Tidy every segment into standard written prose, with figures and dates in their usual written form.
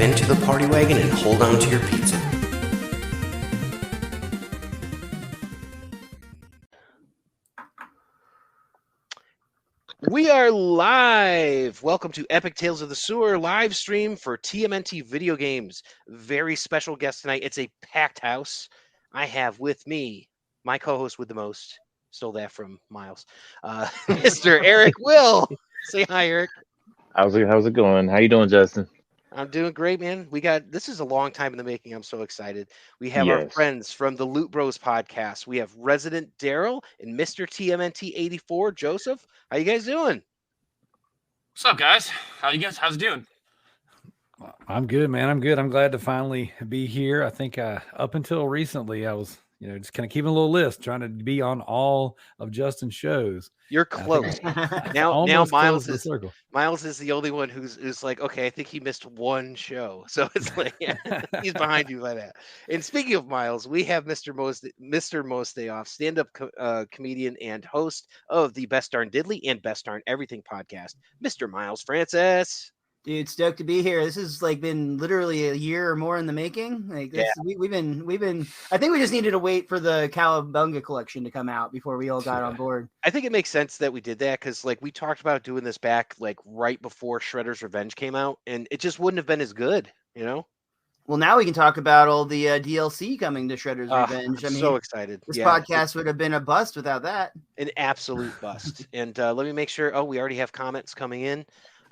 into the party wagon and hold on to your pizza. We are live. Welcome to Epic Tales of the Sewer live stream for TMNT Video Games. Very special guest tonight. It's a packed house. I have with me my co-host with the most. Stole that from Miles. Mr. Eric Will. Say hi, Eric. How's it going? How you doing, Justin? I'm doing great, man. This is a long time in the making. I'm so excited. We have our friends from the Lootbros podcast. We have resident Darrell and Mr. TMNT 84, Joseph. How you guys doing? What's up, guys? How's it doing? I'm good, man. I'm good. I'm glad to finally be here. I think up until recently, I was, just kind of keeping a little list, trying to be on all of Justin's shows. You're close. Now Miles is the only one who's like, okay, I think he missed one show. So it's like, yeah, he's behind you by that. And speaking of Miles, we have Mr. Mostayoff, stand-up comedian and host of the Best Darn Diddly and Best Darn Everything podcast, Mr. Miles Francis. Dude, stoked to be here. This has been literally a year or more in the making. We've been. I think we just needed to wait for the Cowabunga collection to come out before we all got on board. I think it makes sense that we did that because we talked about doing this back right before Shredder's Revenge came out, and it just wouldn't have been as good, Well, now we can talk about all the DLC coming to Shredder's Revenge. I'm so excited. This podcast would have been a bust without that. An absolute bust. And let me make sure. Oh, we already have comments coming in.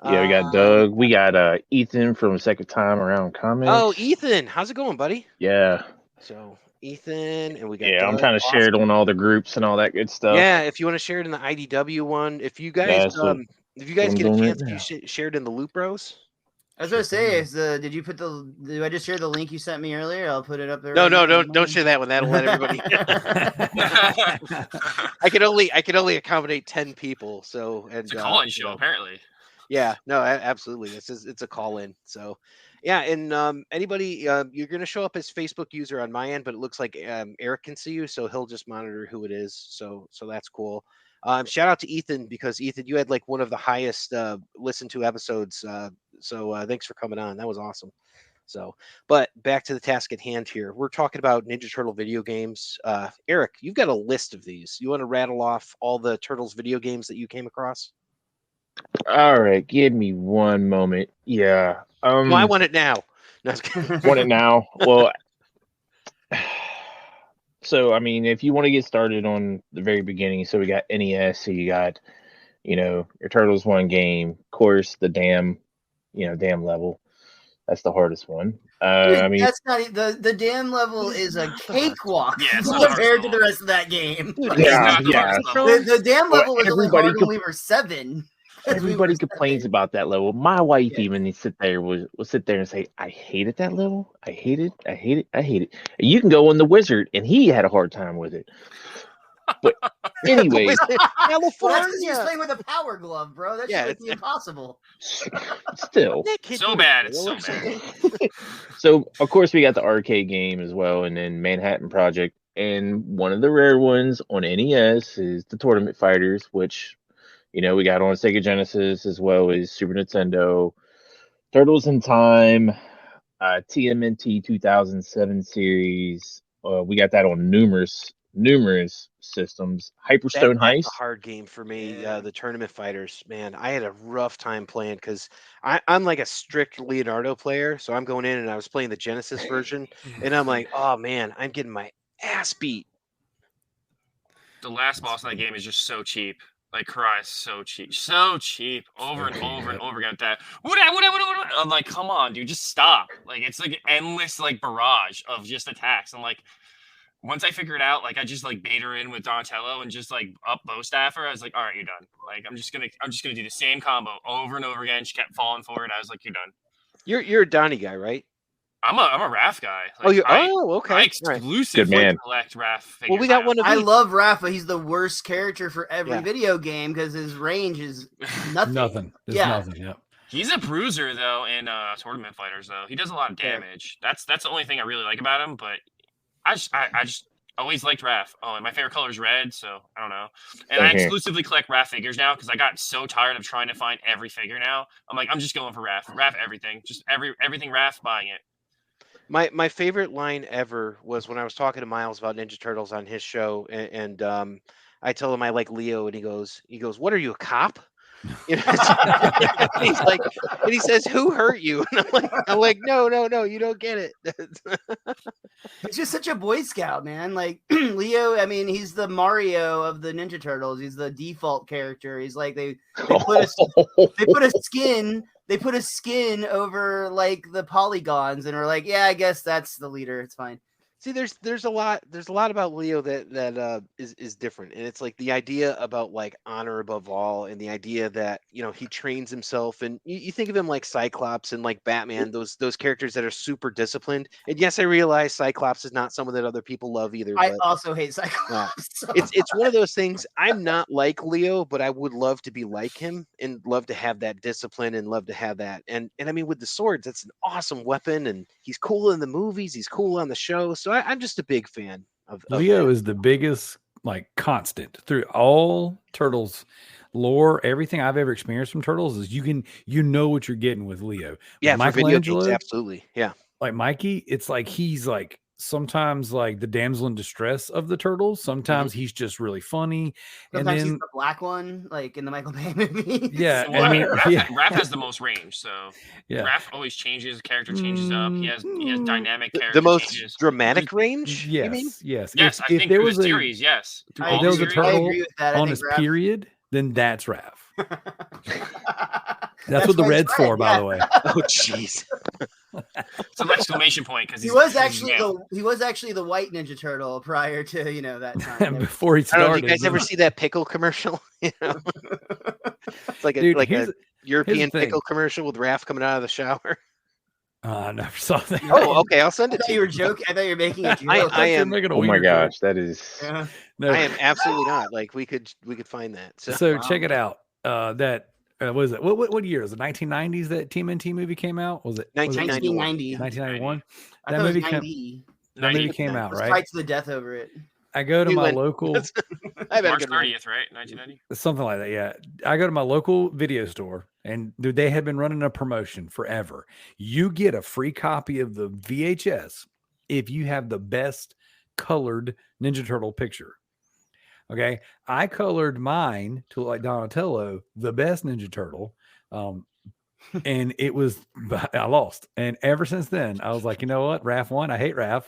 Yeah, we got Doug. We got Ethan from Second Time Around Comments. Oh, Ethan. How's it going, buddy? Yeah. So, Ethan, and we got Doug. I'm trying to share it on all the groups and all that good stuff. Yeah, if you want to share it in the IDW one. If you guys get a chance, if you share it in the Lootbros. I was going to say, did I just share the link you sent me earlier? I'll put it up there. No, don't share that one. That'll let everybody. I can only accommodate 10 people. So, and it's a call-in show, apparently. Yeah, no, absolutely. It's a call-in. So, yeah, and anybody, you're going to show up as Facebook user on my end, but it looks like Eric can see you, so he'll just monitor who it is. So that's cool. Shout out to Ethan, because Ethan, you had one of the highest listened to episodes. So thanks for coming on. That was awesome. So, but back to the task at hand here. We're talking about Ninja Turtle video games. Eric, you've got a list of these. You want to rattle off all the Turtles video games that you came across? All right, give me one moment. Yeah. Well, I want it now. No, want it now? Well, so if you want to get started on the very beginning, so we got NES, so you got, your Turtles 1 game, of course, the dam level. That's the hardest one. Dude, that's not the dam level is a cakewalk compared to the rest of that game. Yeah. The dam level was only hard when we were 7. Everybody complains about that level. My wife even will sit there and say, "I hated that level. I hate it." You can go on the Wizard, and he had a hard time with it. But anyway, well, that's because he was playing with a power glove, bro. That shit would be impossible. Still, so bad. It's so bad. So of course we got the arcade game as well, and then Manhattan Project, and one of the rare ones on NES is the Tournament Fighters, which we got on Sega Genesis as well as Super Nintendo, Turtles in Time, TMNT 2007 series. We got that on numerous systems. Hyperstone Heist. That's a hard game for me. The Tournament Fighters, man, I had a rough time playing because I'm like a strict Leonardo player. So I'm going in and I was playing the Genesis version, and I'm like, oh man, I'm getting my ass beat. The last boss in that game is just so cheap. Christ, so cheap, over and over and over again. That I'm like, come on, dude, just stop. It's an endless barrage of just attacks. I'm like, once I figured out, I just bait her in with Donatello and just up bow staff her. I was like, all right, you're done. I'm just gonna do the same combo over and over again. She kept falling for it. I was like, you're done. You're a Donnie guy, right? I'm a Raph guy. Okay. I exclusively collect Raph figures. Well, we got one of these. I love Raph. He's the worst character for every video game because his range is nothing. Nothing. Yeah. He's a bruiser though in Tournament Fighters though. He does a lot of damage. That's the only thing I really like about him. But I just Always liked Raph. Oh, and my favorite color is red, so I don't know. And Same I here. exclusively collect Raph figures now because I got so tired of trying to find every figure now. I'm like, I'm just going for Raph. Raph everything. Just everything Raph, buying it. My favorite line ever was when I was talking to Miles about Ninja Turtles on his show, and I told him I like Leo, and he goes, "What are you, a cop?" You know, and he's like, and he says, "Who hurt you?" And I'm like, no, you don't get it. He's just such a Boy Scout, man. Like Leo, I mean, he's the Mario of the Ninja Turtles. He's the default character. He's like they put a skin over like the polygons, and we're like, yeah, I guess that's the leader. It's fine. See, there's a lot about Leo that is different, and it's like the idea about like honor above all, and the idea that he trains himself, and you think of him like Cyclops and like Batman, those characters that are super disciplined. And yes, I realize Cyclops is not someone that other people love either. I but, also hate Cyclops. it's one of those things. I'm not like Leo, but I would love to be like him and love to have that discipline and love to have that. And I mean, with the swords, that's an awesome weapon, and he's cool in the movies. He's cool on the show. So I'm just a big fan of Leo that. is the biggest like constant through all Turtles lore. Everything I've ever experienced from Turtles is you know what you're getting with Leo. Yeah, for video games, Michelangelo, absolutely. Yeah. like Mikey, it's like he's like sometimes like the damsel in distress of the Turtles. Sometimes he's just really funny. Sometimes and he's then the black one, like in the Michael Bay movie. yeah, Well, I mean, Raph has the most range, so yeah. Raph always changes. Character changes up. He has dynamic character The most changes. dramatic range? You mean? Yes. Yes, I think there through was the a series, yes. Through I if all there the was a series. I turtle agree with that. I on think his Raph- period, then that's Raph. That's what the why red's it's for, red, by yeah. the way. Oh, jeez. It's an exclamation point because He was actually the white Ninja Turtle prior to that time. Before he I don't know. started. Do you guys ever see that pickle commercial? It's like Dude, a here's European the thing. pickle commercial with Raph coming out of the shower. I never saw that. Oh, okay. I'll send I it thought to you you. were joking. I thought you were making a joke. I thought you were am. making a Oh my wiener joke. gosh, that is. Yeah. No. I am absolutely not. Like we could find that. So Wow. check it out. That what is it? What year is it? 1990s that TMNT movie came out? Was it 1990. 1991? I That thought it movie was came. 90. That movie 90, came I out was right. tied to the death over it. I go to You my went- local, I had a March good one. 30th, right? 1990. something like that. Yeah, I go to my local video store, and dude, they had been running a promotion forever. You get a free copy of the VHS if you have the best colored Ninja Turtle picture. Okay, I colored mine to like Donatello, the best Ninja Turtle, and it was I lost. And ever since then, I was like, you know what, Raph won. I hate Raph.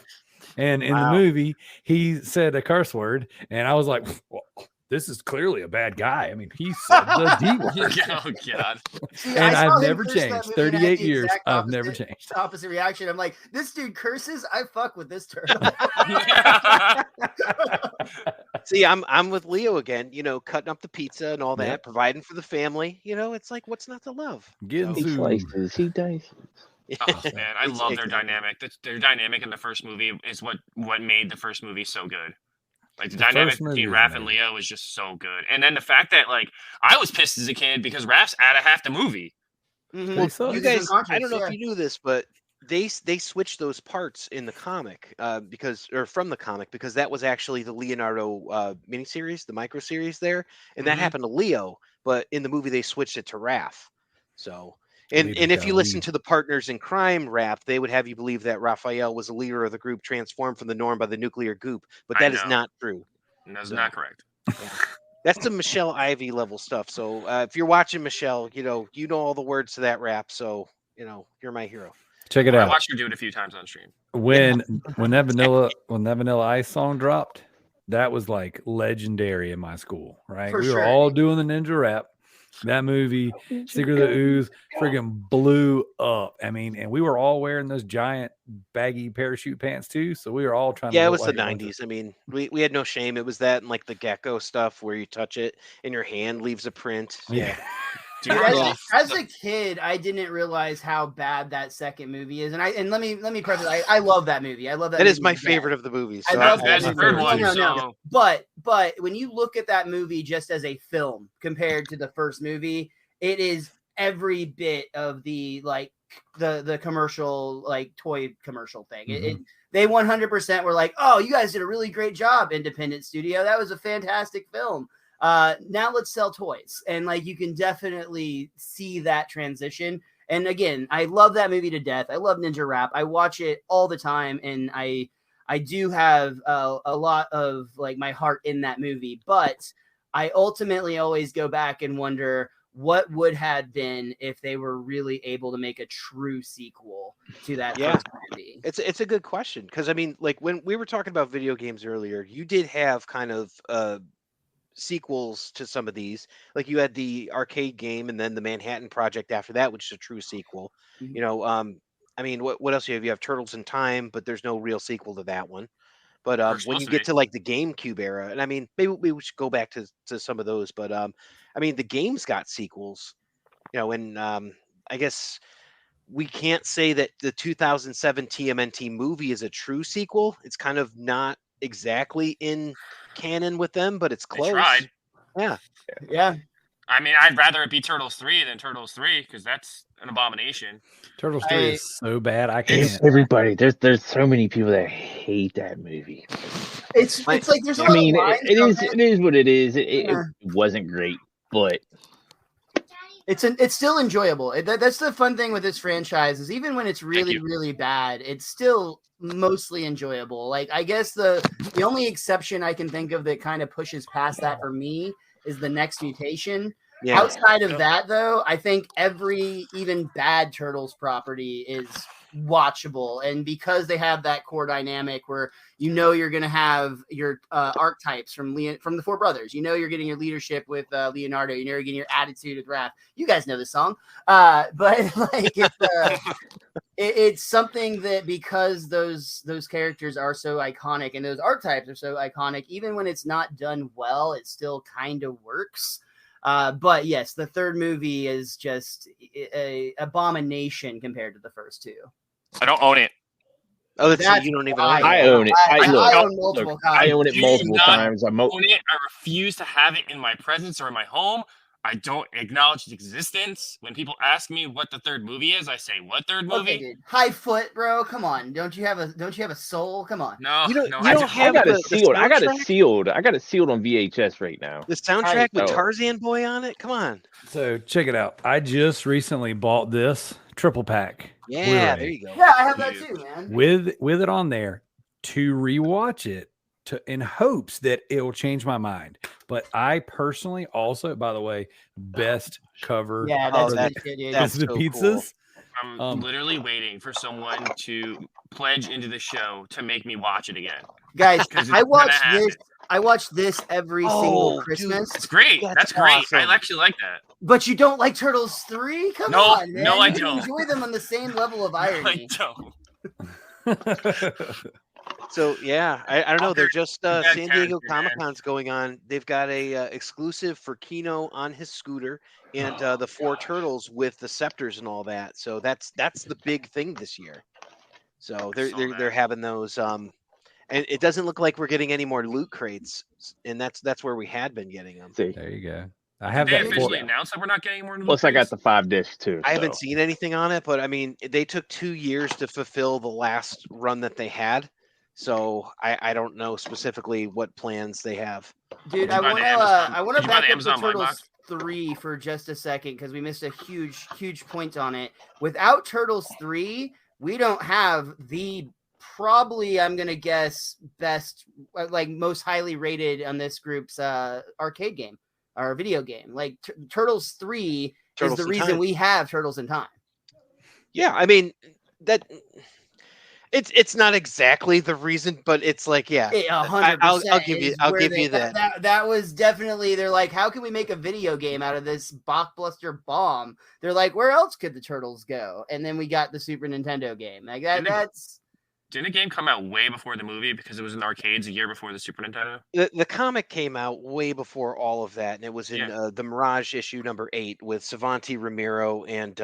And in the movie, he said a curse word, and I was like, well, this is clearly a bad guy. I mean, he said the D word. Oh God. See, And I saw I've him never curse that changed. movie, and I had 38 the years, exact I've never changed. Opposite reaction. I'm like, this dude curses. I fuck with this turtle. See, I'm with Leo again. Cutting up the pizza and all that, Yep. providing for the family. It's like, what's not to love? Getting So- He sued. slices, he dices. Oh man, I love their Exactly. dynamic. Their dynamic in the first movie is what made the first movie so good. Like the The dynamic first movie between is Raph and amazing. Leo is just so good. And then the fact that like I was pissed as a kid because Raph's out of half the movie. Mhm. Well, so- You He's guys, I unconscious, don't know yeah. if you knew this, but they switched those parts in the comic from the comic because that was actually the Leonardo miniseries, the micro series there, and that Mhm. happened to Leo. But in the movie, they switched it to Raph. So, and Leader's if gotta you listen lead. to the Partners in Crime rap, they would have you believe that Raphael was the leader of the group transformed from the norm by the nuclear goop, but I that is know. not true. And that's So- not correct. That's the Michelle Ivy level stuff. So if you're watching Michelle, you know all the words to that rap. So you're my hero. Check it I out. watched her do it a few times on stream. When that Vanilla Ice song dropped, that was like legendary in my school, right? For we were sure. all doing the ninja rap. That movie, Secret of the Ooze, friggin' blew up. I mean, and we were all wearing those giant baggy parachute pants too. So we were all trying to Yeah, it look was the like a bunch of- 90s. I mean, we had no shame. It was that and like the gecko stuff where you touch it and your hand leaves a print. Yeah. Do you Dude, remember as a kid, I didn't realize how bad that second movie is, and let me preface. I love that movie. I love that. That is movie my to death. favorite of the movies. I So love I- that That's the movie. third one. No. So But when you look at that movie just as a film compared to the first movie, it is every bit of the like the commercial, like toy commercial thing. They 100% were like, oh, you guys did a really great job, independent studio. That was a fantastic film. Now let's sell toys. And like, you can definitely see that transition. And again, I love that movie to death. I love Ninja Rap. I watch it all the time. And I do have a lot of like my heart in that movie, but I ultimately always go back and wonder what would have been if they were really able to make a true sequel to that first movie. It's a good question, because I mean, like when we were talking about video games earlier, you did have kind of sequels to some of these. Like you had the arcade game, and then the Manhattan Project after that, which is a true sequel. Mhm. You know, I mean, what else do you have? You have Turtles in Time, but there's no real sequel to that one. But They're when supposed you to get be. to like the GameCube era, and I mean, maybe we should go back to some of those. But I mean, the games got sequels. You know, and I guess we can't say that the 2007 TMNT movie is a true sequel. It's kind of not exactly in canon with them, but it's They close. tried. Yeah. Yeah. I mean, I'd rather it be Turtles 3 than Turtles 3 because that's an abomination. Turtles 3 is so bad. I can't. Everybody, there's so many people that hate that movie. It's like there's a lot I mean, of lines from it is what it is. It Yeah. wasn't great, but it's still enjoyable. That's the fun thing with this franchise is even when it's really, you. really bad, it's still mostly enjoyable. Like I guess the only exception I can think of that kind of pushes past that for me is the Next Mutation. Yeah. Outside of that, though, I think every even bad Turtles property is watchable, and because they have that core dynamic where you know you're going to have your archetypes from the Four Brothers, you know you're getting your leadership with Leonardo, you know you're getting your attitude with Raph. You guys know the song, but like it's something that because those characters are so iconic and those archetypes are so iconic, even when it's not done well, it still kind of works. But yes, the third movie is just a abomination compared to the first two. I don't own it. Oh, so That's you don't even why. own it. I own it. I own multiple look, copies. I own it Do multiple not times. own it. I refuse to have it in my presence or in my home. I don't acknowledge its existence. When people ask me what the third movie is, I say, "What third movie?" Okay, dude. High foot, bro. Come on. Don't you have a soul? Come on. No, You don't- no, you I don't don't. have I got it the sealed. I got it soundtrack? sealed. I got it sealed on VHS right now. The soundtrack with Oh. Tarzan Boy on it? Come on. So check it out. I just recently bought this triple pack. Yeah, Blu-ray there you go. Yeah, I have that too, man. with it on there to rewatch it in hopes that it will change my mind. But I personally also, by the way, best cover. Yeah, Oh, that's that- good shit, dude. that's the so pizzas. I'm literally waiting for someone to pledge into the show to make me watch it again. Guys, 'Cause it's I watch gonna this. I watch this every single dude. Christmas. It's great. That's great. awesome. I actually like that. But you don't like Turtles 3? Come No, on, man. no, I You can don't. enjoy them on the same level of I irony. don't. So yeah, I don't know. They're just bad San Diego character, man. Comic-Con's going on. They've got a exclusive for Kino on his scooter and the four turtles with the scepters and all that. So that's the big thing this year. So they're having those. And it doesn't look like we're getting any more loot crates, and that's where we had been getting them. See, There you go. I have Did they that. officially announce that we're not getting more? plus I got the 5 disc too. I haven't so. seen anything on it, but I mean, they took 2 years to fulfill the last run that they had. So I don't know specifically what plans they have. Dude, Did I you buy want the to Amazon- I want did to you buy back the up the Amazon Blind Turtles Box? 3 for just a second because we missed a huge point on it. Without Turtles 3, we don't have the probably, I'm gonna guess, best, like most highly rated on this group's arcade game or video game. Like Turtles 3 Turtles is in the reason Time. we have Turtles in Time. Yeah, I mean that it's not exactly the reason, but it's like, yeah, 100%. I'll give you is I'll where give they- you that. That was definitely, they're like, how can we make a video game out of this blockbuster bomb? They're like, where else could the Turtles go? And then we got the Super Nintendo game. Like that's Didn't the game come out way before the movie because it was in the arcades a year before the Super Nintendo? The comic came out way before all of that, and it was in the Mirage issue number 8 with Savanti Ramiro and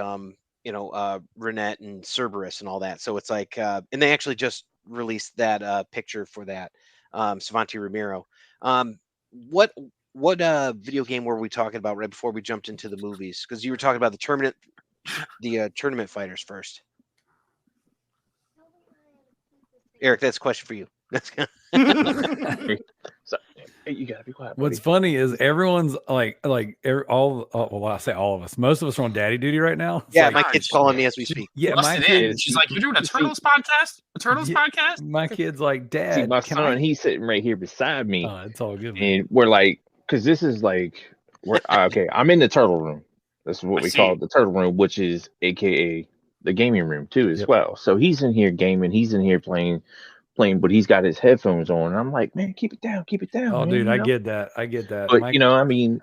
Renette and Cerberus and all that. So it's like, and they actually just released that picture for that, Savanti Ramiro. What video game were we talking about right before we jumped into the movies? Because you were talking about the tournament fighters first. Eric, that's a question for you. So, you gotta be quiet. What's buddy. funny is everyone's like well, I say all of us. Most of us are on daddy duty right now. It's Yeah, like, my kid's calling me as we speak. yeah, my Busted in. kid. She's like, "You're doing a Turtles podcast? A Turtles Yeah. podcast?" My kid's like, See, Dad, my can son, I? he's sitting right here beside me, It's all good. Man. and we're like, because this is like, okay, I'm in the turtle room. That's what I we see. call the turtle room, which is AKA the gaming room too, as Yep. well. So he's in here gaming, he's in here playing, but he's got his headphones on. And I'm like, man, keep it down, Oh, man, dude, you I know? get that. I get that. But I mean,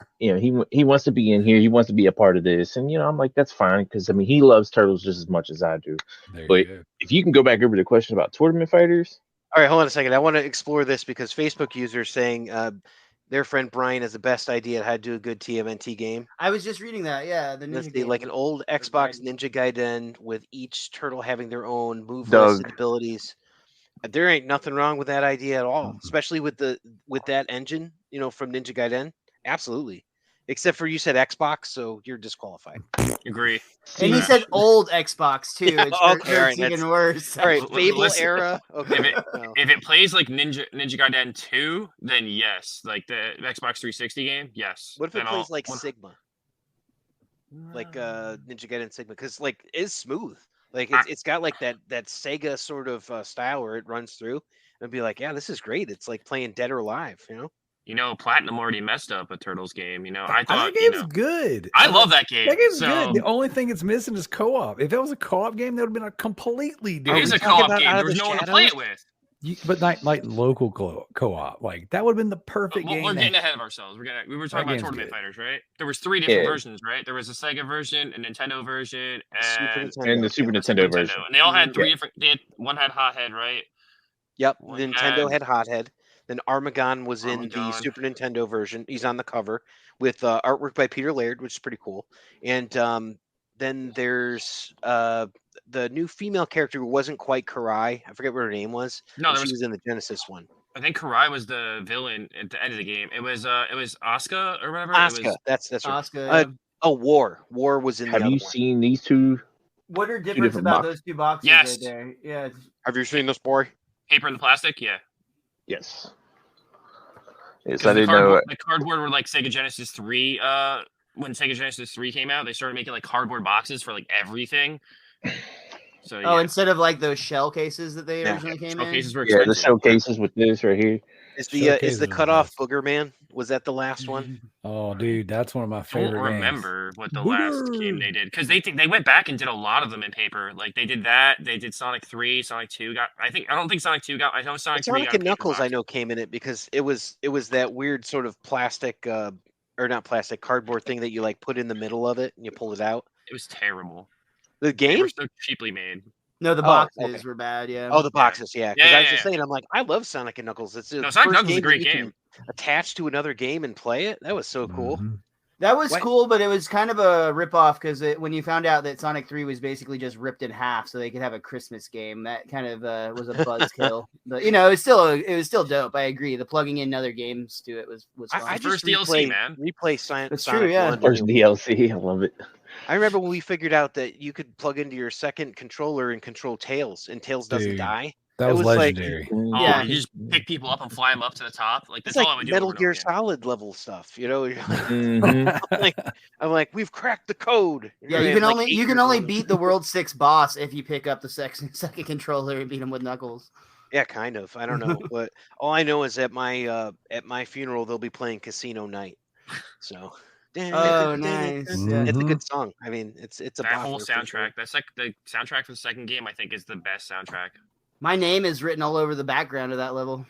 he wants to be in here. He wants to be a part of this, and I'm like, that's fine, because I mean, he loves turtles just as much as I do. There But you go. if you can go back over the question about tournament fighters, All right, hold on a second. I want to explore this because Facebook users saying their friend Brian has the best idea on how to do a good TMNT game. I was just reading that. Yeah, the Let's ninja see, game. like an old Xbox Brian. Ninja Gaiden with each turtle having their own move Doug. list and abilities. There ain't nothing wrong with that idea at all, especially with that engine, from Ninja Gaiden. Absolutely. Except for you said Xbox, so you're disqualified. Agree. And he said old Xbox too. Yeah, It's, okay, all right, it's even that's- worse. All right, L- Fable listen, era. Okay. no. If it plays like Ninja Gaiden 2, then yes. Like the Xbox 360 game, yes. What if it Then plays I'll- like when- Sigma, like Ninja Gaiden Sigma? Because like it's smooth. Like I- it's got like that Sega sort of style where it runs through and be like, yeah, this is great. It's like playing Dead or Alive, Platinum already messed up a Turtles game. I that thought, game's good. I love that game. That game's so good. The only thing it's missing is co-op. If it was a co-op game, that would have been a completely It different. is a talking co-op about game. Out of There's the no one to play it Shadows? with. But not like local co-op. Like that would have been the perfect Well, game. we're to- getting ahead of ourselves. We were talking about game's Tournament good. Fighters, right? There was 3 different Yeah. versions, right? There was a Sega version, a Nintendo version, Super and Nintendo. and the Super yeah. Nintendo version. And they all had 3 different. One had Hothead, right? Yep, One Nintendo had- had Hothead. Then Armagon was in the Armagon. Super Nintendo version. He's on the cover with artwork by Peter Laird, which is pretty cool. And then there's the new female character who wasn't quite Karai. I forget what her name was. No, and there she was. was in the Genesis one. I think Karai was the villain at the end of the game. It was Asuka or whatever. Asuka, It was, that's right. Oscar. War was in Have the other you one. seen these two? What are different different about boxes. those two boxes Yes. right there? Yeah. it's- Have you seen this, boy? paper in the plastic, yeah. Yes. Yes, 'Cause I the didn't know. cardboard were like Sega Genesis 3. When Sega Genesis 3 came out, they started making like cardboard boxes for like everything. So yeah, Oh, instead of like those shell cases that they Yeah. originally came showcases in. were Yeah, the expensive. showcases with this right here. Is Showcase the is cutoff nice. Booger Man? Was that the last one? Oh, dude, that's one of my I favorite don't games. remember what the last game Booger. they did because they went back and did a lot of them in paper. Like they did that. They did Sonic 3, Sonic 2 got. I don't think Sonic 2 got. I know Sonic 3 Sonic got and a paper Knuckles, box. I know, came in it because it was that weird sort of plastic, or not plastic, cardboard thing that you like put in the middle of it and you pull it out. It was terrible. The They game? were so cheaply made. No, the Oh, boxes okay. were bad. Yeah. Oh, the boxes, yeah. Because I was Yeah, just yeah. saying, I'm like, I love Sonic and Knuckles. It's the No, Sonic first Knuckles is a game great that you game. can attach to another game and play it. That was so cool. Mhm. That was What? cool, but it was kind of a ripoff because when you found out that Sonic 3 was basically just ripped in half so they could have a Christmas game, that kind of was a buzzkill. But it was still dope. I agree. The plugging in other games to it was fun. I First just DLC, man. replay Sonic. That's Sonic true, yeah. 1 First and DLC, I love it. I remember when we figured out that you could plug into your second controller and control Tails, and Tails doesn't Dude, die. That It was was like- legendary. Oh, Yeah. you just pick people up and fly them up to the top. Like It's that's all I like would do. Metal over and Gear over again. Solid level stuff, You're like, Mhm. I'm like, we've cracked the code. Yeah, Right? you can Like, only 8 you can years only old. beat the World 6 boss if you pick up the second controller and beat him with Knuckles. Yeah, kind of. I don't know, but all I know is at my funeral they'll be playing Casino Night. So. Oh, nice. It's a Mhm. good song. I mean, it's a That whole bopper for sure. soundtrack. That's like the soundtrack for the second game. I think is the best soundtrack. My name is written all over the background of that level.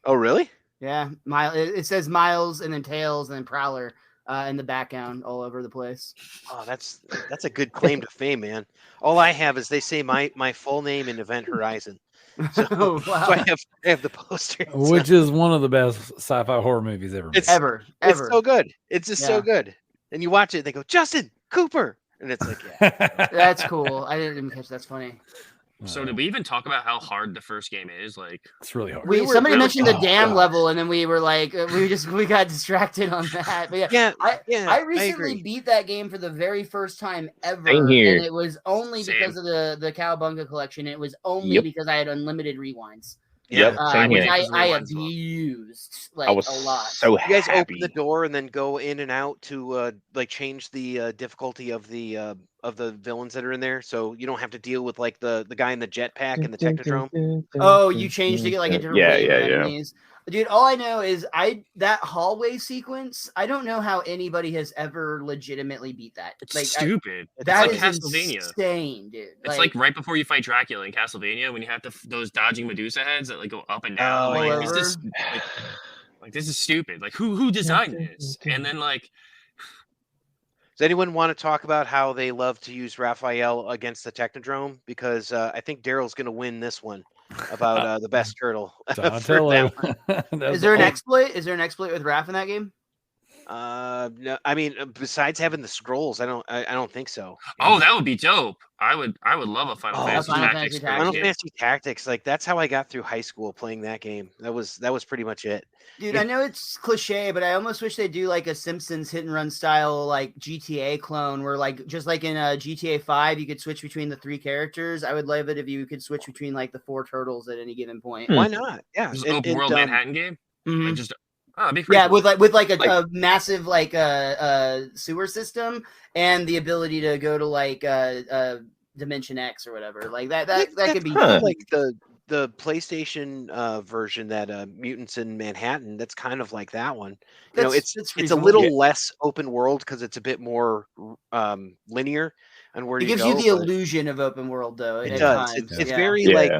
Oh, really? Yeah, it says Miles and then Tails and then Prowler in the background all over the place. Oh, that's a good claim to fame, man. All I have is they say my full name in Event Horizon. So, Oh, so wow. I have the poster. Which is one of the best sci-fi horror movies ever made. It's- Ever. It's so good. It's just so Yeah. good. And you watch it, they go, Justin Cooper, and it's like, yeah. That's cool. I didn't even catch. That's funny. So did we even talk about how hard the first game is? Like, It's really hard. Somebody mentioned the oh, dam God. level, and then we were like, we got distracted on that. But yeah, I recently agree. beat that game for the very first time ever, Same here. and it was only because of the Cowabunga collection. It was only because I had unlimited rewinds. Yep, same which here. I abused like I was a lot. so You guys happy. open the door and then go in and out to like change the difficulty of the villains that are in there, so you don't have to deal with like the guy in the jetpack and the Technodrome. Oh, you changed to get like a different wave of yeah. enemies. Dude, all I know is that hallway sequence, I don't know how anybody has ever legitimately beat that. it's Like stupid. that it's is like Castlevania. insane, dude. It's like right before you fight Dracula in Castlevania when you have those dodging Medusa heads that like go up and down. Oh, like, yeah. is this, like this is stupid. Like who designed this? And then like, Does anyone want to talk about how they love to use Raphael against the Technodrome? Because I think Darrell's going to win this one about the best turtle. for Donatello. that one. Is there an exploit? Is there an exploit with Raph in that game? No, I mean, besides having the scrolls, I don't think so. oh, that would be dope. I would love a Final Fantasy Final Tactics. Fantasy type Final game. Fantasy Tactics, like that's how I got through high school playing that game. That was pretty much it. Dude, I know it's cliche, but I almost wish they do like a Simpsons hit and run style like GTA clone where like just like in GTA 5 you could switch between the 3 characters. I would love it if you could switch between like the 4 turtles at any given point. Why not? Yeah, Just open world Manhattan game. Mhm. Like just that'd be pretty Yeah, cool. with like a massive like sewer system and the ability to go to like Dimension X or whatever. Like that could be like the PlayStation version that Mutants in Manhattan. That's kind of like that one. You know, it's a reasonable. little less open world because it's a bit more linear and where It you gives go. you the but illusion of open world though. It at does. times. It's Yeah. very Yeah. like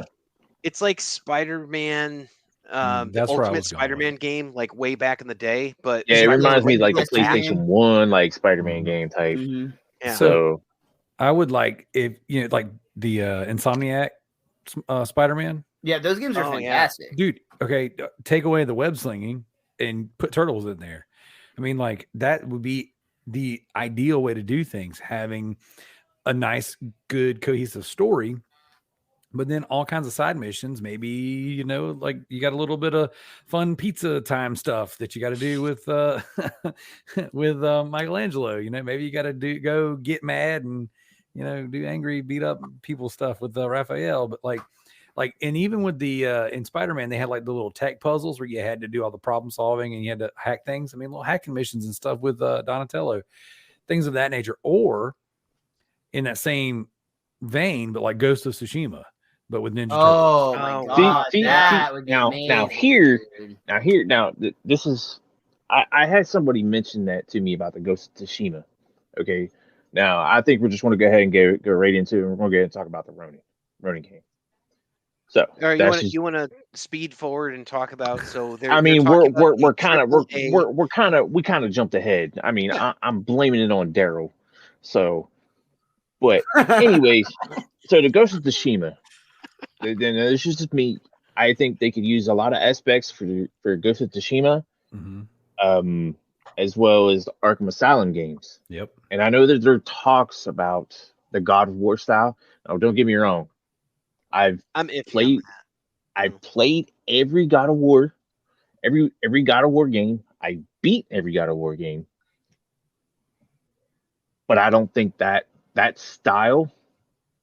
it's like Spider-Man. The That's where I Ultimate was going with Spider-Man game, like way back in the day, but Yeah, it Spider-Man reminds me of like the PS2 PlayStation game. 1, like Spider-Man game type. Mhm. yeah. So I would like if you know, like the Insomniac Spider-Man, Yeah, those games are Oh, yeah. fantastic. dude. Okay, take away the web slinging and put turtles in there. I mean, like that would be the ideal way to do things. Having a nice, good, cohesive story, but then all kinds of side missions. Maybe you know, like you got a little bit of fun pizza time stuff that you got to do with with Michelangelo. You know, maybe you got to go get mad and you know do angry, beat up people stuff with Raphael. But like, and even with the in Spider-Man, they had like the little tech puzzles where you had to do all the problem solving and you had to hack things. I mean, little hacking missions and stuff with Donatello, things of that nature. Or in that same vein, but like Ghost of Tsushima, but with Ninja Turtles. Oh my Oh, god, see, that would be now amazing. here- dude. This is I had somebody mention that to me about the Ghost of Tsushima. Okay, now I think we're just going to go ahead and go right into it. We're going to go ahead and talk about the Ronin game. So All right, that's just, you want to speed forward and talk about? So they're, I mean, they're talking about we're a kind of AAA. we kind of jumped ahead. I mean, Yeah. I'm blaming it on Darrell. So, but anyways, so the Ghost of Tsushima. Then it's just me. I think they could use a lot of aspects for Ghost of Tsushima, Mm-hmm. as well as the Arkham Asylum games. Yep. And I know that there are talks about the God of War style. Now, don't get me wrong. I'm iffy on played. that. I've played every God of War, every God of War game. I beat every God of War game, but I don't think that style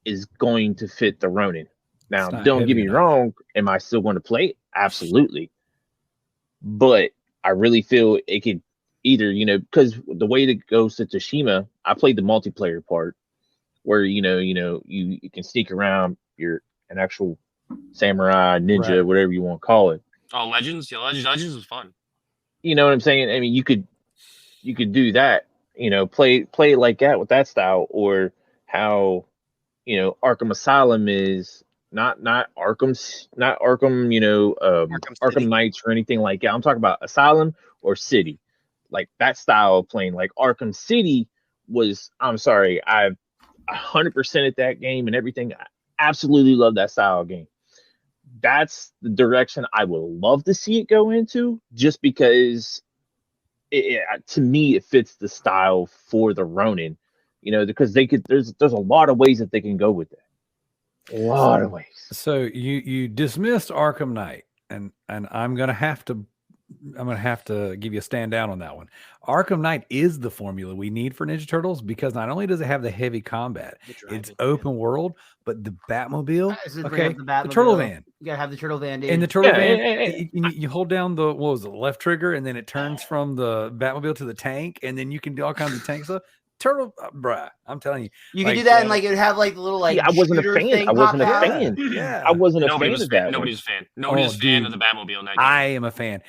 is going to fit the Ronin. Now, not don't get heavy me enough. wrong. Am I still going to play it? Absolutely. But I really feel it could either, because the way that goes to Tsushima, I played the multiplayer part where, you can sneak around. You're an actual samurai, ninja, Right. whatever you want to call it. Oh, Legends, yeah, Legends was fun. You know what I'm saying? I mean, you could do that, play it like that with that style, or how, Arkham Asylum is not Arkham, Arkham Knights or anything like that. I'm talking about Asylum or City, like that style of playing. Like Arkham City was, I'm sorry, I've 100% at that game and everything. I absolutely love that style of game. That's the direction I would love to see it go into, just because to me it fits the style for the Ronin, because they could. There's a lot of ways that they can go with that. A lot of ways. So you dismissed Arkham Knight, and I'm gonna have to give you a stand down on that one. Arkham Knight is the formula we need for Ninja Turtles because not only does it have the heavy combat, it's open world, but the Batmobile, the turtle van. You gotta have the turtle van, dude. And the turtle van, you hold down the left trigger, and then it turns from the Batmobile to the tank, and then you can do all kinds of tank stuff. Turtle, bruh, I'm telling you, you could do that, and like it would have like the little like. I wasn't a fan. I wasn't a fan. Yeah, I wasn't a fan of that. Nobody's a fan. Nobody's a fan of the Batmobile in that game. I am a fan.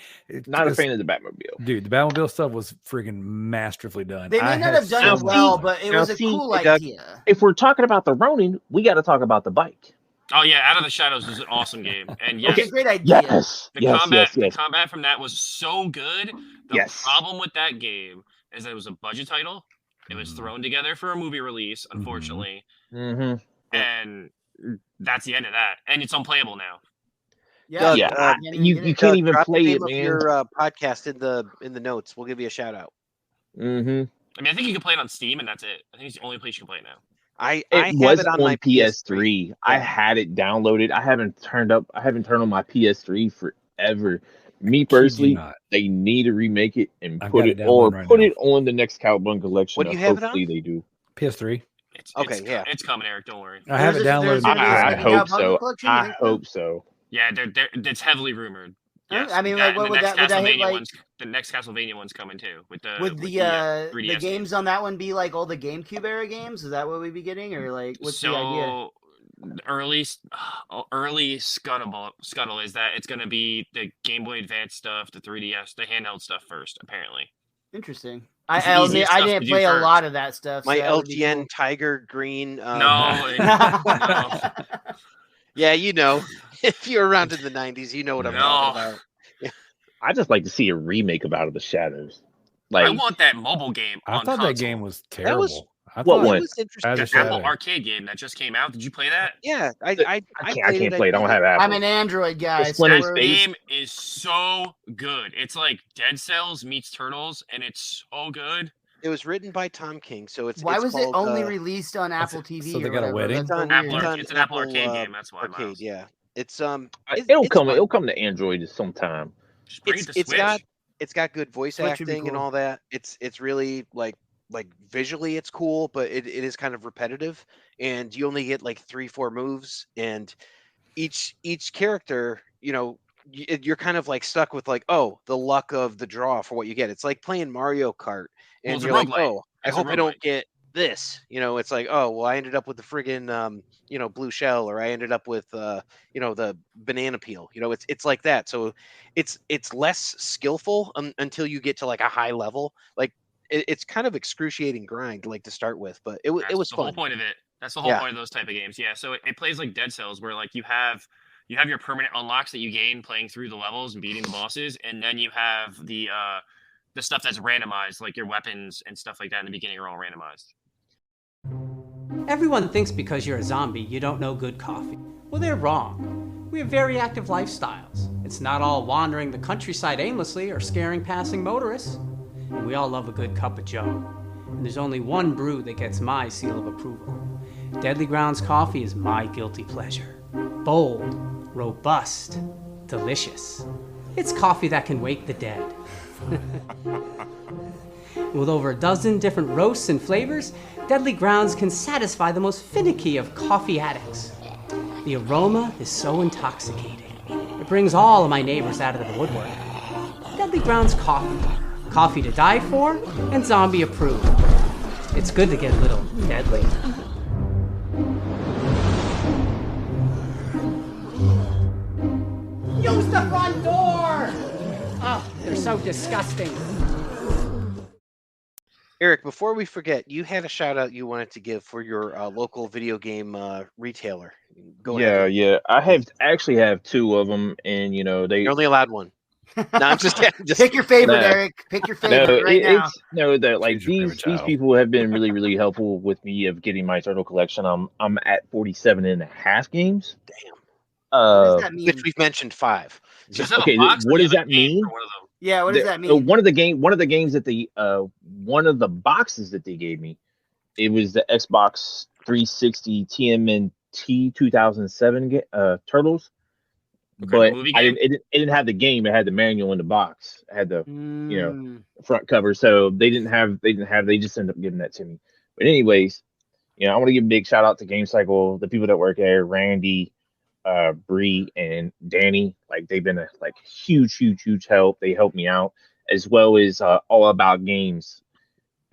Not a fan of the Batmobile, dude. The Batmobile stuff was freaking masterfully done. They may not have done it well, but it was a cool idea. If we're talking about the Ronin, we got to talk about the bike. Oh yeah, Out of the Shadows was an awesome game, and yes, okay, great idea. The combat from that was so good. The problem with that game is that it was a budget title. It was thrown together for a movie release, unfortunately, and that's the end of that. And it's unplayable now. Yeah, you can't even play it, man. Your podcast in the notes. We'll give you a shout out. I mean, I think you can play it on Steam, and that's it. I think it's the only place you can play it now. I was have it on my PS3. I had it downloaded. I haven't turned on my PS3 forever. Me personally, they need to remake it and put it on the next Cowabunga collection. What do you have hopefully it on? they do. PS3. It's coming, Eric. Don't worry. I have it downloaded. I hope so. I hope so. Yeah, it's heavily rumored. Yes, I mean, like, what would that hit, like? The next Castlevania one's coming too. With the games on that one be like all the GameCube era games? Is that what we'd be getting, or like what's the idea? Early scuttle is that it's going to be the Game Boy Advance stuff, the 3DS, the handheld stuff first, apparently. Interesting. I didn't play a lot of that stuff. My so LGN cool. Tiger Green. No. Yeah, you know, if you're around in the 90s, you know what I'm talking about. Yeah. I just like to see a remake of Out of the Shadows. Like, I want that mobile game. I thought that game was terrible. What one? It was interesting. The Apple arcade game that just came out. Did you play that? Yeah, I can't play it. I don't have Apple. I'm an Android guy. That game is so good. It's like Dead Cells meets Turtles, and it's so good. It was written by Tom King, so it's. Why it's was called, it only released on Apple TV? So they got a wedding. It's an Apple arcade game. That's why. Arcade, yeah. It's It'll come to Android sometime. Just bring it to Switch. It's got good voice acting and all that. It's really like visually it's cool, but it is kind of repetitive, and you only get like 3-4 moves, and each character, you know, you're kind of like stuck with like, oh, the luck of the draw for what you get. It's like playing Mario Kart, and you're like, oh, I hope I don't get this. You know, it's like, oh, well, I ended up with the friggin' blue shell, or I ended up with the banana peel. You know, it's like that. So it's less skillful until you get to like a high level. Like it's kind of excruciating grind, like to start with, but it was fun. That's the whole point of it. That's the whole point of those type of games. Yeah. So it plays like Dead Cells, where like you have your permanent unlocks that you gain playing through the levels and beating the bosses, and then you have the stuff that's randomized, like your weapons and stuff like that in the beginning are all randomized. Everyone thinks because you're a zombie, you don't know good coffee. Well, they're wrong. We have very active lifestyles. It's not all wandering the countryside aimlessly or scaring passing motorists. And we all love a good cup of joe. And there's only one brew that gets my seal of approval. Deadly Grounds coffee is my guilty pleasure. Bold, robust, delicious. It's coffee that can wake the dead. With over a dozen different roasts and flavors, Deadly Grounds can satisfy the most finicky of coffee addicts. The aroma is so intoxicating. It brings all of my neighbors out of the woodwork. Deadly Grounds coffee. Coffee to die for, and zombie approved. It's good to get a little deadly. Use the front door! Oh, they're so disgusting. Eric, before we forget, you had a shout out you wanted to give for your local video game retailer. Go ahead. Yeah. I actually have two of them, and you're only allowed one. No, I'm just pick your favorite, Eric. Pick your favorite These people have been really, really helpful with me of getting my turtle collection. I'm at 47.5 games. Damn. What does that mean? Which we've mentioned 5. Okay, what does that mean? Yeah, what does that mean? One of the games that one of the boxes that they gave me, it was the Xbox 360 TMNT TMNT 2007 Turtles, Okay, the but movie I game? it didn't have the game. It had the manual in the box. It had the Mm. front cover. So they just ended up giving that to me. But anyways, I want to give a big shout out to Game Cycle, the people that work there, Randy, Bree, and Danny. Like they've been a huge help. They helped me out, as well as All About Games.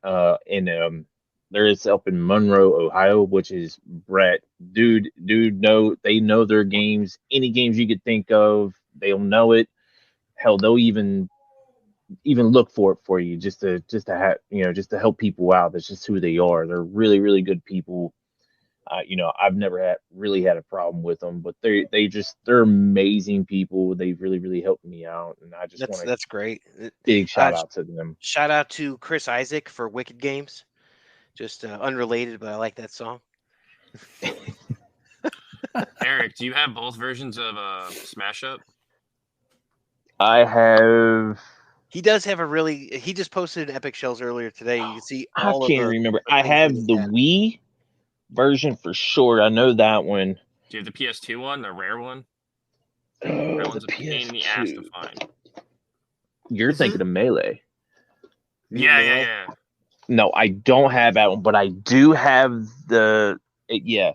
And there is up in Monroe, Ohio, which is Brett. Dude, they know their games. Any games you could think of, they'll know it. Hell, they'll even look for it for you just to have just to help people out. That's just who they are. They're really good people. I've never really had a problem with them, but they're amazing people. They've really helped me out, and I just want That's great. big shout out to them. Shout out to Chris Isaac for Wicked Games. Just unrelated, but I like that song. Eric, do you have both versions of Smash Up? I have. He does have he just posted an Epic Shells earlier today. You can see I all can't of the. remember. the I things have that the he's had. Wii version for sure. I know that one. Do you have the PS2 one, the rare one? Oh, That the one's a pain in the ass to PS2. find. You're thinking of Melee. Yeah. No, I don't have that one, but I do have yeah.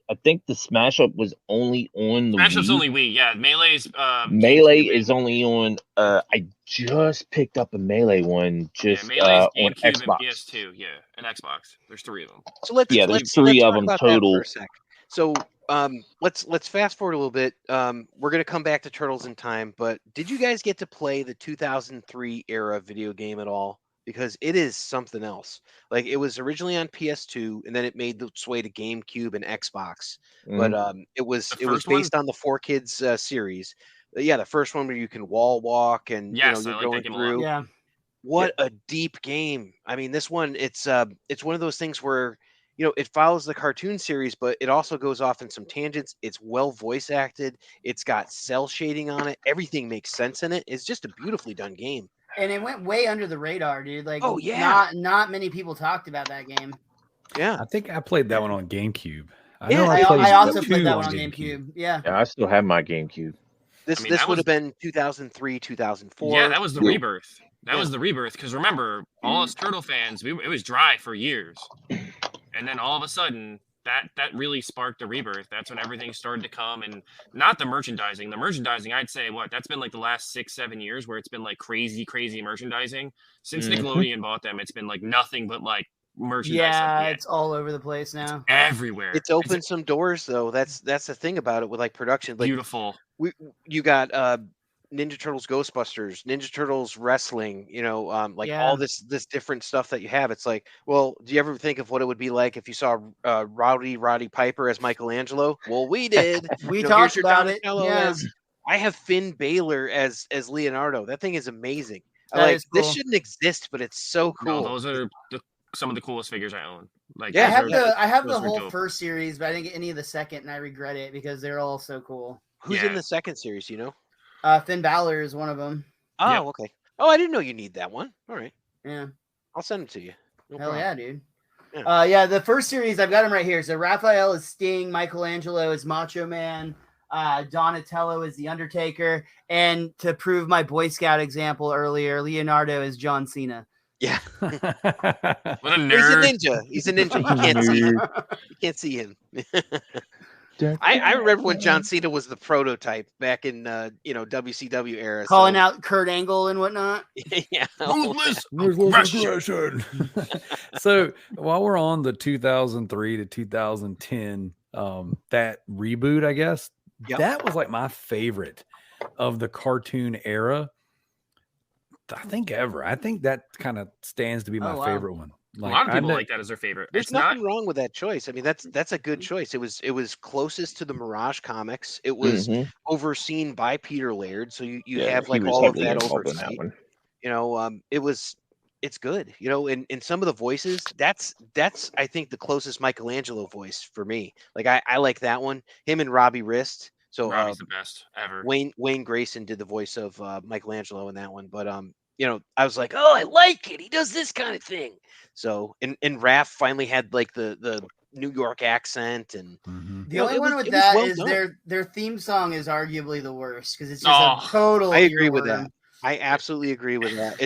I think the Smash Up was only on the Smash Up's Wii. only Wii, yeah. Melee's Melee GameCube. is only on. I just picked up a Melee one Yeah, Melee's on GameCube and Xbox. PS2, yeah, and Xbox. There's 3 of them. So let's there's 3 of talk them about total. that for a sec. So let's fast forward a little bit. We're gonna come back to Turtles in time, but did you guys get to play the 2003 era video game at all? Because it is something else. Like it was originally on PS2, and then it made its way to GameCube and Xbox. But it was first one? based on the 4Kids series. Yeah, the first one where you can wall walk and Yes, you're I like going that game a lot. through. Yeah. What a deep game. I mean, this one it's one of those things where it follows the cartoon series, but it also goes off in some tangents. It's well voice acted. It's got cell shading on it. Everything makes sense in it. It's just a beautifully done game. And it went way under the radar, dude. Like, Oh, yeah. not many people talked about that game. Yeah. I think I played that one on GameCube. Yeah, I also two played that one on GameCube. Yeah. Yeah, I still have my GameCube. This that would was- have been 2003, 2004. Yeah, that was the rebirth. That Yeah. was the rebirth. Because remember, all us Turtle fans, it was dry for years. And then all of a sudden, that really sparked the rebirth. That's when everything started to come, and not the merchandising. The merchandising, I'd say, that's been like the last 6-7 years where it's been like crazy merchandising. Since Nickelodeon bought them, it's been like nothing but like merchandise. Yeah, it's all over the place now. everywhere. It's opened some doors though. That's the thing about it with like production. Like beautiful. you got Ninja Turtles Ghostbusters, Ninja Turtles Wrestling, all this different stuff that you have. It's like, well, do you ever think of what it would be like if you saw Roddy Piper as Michelangelo? Well, we did. We here's talked your about it. Donatello Yeah. I have Finn Balor as Leonardo. That thing is amazing. That is this cool. shouldn't exist, but it's so cool. No, those are some of the coolest figures I own. Like, Yeah, I have the those are whole dope. first series, but I didn't get any of the second, and I regret it because they're all so cool. Who's Yeah. in the second series, Finn Balor is one of them. Oh, Yep. okay. Oh, I didn't know you need that one. All right. Yeah. I'll send it to you. No Hell problem. yeah, dude. Yeah. The first series, I've got them right here. So Raphael is Sting, Michelangelo is Macho Man, Donatello is The Undertaker, and to prove my Boy Scout example earlier, Leonardo is John Cena. Yeah. What a He's a nerd. ninja. He's a ninja. You can't see him. You can't see him. I remember when John Cena was the prototype back in WCW era. Calling out Kurt Angle and whatnot. Yeah. Ruthless Aggression. So while we're on the 2003 to 2010, that reboot, I guess Yep. that was like my favorite of the cartoon era. I think ever. I think that kind of stands to be my Oh, wow. favorite one. A lot of I people know- like that as their favorite. There's It's not. nothing wrong with that choice. I mean, that's a good choice. It was closest to the Mirage comics. It was overseen by Peter Laird, so you have like all of that oversight. It's good. And some of the voices, that's I think the closest Michelangelo voice for me. Like I like that one. Him and Robbie Wrist. So Robbie's the best ever. Wayne Grayson did the voice of Michelangelo in that one, but I was like, oh, I like it. He does this kind of thing. So and Raph finally had like the New York accent, and Mhm. The only one with it was that well is done. their theme song is arguably the worst because it's just a Oh, total. I agree with earworm. that. I absolutely agree with that.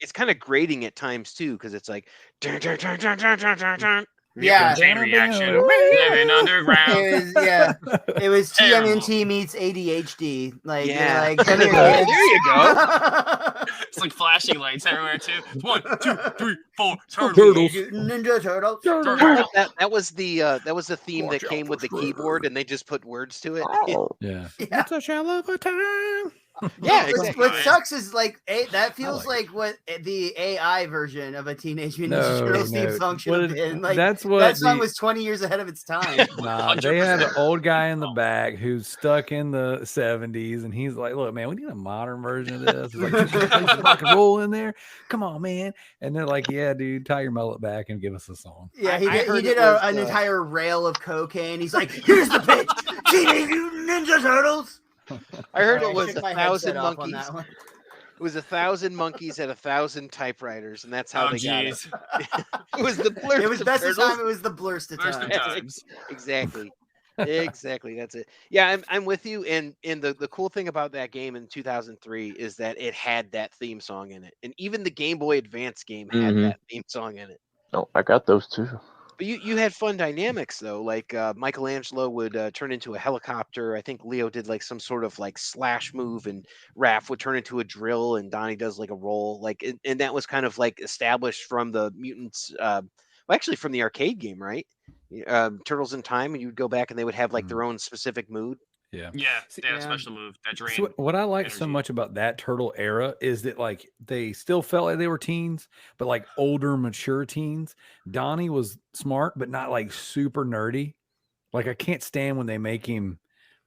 It's kind of grating at times too, because it's like dun, dun, dun, dun, dun, dun, dun, dun. Yeah. Chain reaction. Living underground. It was Terrible. TMNT meets ADHD. Like Yeah. you're like, come here, There kids. you It's like flashing lights everywhere too. 1, 2, 3, 4, turtles. Turtles. Ninja Turtles. That was the theme that came with the keyboard, and they just put words to it. Yeah. Yeah. It's a shell of a time. Yeah, What- exactly. What sucks is like that feels like like what the AI version of a Teenage Mutant No, Ninja Turtles theme no. song should What have it- been. Like that's what that song the- was 20 years ahead of its time. Nah, they had an 100%. old guy in the back who's stuck in the 70s, and he's like, "Look, man, we need a modern version of this. It's like, can you play some rock and roll in there? Come on, man!" And they're like, "Yeah, dude, tie your mullet back and give us a song." Yeah, I he heard did it was, an entire rail of cocaine. He's like, "Here's the pitch, Teenage Mutant Ninja Turtles." I heard Sorry, it was took a my 1,000 headset off on monkeys. that one. It was 1,000 monkeys and 1,000 typewriters, and that's how Oh they got it. jeez. It was the blur. It was best of time. It was the blurst of Blurst of time. time. Yes, exactly. Exactly. That's it. Yeah, I'm with you. And the cool thing about that game in 2003 is that it had that theme song in it, and even the Game Boy Advance game had Mhm. that theme song in it. Oh, I got those too. But you had fun dynamics though. Like Michelangelo would turn into a helicopter. I think Leo did like some sort of like slash move, and Raph would turn into a drill, and Donnie does like a roll. Like, and that was kind of like established from the mutants. Well, actually from the arcade game, right? Turtles in Time, and you would go back and they would have like their own specific mood. Yeah. Yeah, they had a Yeah. special move that drained. So what I like so energy. much about that turtle era is that like they still felt like they were teens, but like older, mature teens. Donnie was smart, but not like super nerdy. Like I can't stand when they make him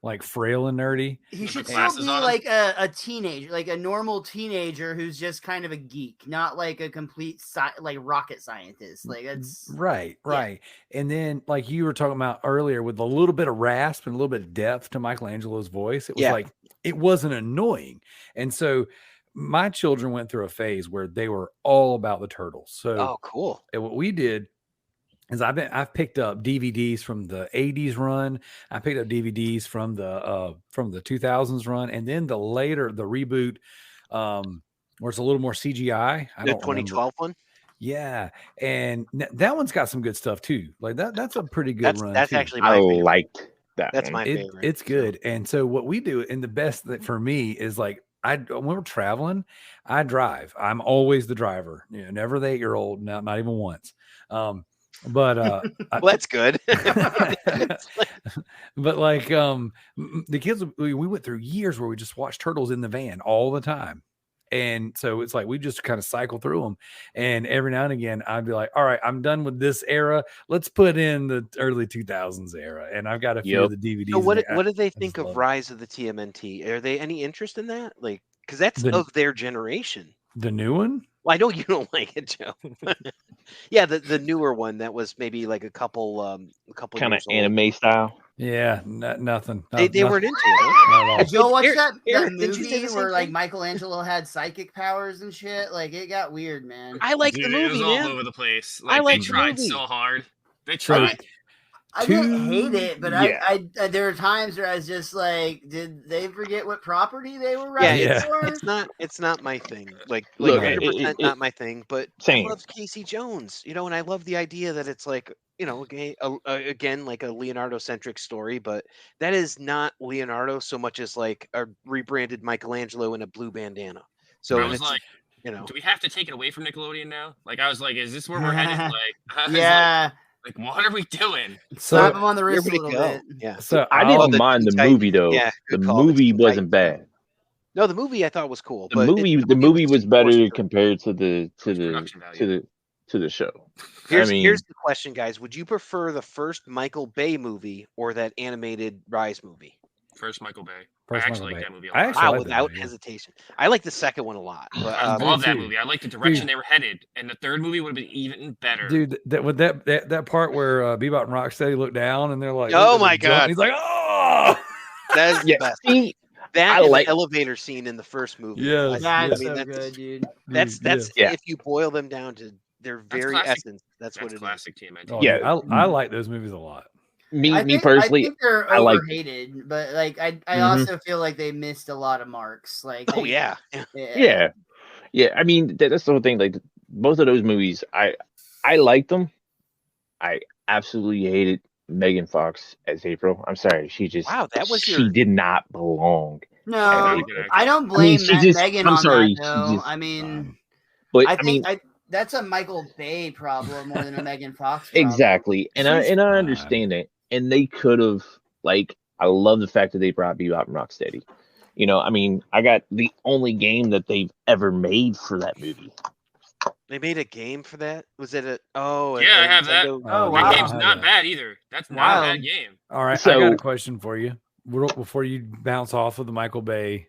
like frail and nerdy. He should still Glasses be on him? like a teenager, like a normal teenager who's just kind of a geek, not like a complete like rocket scientist. Like that's Right, yeah. right. And then like you were talking about earlier with a little bit of rasp and a little bit of depth to Michelangelo's voice, it was Yeah. like it wasn't annoying. And so my children went through a phase where they were all about the turtles. So Oh, cool. and what we did is I've picked up DVDs from the 80s run. I picked up DVDs from the 2000s run, and then the reboot where it's a little more CGI. I The don't remember. 2012 one. Yeah, and that one's got some good stuff too. Like that's a pretty good run. That's too. actually I my favorite. liked that. That's one. my favorite. It's good. And so what we do, and the best that for me is like when we're traveling, I drive. I'm always the driver. You know, never the 8-year-old, not even once. But Well, that's good. but like the kids, we went through years where we just watched turtles in the van all the time. And so it's like we just kind of cycle through them. And every now and again, I'd be like, all right, I'm done with this era. Let's put in the early 2000s era. And I've got a few of the DVDs. So what in there. do they just think love of it. Rise of the TMNT? Are they any interest in that? Like, because that's The- of their generation. The new one? Well, I know you don't like it, Joe. Yeah, the newer one that was maybe like a couple Kind of years old. anime style. Yeah, nothing. They weren't into it. Huh? Not at all. Did you watch Eric- that Eric, did you say movie the same where like thing? Michelangelo had psychic powers and shit? Like it got weird, man. I like Dude, the it was movie, all man. over the place. I Like like they the tried movie. so hard. They So- tried. I didn't hate it, but Yeah. I there were times where I was just like, did they forget what property they were Yeah, writing Yeah. for? it's not my thing. Like Look, 100% not my thing. But Same. I love Casey Jones, and I love the idea that it's like, again, like a Leonardo centric story, but that is not Leonardo so much as like a rebranded Michelangelo in a blue bandana. So I and was it's, like, do we have to take it away from Nickelodeon now? Like I was like, is this where we're headed? Like, I was Yeah, like, what are we doing? slap So him on the wrist a everybody little go. bit. Yeah. so I I'll- didn't mind the Teen movie though. yeah, The good call, the movie Teen wasn't Titans. bad. No, the movie I thought was cool. The but movie was better forced. compared to the production value. to the show. Here's I mean, here's the question, guys. Would you prefer the first Michael Bay movie or that animated Rise movie? First Michael Bay. First I actually Michael like Bay. that movie a I lot. actually Wow, like that without movie, yeah. hesitation. I like the second one a lot. But, I love that too. movie. I like the direction Dude. they were headed, and the third movie would have been even better. Dude, that part where Bebop and Rocksteady look down and they're like, Oh "Look at my the jump," God. he's like, "Oh, that is the yeah, best. see, That I and like- the elevator scene in the first movie. Yes, That's I mean, so good, dude. That's Yeah. if you boil them down to their That's very classic. essence. That's what it is. Classic TMNT. Oh, Yeah. dude, I like those movies a lot. Me personally, I think they're I like- overhated, but like I Mhm. also feel like they missed a lot of marks. Like, Oh they- yeah. yeah. I mean, that's the whole thing. Like both of those movies, I liked them. I absolutely hated Megan Fox as April. I'm sorry, she did not belong. No, I I don't blame she just- Megan I'm on sorry, that. she Though. just- I mean, But I think that's a Michael Bay problem more than a Megan Fox problem. exactly, and I She's understand that, and they could have like. I love the fact that they brought Bebop and Rocksteady. You know, I mean, I got the only game that they've ever made for that movie. They made a game for that. Was it a? Oh, Yeah, I have that. Nintendo- Oh, That wow. game's not bad either. That's not a Wow. bad game. All right, I So- got a question for you. Before you bounce off of the Michael Bay,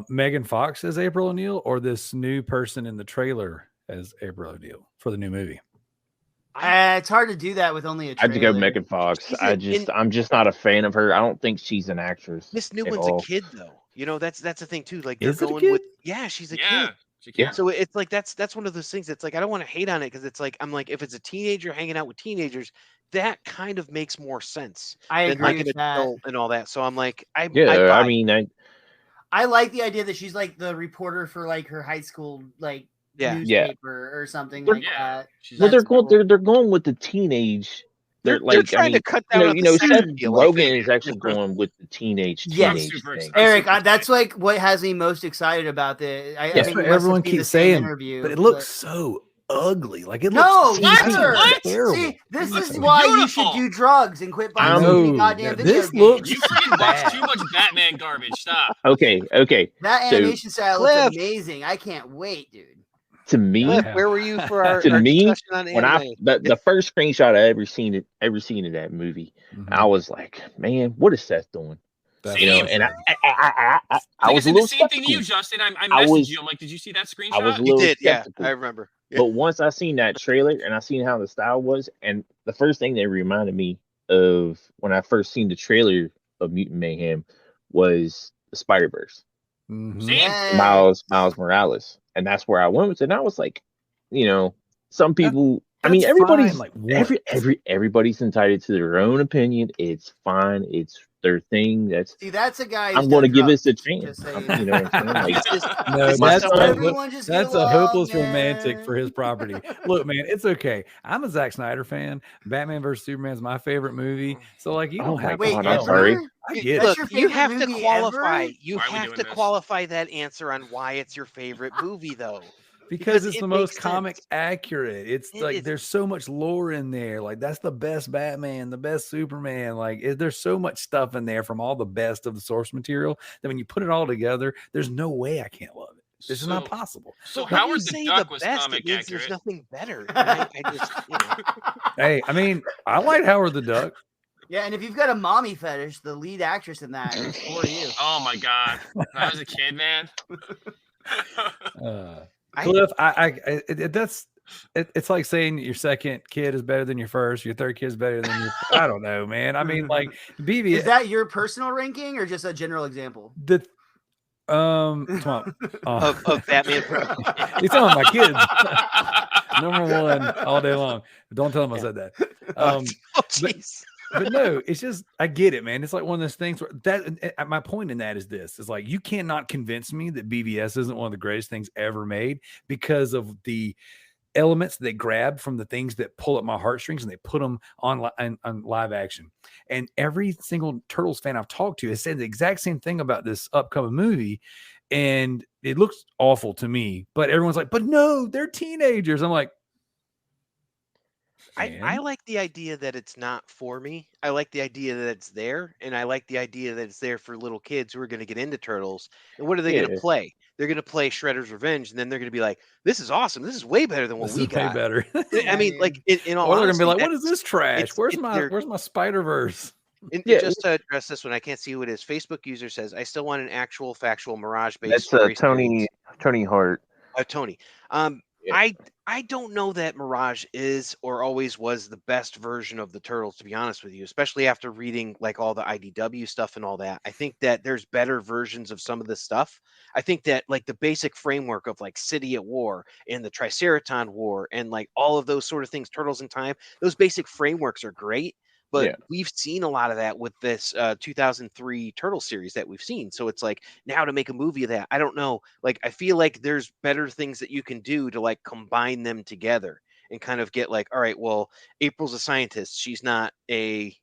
Megan Fox as April O'Neil, or this new person in the trailer as April O'Neil for the new movie? It's hard to do that with only a I have trailer. to go Megan Fox. She's I'm just not a fan of her. I don't think she's an actress. This new at one's all. a kid though. You know, that's the thing too. Like they're Is it a going kid? with she's a Yeah. kid. She Yeah. can. So it's like that's one of those things. It's like I don't want to hate on it because it's like I'm like if it's a teenager hanging out with teenagers, that kind of makes more sense I than agree like with an that. adult and all that. So I'm like I Yeah, I buy mean, I like the idea that she's like the reporter for like her high school like Yeah. newspaper or something They're- like Yeah. that. She's well, That's cool. they're going with the teenage. they're like trying I mean, to cut down on you the know, sex Seth appeal, I Rogen think. is actually going with the teenage Yes. teenage Super thing. excited. Eric, super that's like what has me most excited about the. I That's think what it must everyone have been the keeps same saying, interview, but it looks so ugly. Like it No, looks what? cheesy. What? Terrible. See, this Looks is why you beautiful. should do drugs and quit buying I'm- so many No, goddamn no, video this games. looks- You freaking watch bad. too much Batman garbage. Stop. Okay. That So- animation style Cliff. looks amazing. I can't wait, dude. To me, Cliff, Yeah. where were you for our, To our me, discussion on when anime? the first screenshot I ever seen of that movie, Mhm. I was like, man, what is Seth doing? That's You know, what and I'm saying. I I was a said little the same thing to you, skeptical. Justin. I I messaged was- you. I'm like, did you see that screenshot? I was a You little did, yeah, skeptical. I remember. Yeah. But once I seen that trailer and I seen how the style was, and the first thing that reminded me of when I first seen the trailer of Mutant Mayhem was the Spider-Verse, Mhm. Same. Yeah. Miles Morales, and that's where I went with it. And I was like, you know, some people. I mean, That's everybody's fine, like, once. everybody's entitled to their own opinion. It's fine. It's their thing. That's See, that's a guy. I'm going to give this a chance. You know what I'm saying? Like, It's just- No, it's my that's just son- a- Everyone just That's get a along, hopeless romantic man. for his property. Look, man, it's okay. I'm a Zack Snyder fan. Batman vs Superman is my favorite movie. So, like, you Oh don't my have Wait, God, to I'm know. sorry. I You- get That's it. your Look, you favorite have to movie qualify. ever? You Why are we have doing to this? qualify that answer on why it's your favorite movie, though. Because it's it the most makes comic sense. accurate. It's It like is. there's so much lore in there. Like that's the best Batman, the best Superman. Like there's so much stuff in there from all the best of the source material that when you put it all together, there's no way I can't love it. This is not So- possible. So When you Howard the say Duck was best, comic it means accurate. there's nothing better. And I just, Hey, I mean, I like Howard the Duck. Yeah, and if you've got a mommy fetish, the lead actress in that is for you. Oh my god! When I was a kid, man. Cliff, it's like saying your second kid is better than your first, your third kid is better than your. I don't know, man. I mean, like BB. Is that your personal ranking or just a general example? the come on, of Batman Pro. He's talking about my kids. Number one all day long. Don't tell him I said that. Oh, jeez. But no, it's just I get it, man. It's like one of those things where my point in that is this: is like you cannot convince me that BVS isn't one of the greatest things ever made because of the elements they grab from the things that pull at my heartstrings and they put them on live action. And every single Turtles fan I've talked to has said the exact same thing about this upcoming movie. And it looks awful to me, but everyone's like, but no, they're teenagers. I'm like, I like the idea that it's not for me. I like the idea that it's there, and I like the idea that it's there for little kids who are going to get into Turtles. And what are they going to play? They're going to play Shredder's Revenge, and then they're going to be like, "This is awesome. This is way better than what this we is way got." better. I mean, like in all Or they're gonna be honesty, like, "What that's- is this trash? Where's they're- my Spider-Verse?" And Yeah. just to address this one, I can't see who it is. Facebook user says, "I still want an actual, factual, mirage-based That's story Tony series." Hart. Tony. I don't know that Mirage is or always was the best version of the Turtles, to be honest with you, especially after reading like all the IDW stuff and all that. I think that there's better versions of some of this stuff. I think that like the basic framework of like City at War and the Triceraton War and like all of those sort of things, Turtles in Time, those basic frameworks are great. But Yeah. we've seen a lot of that with this 2003 Turtle series that we've seen. So it's like now to make a movie of that, I don't know. Like I feel like there's better things that you can do to like combine them together and kind of get like, all right, well, April's a scientist. She's not a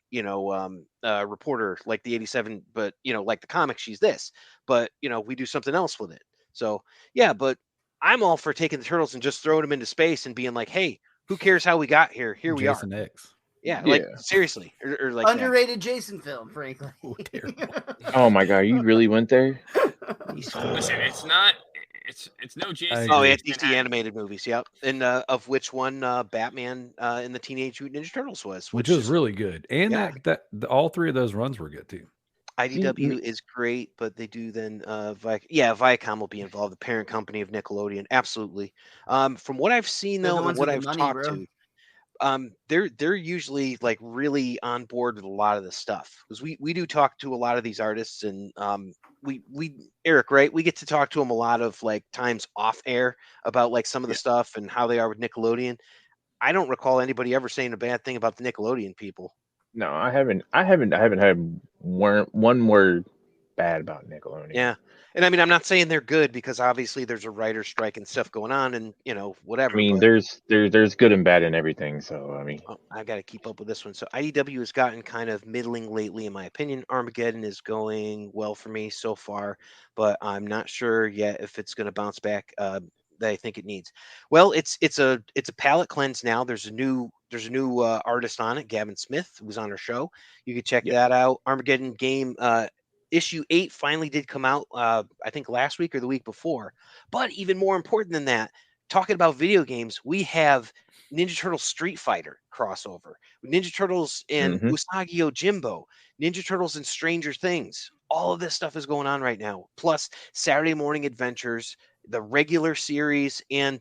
reporter like the 87, but like the comics, she's this. But we do something else with it. So yeah, but I'm all for taking the Turtles and just throwing them into space and being like, hey, who cares how we got here? Here we are. Jason X. Yeah, like seriously, or like underrated Jason film, frankly. Oh, terrible. Oh my god, you really went there? Listen, it's not. It's no Jason. Oh, yeah, X it's DC Manhattan. animated movies. Yep, and of which one Batman and the Teenage Mutant Ninja Turtles was, Which is really good. And yeah. all three of those runs were good too. IDW is great, but they do then Viacom will be involved, the parent company of Nickelodeon. Absolutely. From what I've seen They're the though, and ones what with I've the money, talked bro. to, they're usually like really on board with a lot of this stuff because we do talk to a lot of these artists, and we Eric, right, we get to talk to them a lot of like times off air about like some of the stuff and how they are with Nickelodeon. I don't recall anybody ever saying a bad thing about the Nickelodeon people. No, I haven't had one word bad about Nickelodeon. Yeah. And I mean, I'm not saying they're good because obviously there's a writer's strike and stuff going on, and whatever. I mean, but there's good and bad in everything. So I mean, I got to keep up with this one. So IDW has gotten kind of middling lately, in my opinion. Armageddon is going well for me so far, but I'm not sure yet if it's going to bounce back. That I think it needs. Well, it's a palette cleanse now. There's a new artist on it, Gavin Smith, who was on our show. You can check that out. Armageddon game. Issue 8 finally did come out, I think last week or the week before. But even more important than that, talking about video games, we have Ninja Turtles Street Fighter crossover, Ninja Turtles and Usagi Yojimbo, Ninja Turtles and Stranger Things. All of this stuff is going on right now. Plus Saturday Morning Adventures, the regular series, and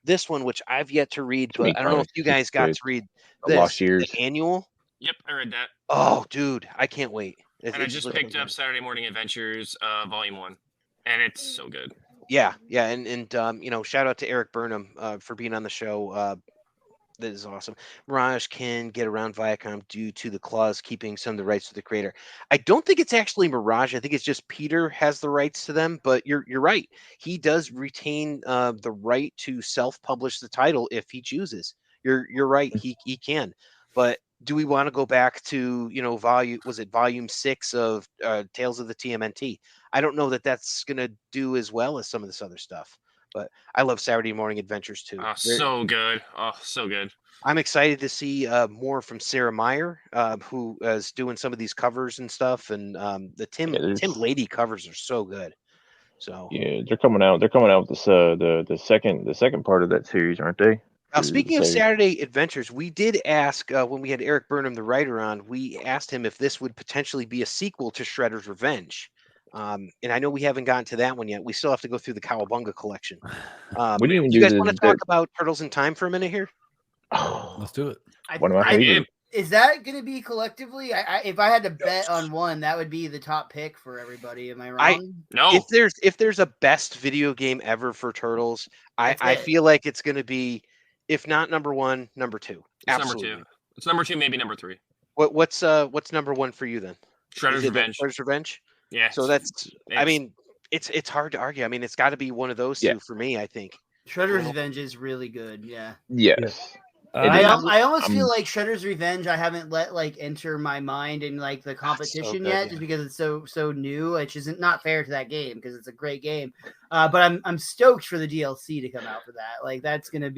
this one, which I've yet to read, but I don't know if you guys got to read this, Lost Years. the annual. Yep, I read that. Oh, dude, I can't wait. And I just picked up Saturday Morning Adventures, Volume 1, and it's so good. Yeah, and shout out to Eric Burnham for being on the show. That is awesome. Mirage can get around Viacom due to the clause keeping some of the rights to the creator. I don't think it's actually Mirage. I think it's just Peter has the rights to them. But you're right. He does retain the right to self-publish the title if he chooses. You're right. He can. But do we want to go back to volume 6 of Tales of the TMNT? I don't know that that's gonna do as well as some of this other stuff. But I love Saturday Morning Adventures too. Oh, so good. Oh, so good. I'm excited to see more from Sarah Meyer, who is doing some of these covers and stuff. And the Tim Lady covers are so good. So yeah, they're coming out. They're coming out with this the second part of that series, aren't they? Now, speaking of Saturday Adventures, we did ask when we had Eric Burnham, the writer, on. We asked him if this would potentially be a sequel to Shredder's Revenge. And I know we haven't gotten to that one yet. We still have to go through the Cowabunga collection. We didn't even you do guys want to talk about Turtles in Time for a minute here? Let's do it. One of my favorites. Is that going to be collectively? If I had to bet on one, that would be the top pick for everybody. Am I wrong? No. If there's a best video game ever for Turtles, I feel like it's going to be, if not number 1, number 2. Absolutely. Number 2. It's number 2, maybe number 3. What's number 1 for you then? Shredder's Revenge. Shredder's Revenge. Yeah. So I mean, it's hard to argue. I mean, it's got to be one of those two for me, I think. Shredder's Revenge is really good. Yeah. Yes. I almost feel like Shredder's Revenge I haven't let enter my mind in the competition yet, just because it's so new, which isn't not fair to that game because it's a great game. But I'm stoked for the DLC to come out for that. That's gonna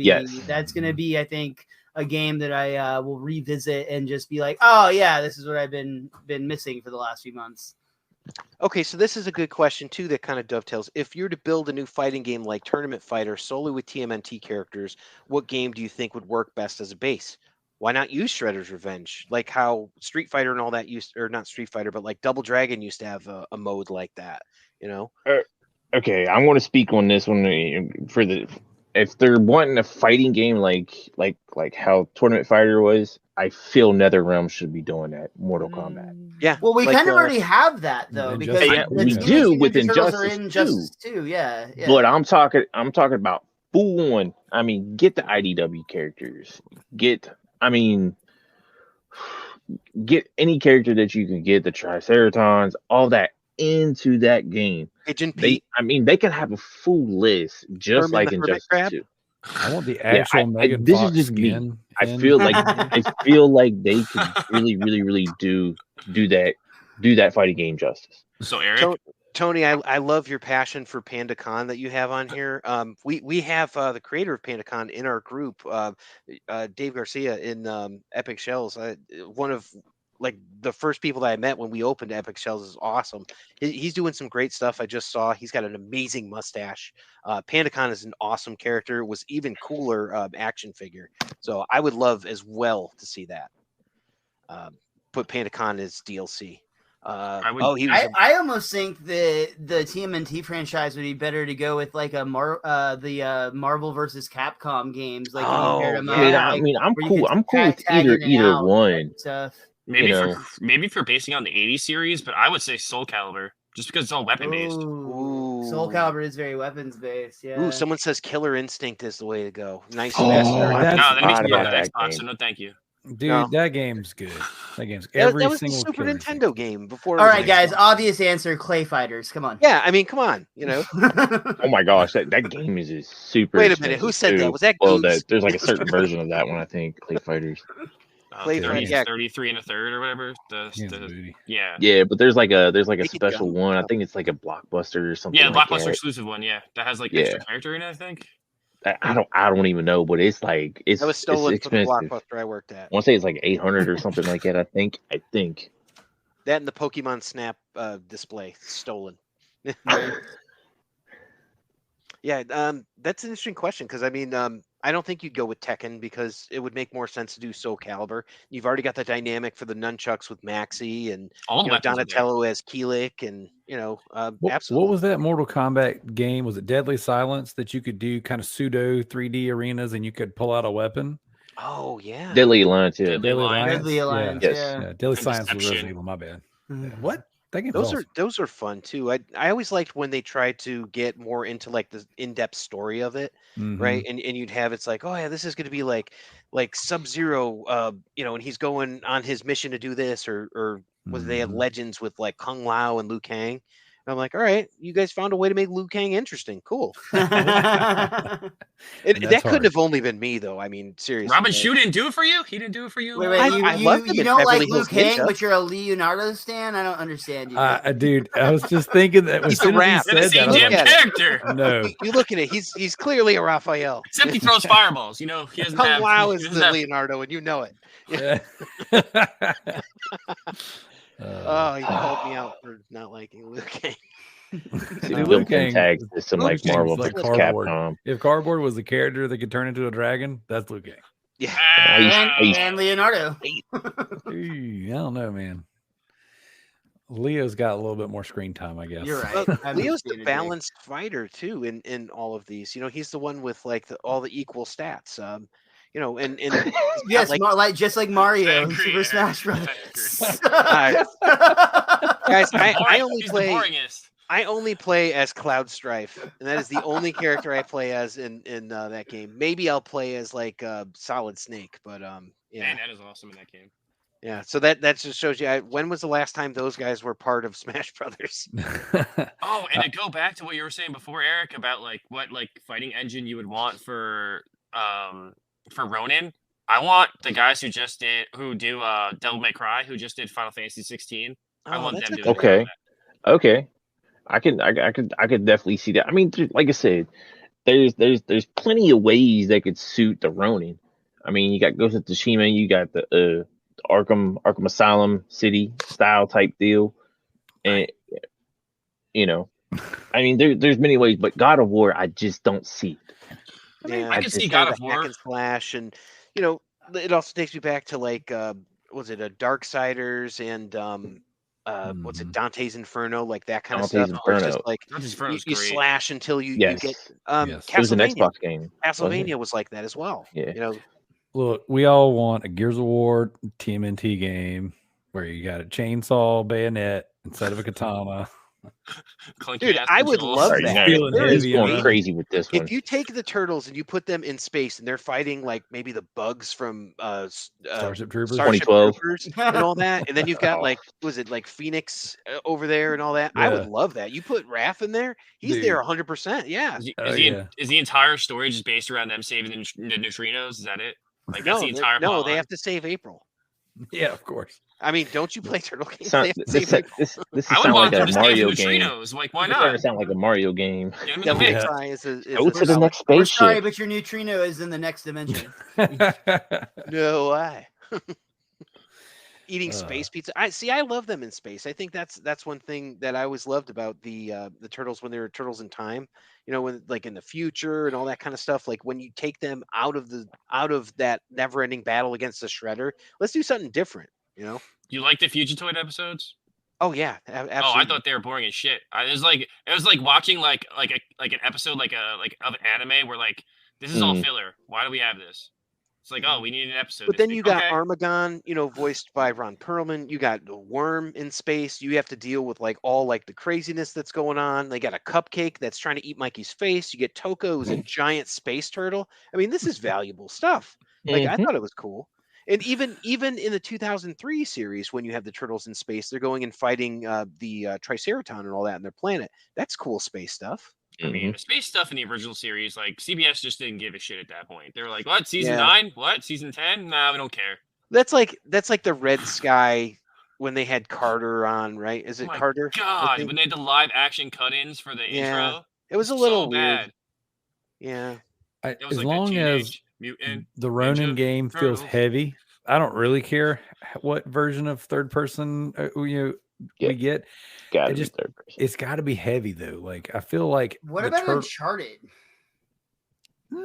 be I think a game that I will revisit and just be like, oh yeah, this is what I've been missing for the last few months. Okay, so this is a good question too that kind of dovetails. If you're to build a new fighting game like Tournament Fighter solely with TMNT characters, what game do you think would work best as a base? Why not use Shredder's Revenge? Like how Street Fighter and all that or not Street Fighter, but like Double Dragon used to have a mode like that, Okay, I'm going to speak on this one if they're wanting a fighting game like how Tournament Fighter was, I feel NetherRealm should be doing that. Mortal Kombat. Yeah. Well, we like, kind of already have that though, because Injustice Yeah, the we Teenage do Mutant with Ninja Turtles are Injustice in Injustice 2. Yeah. But I'm talking about full on. I mean, get the IDW characters. Get any character that you can get, the Triceratons, all that into that game. Agent Pete, They could have a full list just Herman like the Hermit Injustice Crab? 2. I want the actual Megan this Fox is just me. skin. I feel like they could really do that fighting game justice. So Eric, Tony, I love your passion for PandaCon that you have on here. We have the creator of PandaCon in our group, Dave Garcia in Epic Shells. One of like the first people that I met when we opened Epic Shells is awesome. He's doing some great stuff. I just saw he's got an amazing mustache. PandaCon is an awesome character. Was even cooler action figure. So I would love as well to see that. Put PandaCon as DLC. I almost think the TMNT franchise would be better to go with like a Marvel versus Capcom games. Like I'm cool with either one. maybe if you're basing on the 80s series, but I would say Soul Calibur just because it's all weapon based. Soul Calibur is very weapons based. Yeah. Ooh, someone says Killer Instinct is the way to go. Nice. Oh, that makes me about go to that Xbox, game. so no thank you. Dude, that game's good. That game's That every was the single Super Killer Nintendo Instinct. game before. All right, guys. Obvious answer: Clay Fighters. Come on. Yeah, I mean, come on. You know. Oh my gosh, that game is super. Wait a minute, who said that? too. Was that Well, Goose? there's like a certain version of that one, I think. Clay Fighters. Clay 33 and a third or whatever. Yeah, but there's like a Make it special go. one. I think it's like a Blockbuster or something. Yeah, like Blockbuster that. exclusive one. Yeah, that has like extra character in it. I think. I don't even know, but it's like it's That was stolen it's from the expensive. Blockbuster I worked at. I want to say it's like 800 or something like that. I think. That and the Pokemon Snap display stolen. Yeah, that's an interesting question because I mean, I don't think you'd go with Tekken because it would make more sense to do Soul Calibur. You've already got the dynamic for the nunchucks with Maxi and Donatello as Keelik, and absolutely. What was that Mortal Kombat game? Was it Deadly Silence that you could do kind of pseudo 3D arenas and you could pull out a weapon? Oh yeah, Deadly Alliance. Yeah. Deadly Alliance. Yes. Yeah. Deadly And Silence was Deception. Resident Evil. My bad. What? That game's those awesome. those are fun too. I always liked when they tried to get more into like the in-depth story of it, right? And you'd have it's like, oh yeah, this is going to be like Sub-Zero, and he's going on his mission to do this, or was they had legends with like Kung Lao and Liu Kang. And I'm like, all right, you guys found a way to make Liu Kang interesting. Cool. That couldn't have only been me though. I mean, seriously. Robin Shue didn't do it for you. He didn't do it for you. Wait, you don't like Liu Kang, but you're a Leonardo stan? I don't understand you. Dude, I was just thinking that He's a rap. said the same damn character. No, you look at it. He's clearly a Raphael. Except he throws fireballs. He doesn't Kung have. Lao he is doesn't the have- Leonardo, and you know it. Yeah. You called me out for not liking Liu Kang. Liu Kang tags to some like Kang's Marvel like versus cardboard. Capcom. If cardboard was the character that could turn into a dragon, that's Liu Kang. Yeah. And Leonardo. I don't know, man. Leo's got a little bit more screen time, I guess. You're right. But Leo's the balanced fighter too in all of these. He's the one with like all the equal stats. And yes, like, just like Mario in Agree, Super Smash Bros. Guys, I only He's play. the boringest. I only play as Cloud Strife, and that is the only character I play as in that game. Maybe I'll play as like Solid Snake, but yeah. Man, that is awesome in that game. Yeah, so that just shows you. When was the last time those guys were part of Smash Brothers? Oh, and to go back to what you were saying before, Eric, about like what like fighting engine you would want for Ronin. I want the guys who do Devil May Cry, who just did Final Fantasy 16. I want them to do Okay. I could definitely see that. I mean, like I said, there's plenty of ways that could suit the Ronin. I mean, you got Ghost of Tsushima, you got the Arkham Asylum City style type deal, and I mean, there's many ways, but God of War, I just don't see it. Yeah, I can see God of War hack and slash, and it also takes me back to like was it a Darksiders and what's it, Mhm. Dante's Inferno, like that kind of Dante's stuff. Where it's just Inferno. like Dante's Inferno's you great. slash until you Yes. get Yes. It was an Castlevania. Xbox game. wasn't it? Castlevania was like that as well. Yeah. You know, Look, we all want a Gears of War TMNT game where you got a chainsaw bayonet instead of a katana. Clunky dude, ass I would controls. love Sorry, that. no, Feeling There he's is heavy going and crazy with this one. If you take the turtles and you put them in space and they're fighting like maybe the bugs from Starship Troopers. Starship 2012. Troopers and all that, and then you've got Oh. like, was it like Phoenix over there and all that? I would Yeah. love that. You put Raph in there, he's Dude. there 100%. Yeah. Oh, yeah. Is the entire story just based around them saving the neutrinos? Is that it? Like that's No, the entire no, plot they line? have to save April. Yeah, of course. I mean, don't you play turtle games? Sound- They have to this, save April. this is I would sound want like them a to save Mario the game. neutrinos. Like, why It's starting not? to sound like a Mario game. Get 'em in the Devil mix. Yeah. Cry is a Go to the solid- next We're sorry, spaceship. but your neutrino is in the next dimension. No way. Eating Uh. space pizza. I love them in space. I think that's one thing that I always loved about the turtles when they were turtles in time. You know, when like in the future and all that kind of stuff. Like when you take them out of that never-ending battle against the Shredder, let's do something different. You know? You like the Fugitoid episodes? Oh yeah, absolutely. Oh, I thought they were boring as shit. It was like watching like an episode like of an anime where like this is all Mm. filler. Why do we have this? It's like, oh, we need an episode. But this then week. you got Okay. Armagon, you know, voiced by Ron Perlman. You got the Worm in space. You have to deal with like all like the craziness that's going on. They got a cupcake that's trying to eat Mikey's face. You get Toko, who's a giant space turtle. I mean, this is valuable stuff. Like I Mhm. thought it was cool. And even in the 2003 series, when you have the turtles in space, they're going and fighting the Triceraton and all that on their planet. That's cool space stuff. I mean, Mhm. the space stuff in the original series, like CBS just didn't give a shit at that point. They were like, "What? Season Yeah. 9? What? Season 10? Nah, we don't care." That's like the Red Sky when they had Carter on, right? Is Oh it my Carter? I God, think? when they had the live action cut-ins for the Yeah. intro, It was a so little weird. bad. Yeah. It was As like long a as teenage mutant. the Ronin Ninja game feels Turtles. heavy, I don't really care what version of third person Yeah. we get. Gotta It be just- third person. It's got to be heavy though. Like I feel like What the about Uncharted?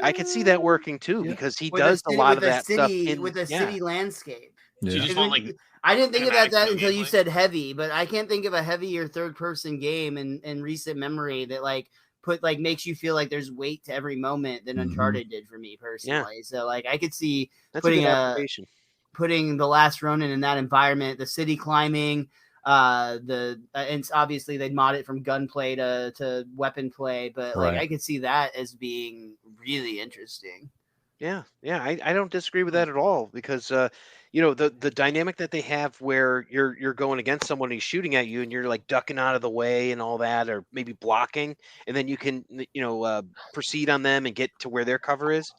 I could see that working too Yeah. because he With does a lot of with that stuff city, in with a yeah. city landscape. So you Yeah. just Because want like I didn't think about cinematic that no until you gameplay? said heavy, but I can't think of a heavier third person game in recent memory that like makes you feel like there's weight to every moment than Mhm. Uncharted did for me personally. So like I could see That's putting a good a- application. putting the Last Ronin in that environment, the city climbing, and obviously they'd mod it from gunplay to weapon play, but like Right. I could see that as being really interesting. Yeah, I don't disagree with that at all because you know the dynamic that they have where you're going against someone and he's shooting at you and you're like ducking out of the way and all that or maybe blocking and then you can proceed on them and get to where their cover is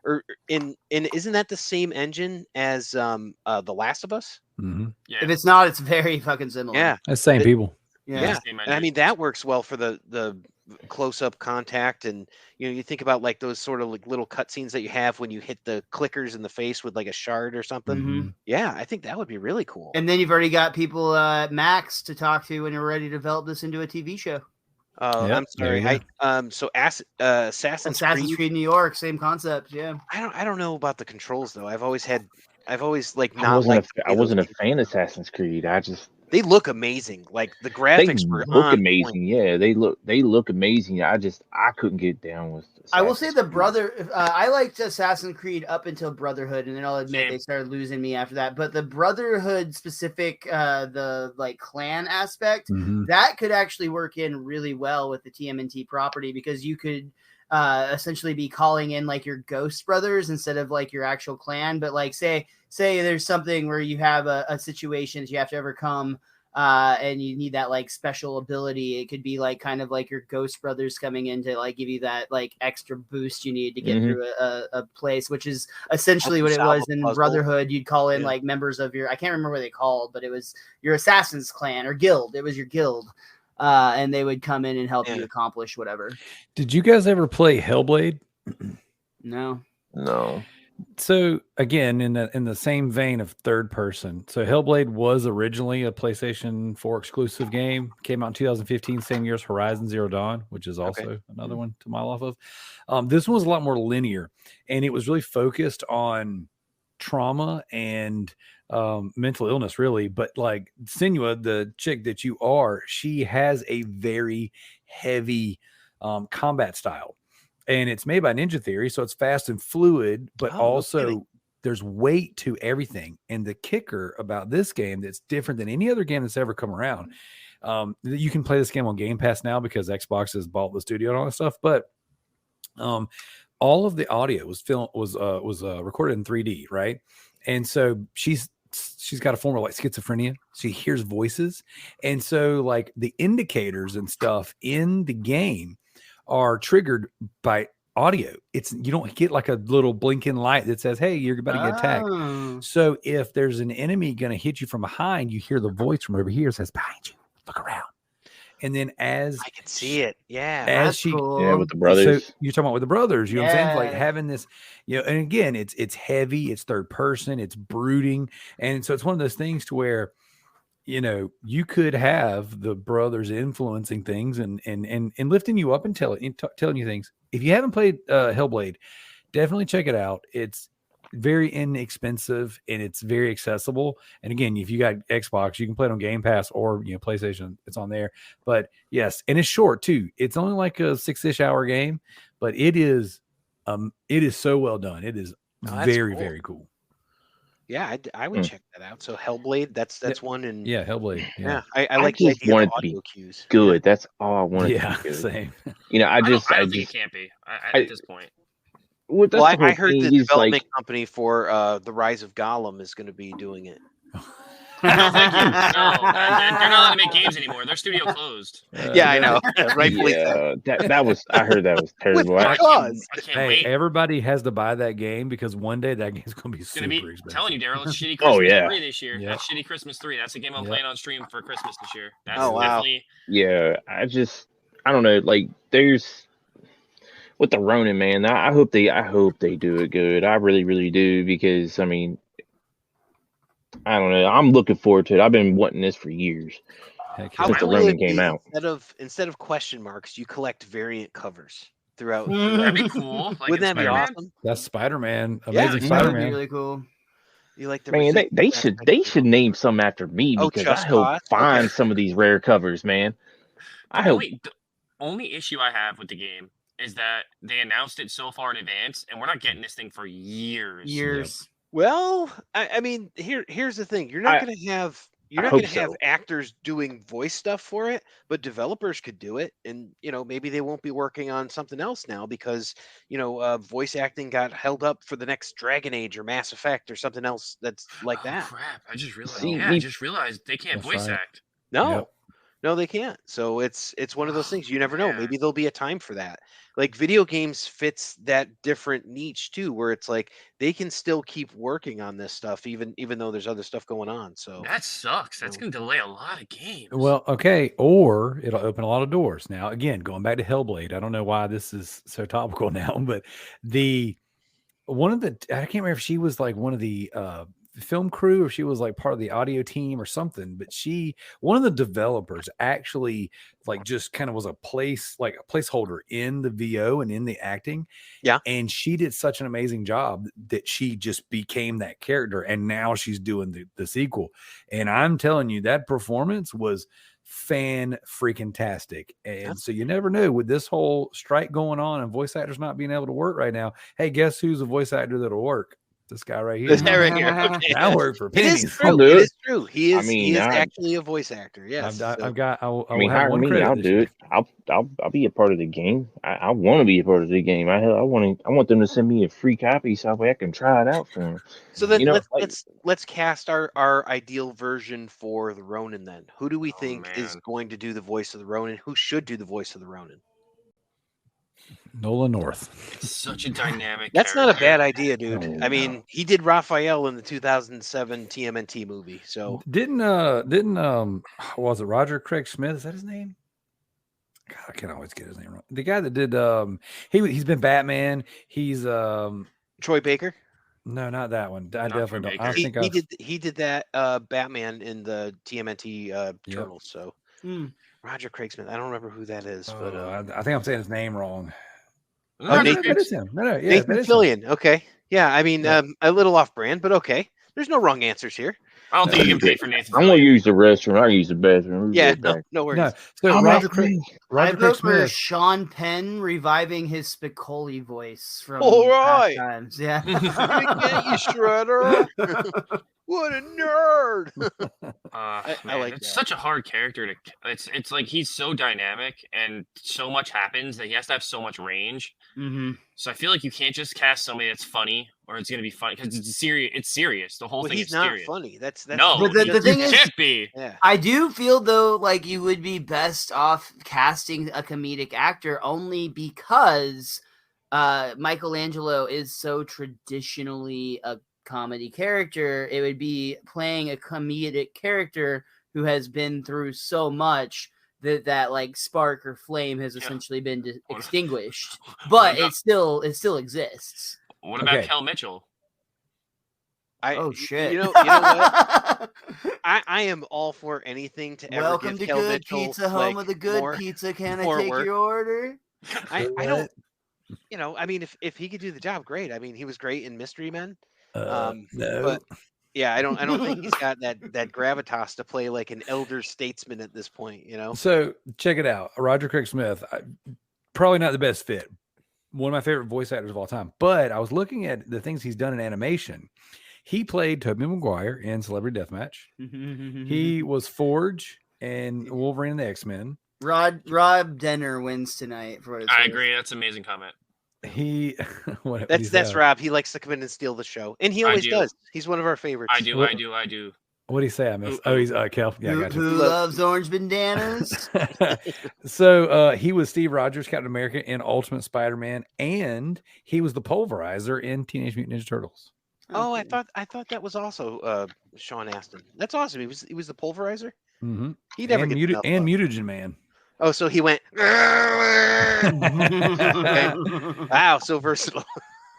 or in isn't that the same engine as The Last of Us? Mhm. yeah. If it's not, it's very fucking similar. Yeah, That's same It- people. yeah. Same And I engine. mean that works well for the close-up contact and you think about like those sort of like little cutscenes that you have when you hit the clickers in the face with like a shard or something. Mhm. Yeah, I think that would be really cool. And then you've already got people at Max to talk to when you're ready to develop this into a TV show. Oh, Yep, I'm there sorry. you So Assassin's Creed. Creed New York, same concept. Yeah. I don't know about the controls though. I've always like I not wasn't liked a, the I way those wasn't a games- fan of Assassin's Creed. They look amazing. Like the They graphics were look on amazing. point. Yeah, they look amazing. I couldn't get down with. I will say Assassin's Creed. I liked Assassin's Creed up until Brotherhood, and then I'll admit Same. they started losing me after that. But the Brotherhood specific, the like clan aspect, Mhm. that could actually work in really well with the TMNT property because you could essentially be calling in like your ghost brothers instead of like your actual clan. But like say there's something where you have a situation that you have to overcome. And you need that like special ability. It could be like kind of like your ghost brothers coming in to like give you that like extra boost you need to get Mhm. through a place, which is essentially Help what you it was solve a in puzzle. Brotherhood. You'd call in Yeah. like members of your, I can't remember what they called, but it was your assassin's clan or guild. It was your guild. And they would come in and help Yeah. you accomplish whatever. Did you guys ever play Hellblade? No. No. So again, in the same vein of third person, so Hellblade was originally a PlayStation 4 exclusive game. Came out in 2015, same year as Horizon Zero Dawn, which is also another one to mile off of. This one was a lot more linear, and it was really focused on trauma and mental illness, really. But like Senua, the chick that you are, she has a very heavy combat style, and it's made by Ninja Theory, so it's fast and fluid, but Oh, no also kidding. there's weight to everything. And the kicker about this game that's different than any other game that's ever come around, you can play this game on Game Pass now because Xbox has bought the studio and all that stuff, but all of the audio was recorded in 3D, right? And so she's got a form of like schizophrenia. She hears voices, and so like the indicators and stuff in the game are triggered by audio. You don't get like a little blinking light that says, "Hey, you're about to get attacked." Oh. So if there's an enemy going to hit you from behind, you hear the voice from over here says, "Behind you, look around." And then as I can see it. Yeah. as That's she cool. Yeah, with the brothers. so you're talking about with the brothers, you know what I'm saying? Like Yeah. having this, and again, it's heavy, it's third person, it's brooding. And so it's one of those things to where, you could have the brothers influencing things and lifting you up and telling you things. If you haven't played Hellblade, definitely check it out. It's very inexpensive and it's very accessible. And again, if you got Xbox, you can play it on Game Pass or PlayStation. It's on there. But yes, and it's short too. It's only like a 6-ish hour game, but it is so well done. It is Oh, that's very cool. very cool. Yeah, I would check that out. So Hellblade, that's one. And Yeah, Hellblade. yeah, Yeah, I like the just idea want of it to be audio cues. Good. That's all I want. yeah, to be good. same. I don't just think it can't be at this point. well, that's Well, the whole I heard thing. the He's development like, company for the Rise of Gollum is going to be doing it. No, thank you. No, they're not allowed to make games anymore. Their studio closed. Yeah, I know. Rightfully so. yeah, that was. I heard that was terrible. With I, cause. I can't Hey, wait. everybody has to buy that game because one day that game's going to be It's super gonna be expensive. telling you, Darrell. It's Shitty Christmas Oh, yeah. 3 this year. Yep. That's Shitty Christmas 3. That's the game I'm Yep. playing on stream for Christmas this year. That's Oh, wow. definitely yeah, I don't know. Like, there's with the Ronin, man. I hope they do it good. I really, really do, because I mean, I don't know. I'm looking forward to it. I've been wanting this for years. Heck How Since the cool Ronin would it came be out. instead of question marks, you collect variant covers throughout. that'd be cool. Like Wouldn't that be Spider-Man. awesome? That's Spider-Man, Yeah, Amazing That would be Spider-Man. really cool. You like the Man, they residual should aspect. name some after me, Oh, because Just I helped Cause? find Okay. some of these rare covers, man. I The hope. only issue I have with the game is that they announced it so far in advance, and we're not getting this thing for years. Years. Well, I mean, here's the thing: you're not going to have hope so. actors doing voice stuff for it, but developers could do it, and maybe they won't be working on something else now because voice acting got held up for the next Dragon Age or Mass Effect or something else that's like Oh, that. crap! I just realized. See, I just realized they can't That's voice right. act. No. Yep. No, they can't. So it's one of those things. You never know. man. Maybe there'll be a time for that. Like video games fits that different niche too, where it's like they can still keep working on this stuff even though there's other stuff going on. So That sucks. That's gonna delay a lot of games. Well, okay, or it'll open a lot of doors. Now, again, going back to Hellblade, I don't know why this is so topical now, but I can't remember if she was like one of the film crew or she was like part of the audio team or something, but one of the developers actually like just kind of was a placeholder in the VO and in the acting. Yeah. And she did such an amazing job that she just became that character, and now she's doing the sequel. And I'm telling you, that performance was fan freaking tastic. And so you never know, with this whole strike going on and voice actors not being able to work right now. Hey, guess who's a voice actor that'll work? This guy right here. This guy right here. Okay. That worked for It pennies. is true. I'll do It it. is true. He is. I mean, he is I- actually a voice actor. Yes. I'll I have mean, hire one me. credit I'll this do year. it. I'll be a part of the game. I want to be a part of the game. I want them to send me a free copy so I can try it out for them. So then like- let's cast our ideal version for the Ronin. Then who do we think is man. going to do the voice of the Ronin? Who should do the voice of the Ronin? Nolan North. Such a dynamic. That's not a character. bad idea, dude. Oh, I mean, he did Raphael in the 2007 TMNT movie. So Didn't was it Roger Craig Smith? Is that his name? God, I can always get his name wrong. The guy that did he's been Batman. He's Troy Baker. no, not that one. I Not definitely Troy don't. I Baker. think He did that Batman in the TMNT Yep. Turtles. So Hmm. Roger Craig Smith. I don't remember who that is, I but think I'm saying his name wrong. Oh, no, Nathan- that is him. No, yeah, Nathan that is him. Fillion. Okay, yeah. I mean, Yeah. a little off brand, but okay. There's no wrong answers here. I don't think you can pay for Nathan. I'm gonna use the restroom. I'll use the bathroom. Yeah, no worries. No, so I'm Roger not Craig, me. I Roger Craig vote for Smith. Sean Penn reviving his Spicoli voice from All past right. times. Yeah. Gonna get you, Shredder. What a nerd. I Man, like it's that. such a hard character to. It's like he's so dynamic and so much happens that he has to have so much range. hmm So I feel like you can't just cast somebody that's funny or it's gonna be funny because it's serious. It's serious. The whole Well, thing he's is not serious. funny. That's No, But the you thing is- can't be. yeah. I do feel though like you would be best off casting a comedic actor only because Michelangelo is so traditionally a comedy character. It would be playing a comedic character who has been through so much that like spark or flame has essentially been extinguished, but it still exists. What about Okay. Kel Mitchell? Oh shit! You know what? I am all for anything to ever Welcome give to Kel Good Mitchell, Pizza, home like, of the good more- pizza. Can I more take work. your order? I don't. You know, I mean, if he could do the job, great. I mean, he was great in Mystery Men. No. But yeah, I don't think he's got that gravitas to play like an elder statesman at this point. You know. So check it out. Roger Craig Smith, probably not the best fit. One of my favorite voice actors of all time. But I was looking at the things he's done in animation. He played Tobey Maguire in Celebrity Deathmatch. He was Forge and Wolverine and the X-Men. Rob Denner wins tonight for what it's I worth. agree. That's an amazing comment. He That's Rob. He likes to come in and steal the show, and he I always do. does. He's one of our favorites. I do. What do you say? I missed. Oh, he's Kel. Yeah, I got Who you. loves orange bandanas? So he was Steve Rogers, Captain America in Ultimate Spider-Man, and he was the Pulverizer in Teenage Mutant Ninja Turtles. Oh, I thought that was also Sean Astin. That's awesome. He was the pulverizer. Mm-hmm. He never gets enough love. Mutagen Man. Oh, so he went. Okay. Wow, so versatile.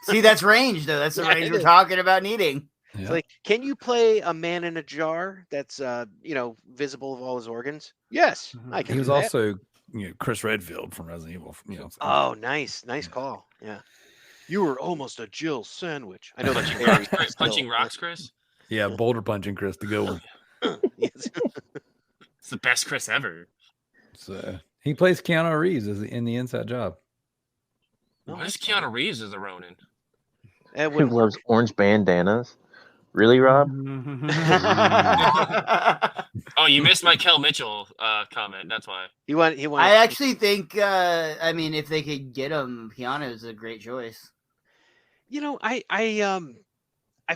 See, that's range though. That's the Yeah, range it we're is. talking about needing. Yeah. It's like, can you play a man in a jar that's visible of all his organs? Yes, I can. He was do that. also Chris Redfield from Resident Evil. Oh, nice call. Yeah, you were almost a Jill sandwich. I know that's Punching rocks, Chris. Yeah, boulder punching Chris, the good one. Yes. It's the best Chris ever. So he plays Keanu Reeves in the Inside Job. What is Keanu Reeves as a Ronin? Who loves orange bandanas? Really, Rob? Oh, you missed my Kel Mitchell comment. That's why. He won. I actually think. I mean, if they could get him, Keanu is a great choice. I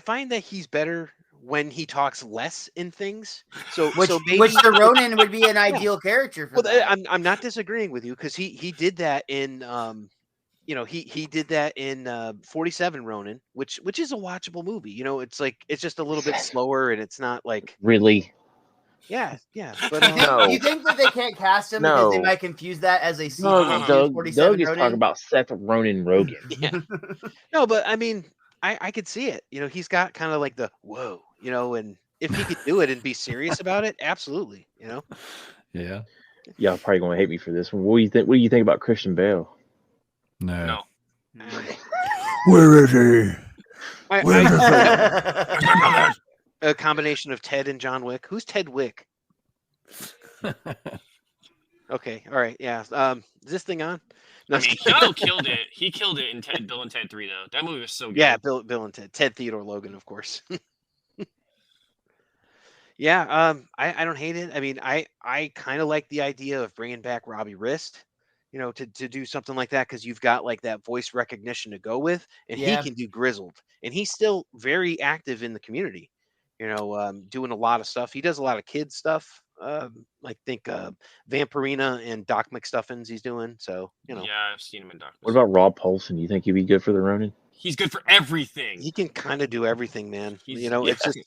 find that he's better when he talks less in things. So Which maybe, which the Ronin would be an ideal character for. well, that. I'm not disagreeing with you because he did that in he did that in 47 Ronin, which is a watchable movie. It's like it's just a little bit slower and it's not like Really? yeah. But No. You think that they can't cast him because they No. might confuse that as a sequel No, to Doug 47 is Ronin? talking about Seth Ronin Rogan. yeah. No, but I mean, I could see it. He's got kind of like the whoa, and if he could do it and be serious about it, absolutely. Yeah. Y'all probably gonna hate me for this one. What do you think? What do you think about Christian Bale? No. No. Where is he? A combination of Ted and John Wick. Who's Ted Wick? Okay, all right, yeah. Is this thing on? No, I mean, Keanu killed it. He killed it in Bill and Ted 3, though. That movie was so good. yeah, Bill and Ted Theodore Logan, of course. Yeah, I don't hate it. I mean, I kind of like the idea of bringing back Robbie Rist, to do something like that because you've got like that voice recognition to go with, and Yeah. he can do grizzled, and he's still very active in the community. Doing a lot of stuff. He does a lot of kids stuff. I think Vampirina and Doc McStuffins he's doing. So Yeah, I've seen him in Darkness. What about Rob Paulson? You think he'd be good for the Ronin? He's good for everything. he can kind of do everything, man. He's- It's just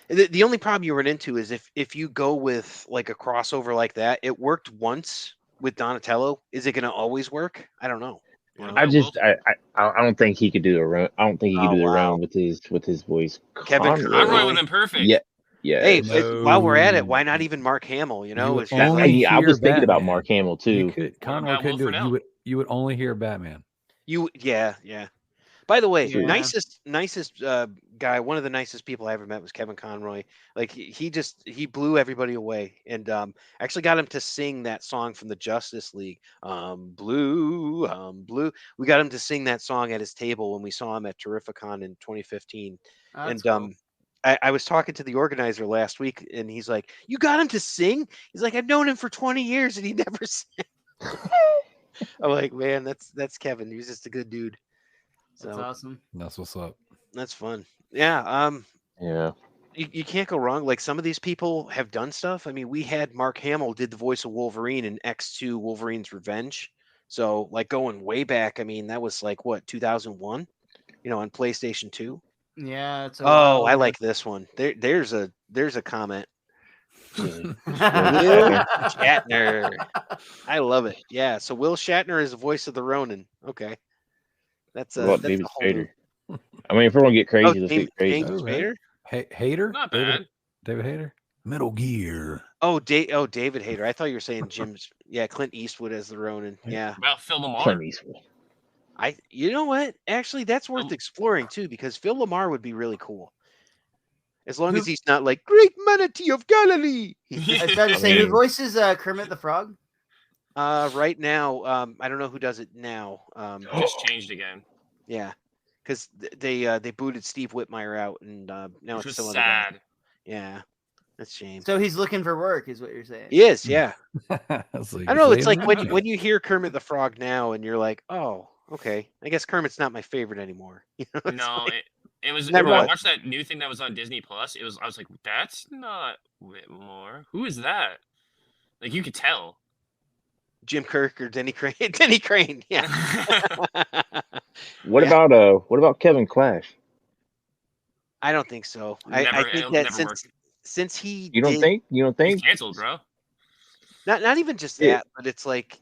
the only problem you run into is if you go with like a crossover like that. It worked once with Donatello. Is it going to always work? I don't know. I don't think he could do I don't think he could Oh, do the wow. round with his voice. Kevin Conroy. Conroy would have been perfect. Yeah. Yeah. Hey, No. while we're at it, why not even Mark Hamill? It's would just only like, I was hear thinking about Batman. Mark Hamill You too. could, Conroy about couldn't do Will it. Friedle? You would only hear Batman. yeah. By the way, Yeah. nicest guy, one of the nicest people I ever met was Kevin Conroy. Like he blew everybody away, and actually got him to sing that song from the Justice League, Blue, Blue. We got him to sing that song at his table when we saw him at Terrificon in 2015, That's and cool. I was talking to the organizer last week, and he's like, "You got him to sing?" He's like, "I've known him for 20 years, and he never sang." I'm like, "Man, that's Kevin. He's just a good dude." That's So awesome. That's what's up. that's fun. Yeah. Yeah. You can't go wrong. Like some of these people have done stuff. I mean, we had Mark Hamill did the voice of Wolverine in X2 Wolverine's Revenge. So like going way back, I mean, that was like what, 2001, on PlayStation 2. Yeah, it's a Oh, while I ago. like this one. There's a comment. Will Shatner. Shatner. I love it. Yeah. So Will Shatner is the voice of the Ronin. Okay. That's What about that's David a whole new. Spader? I mean, if we're gonna get crazy, Oh, let's get crazy. James Oh, right. Spader? Hater? Not bad. David Hater? Metal Gear. Oh, David Hayter. I thought you were saying Jim's. Yeah, Clint Eastwood as the Ronin. Yeah, About Phil Lamar. Clint Eastwood. You know what? Actually, that's worth exploring too, because Phil Lamar would be really cool, as long as he's not like Great Manatee of Galilee. I was about to say, who voices Kermit the Frog? Right now, I don't know who does it now. Just changed again. Yeah, because they booted Steve Whitmire out, and now Which it's was some other guy. sad. Yeah, that's a shame. So he's looking for work, is what you're saying. He is, yeah. So I you don't know. It's say like that? when you hear Kermit the Frog now, and you're like, oh, okay. I guess Kermit's not my favorite anymore. It's No, like- it was. Never When I was. watched that new thing that was on Disney Plus. I was like, that's not Whitmore. Who is that? Like you could tell. Jim Kirk or Denny Crane. Denny Crane, yeah. What Yeah. about Kevin Clash? I don't think so. Never- I think it'll that never work. since he You don't did, think? You don't He's think? canceled, bro. not even just Yeah. that, but it's like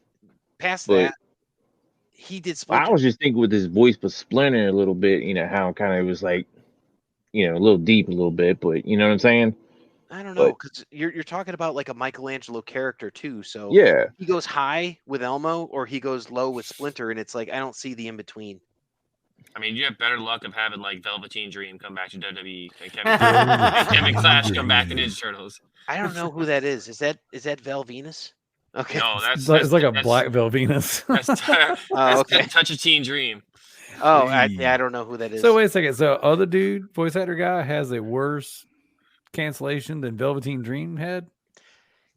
past But- that, he did I Splinter. was just thinking with his voice was Splinter a little bit, how kind of was like, a little deep a little bit, but you know what I'm saying? I don't know, but- because you're talking about like a Michelangelo character too. So Yeah. he goes high with Elmo or he goes low with Splinter, and it's like I don't see the in between. I mean, you have better luck of having like Velveteen Dream come back to WWE and Kevin Clash come back in Ninja Turtles. I don't know who that is. Is that Val Venus? Okay. No, It's like a Black Venus. That's, Oh, okay. Touch a Teen Dream. Oh, I don't know who that is. So wait a second. So other dude, voice actor guy, has a worse cancellation than Velveteen Dream had?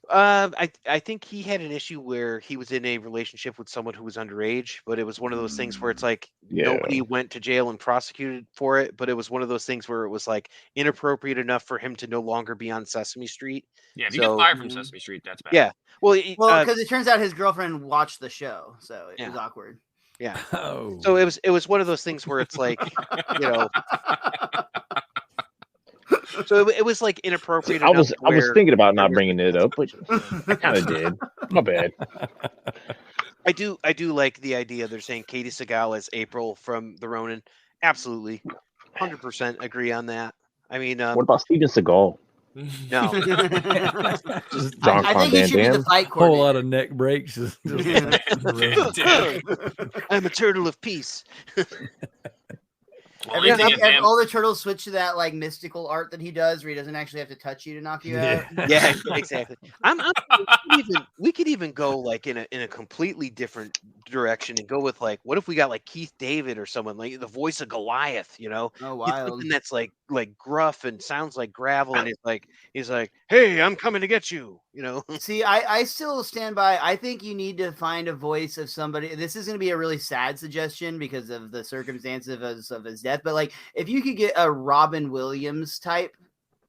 I think he had an issue where he was in a relationship with someone who was underage, but it was one of those things where it's like nobody went to jail and prosecuted for it, but it was one of those things where it was like inappropriate enough for him to no longer be on Sesame Street. Yeah, if you So- get fired from Sesame Street, that's bad. Yeah. Well, Because it turns out his girlfriend watched the show, so it Yeah. was awkward. yeah. Oh. So it was one of those things where it's like, so it was like inappropriate. I was enough where- thinking about not bringing it up, but I kind of did. My bad. I do like the idea they're saying Katie Seagal as April from The Ronin. Absolutely, 100% agree on that. I mean, What about Steven Seagal? no, Just John I think he should be the fight a whole coordinator. lot of neck breaks. Just I'm a turtle of peace. Well, only thing is, man, All the turtles switch to that like mystical art that he does, where he doesn't actually have to touch you to knock you out. Yeah, exactly. We could even go like in a completely different direction and go with like, what if we got like Keith David or someone like the voice of Goliath? Oh, Get wild. something that's like gruff and sounds like gravel, and he's like, hey, I'm coming to get you. See, I still stand by. I think you need to find a voice of somebody. This is going to be a really sad suggestion because of the circumstances of his death. But like, if you could get a Robin Williams type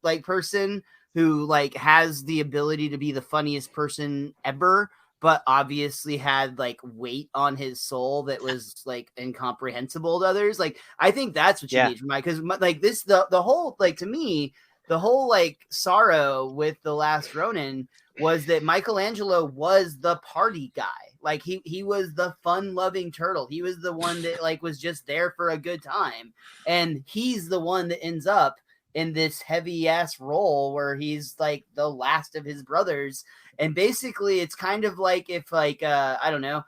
like person who like has the ability to be the funniest person ever, but obviously had like weight on his soul that was like incomprehensible to others. Like, I think that's what you need from because like this, the whole, like, to me, the whole like sorrow with The Last Ronin was that Michelangelo was the party guy. Like he was the fun loving turtle. He was the one that like was just there for a good time. And he's the one that ends up in this heavy ass role where he's like the last of his brothers. And basically it's kind of like if like, I don't know,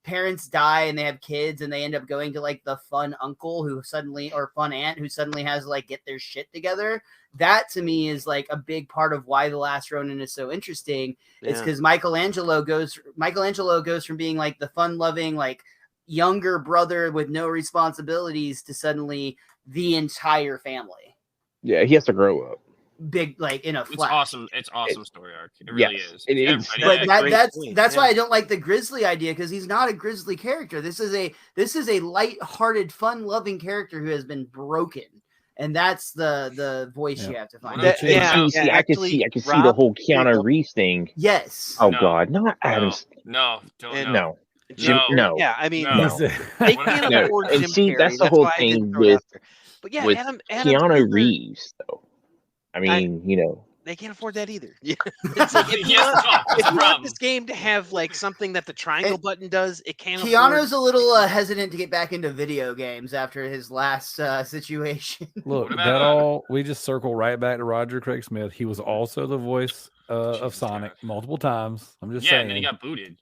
parents die and they have kids and they end up going to like the fun uncle who suddenly, or fun aunt who suddenly has to like get their shit together. That to me is like a big part of why The Last Ronin is so interesting. It's because Michelangelo goes from being like the fun loving, like younger brother with no responsibilities to suddenly the entire family. Yeah, he has to grow up. Big, like in a It's flag. awesome. It's awesome story arc. It really is. It is. But that's point. why I don't like the Grizzly idea, because he's not a Grizzly character. This is a light-hearted, fun-loving character who has been broken, and that's the voice you have to find. That- I can see the whole Keanu Reeves thing. Yes. Oh No. God, not Adam. No, don't And- No. Jim, No. Yeah, I mean, No. they can't No. afford And Jim see, Carrey. that's the whole why I didn't thing throw it with- out there. But yeah, with Adam Keanu Sandler, Reeves, though. I mean, they can't afford that either. It's like, if you Yes, want, no, that's if the you want problem. this game to have like something that the triangle button does, it can't. Keanu's a little hesitant to get back into video games after his last situation. Look, What about, that all we just circle right back to Roger Craig Smith. He was also the voice of Jesus Sonic Christ. multiple times. I'm just Yeah, saying. and then he got booted.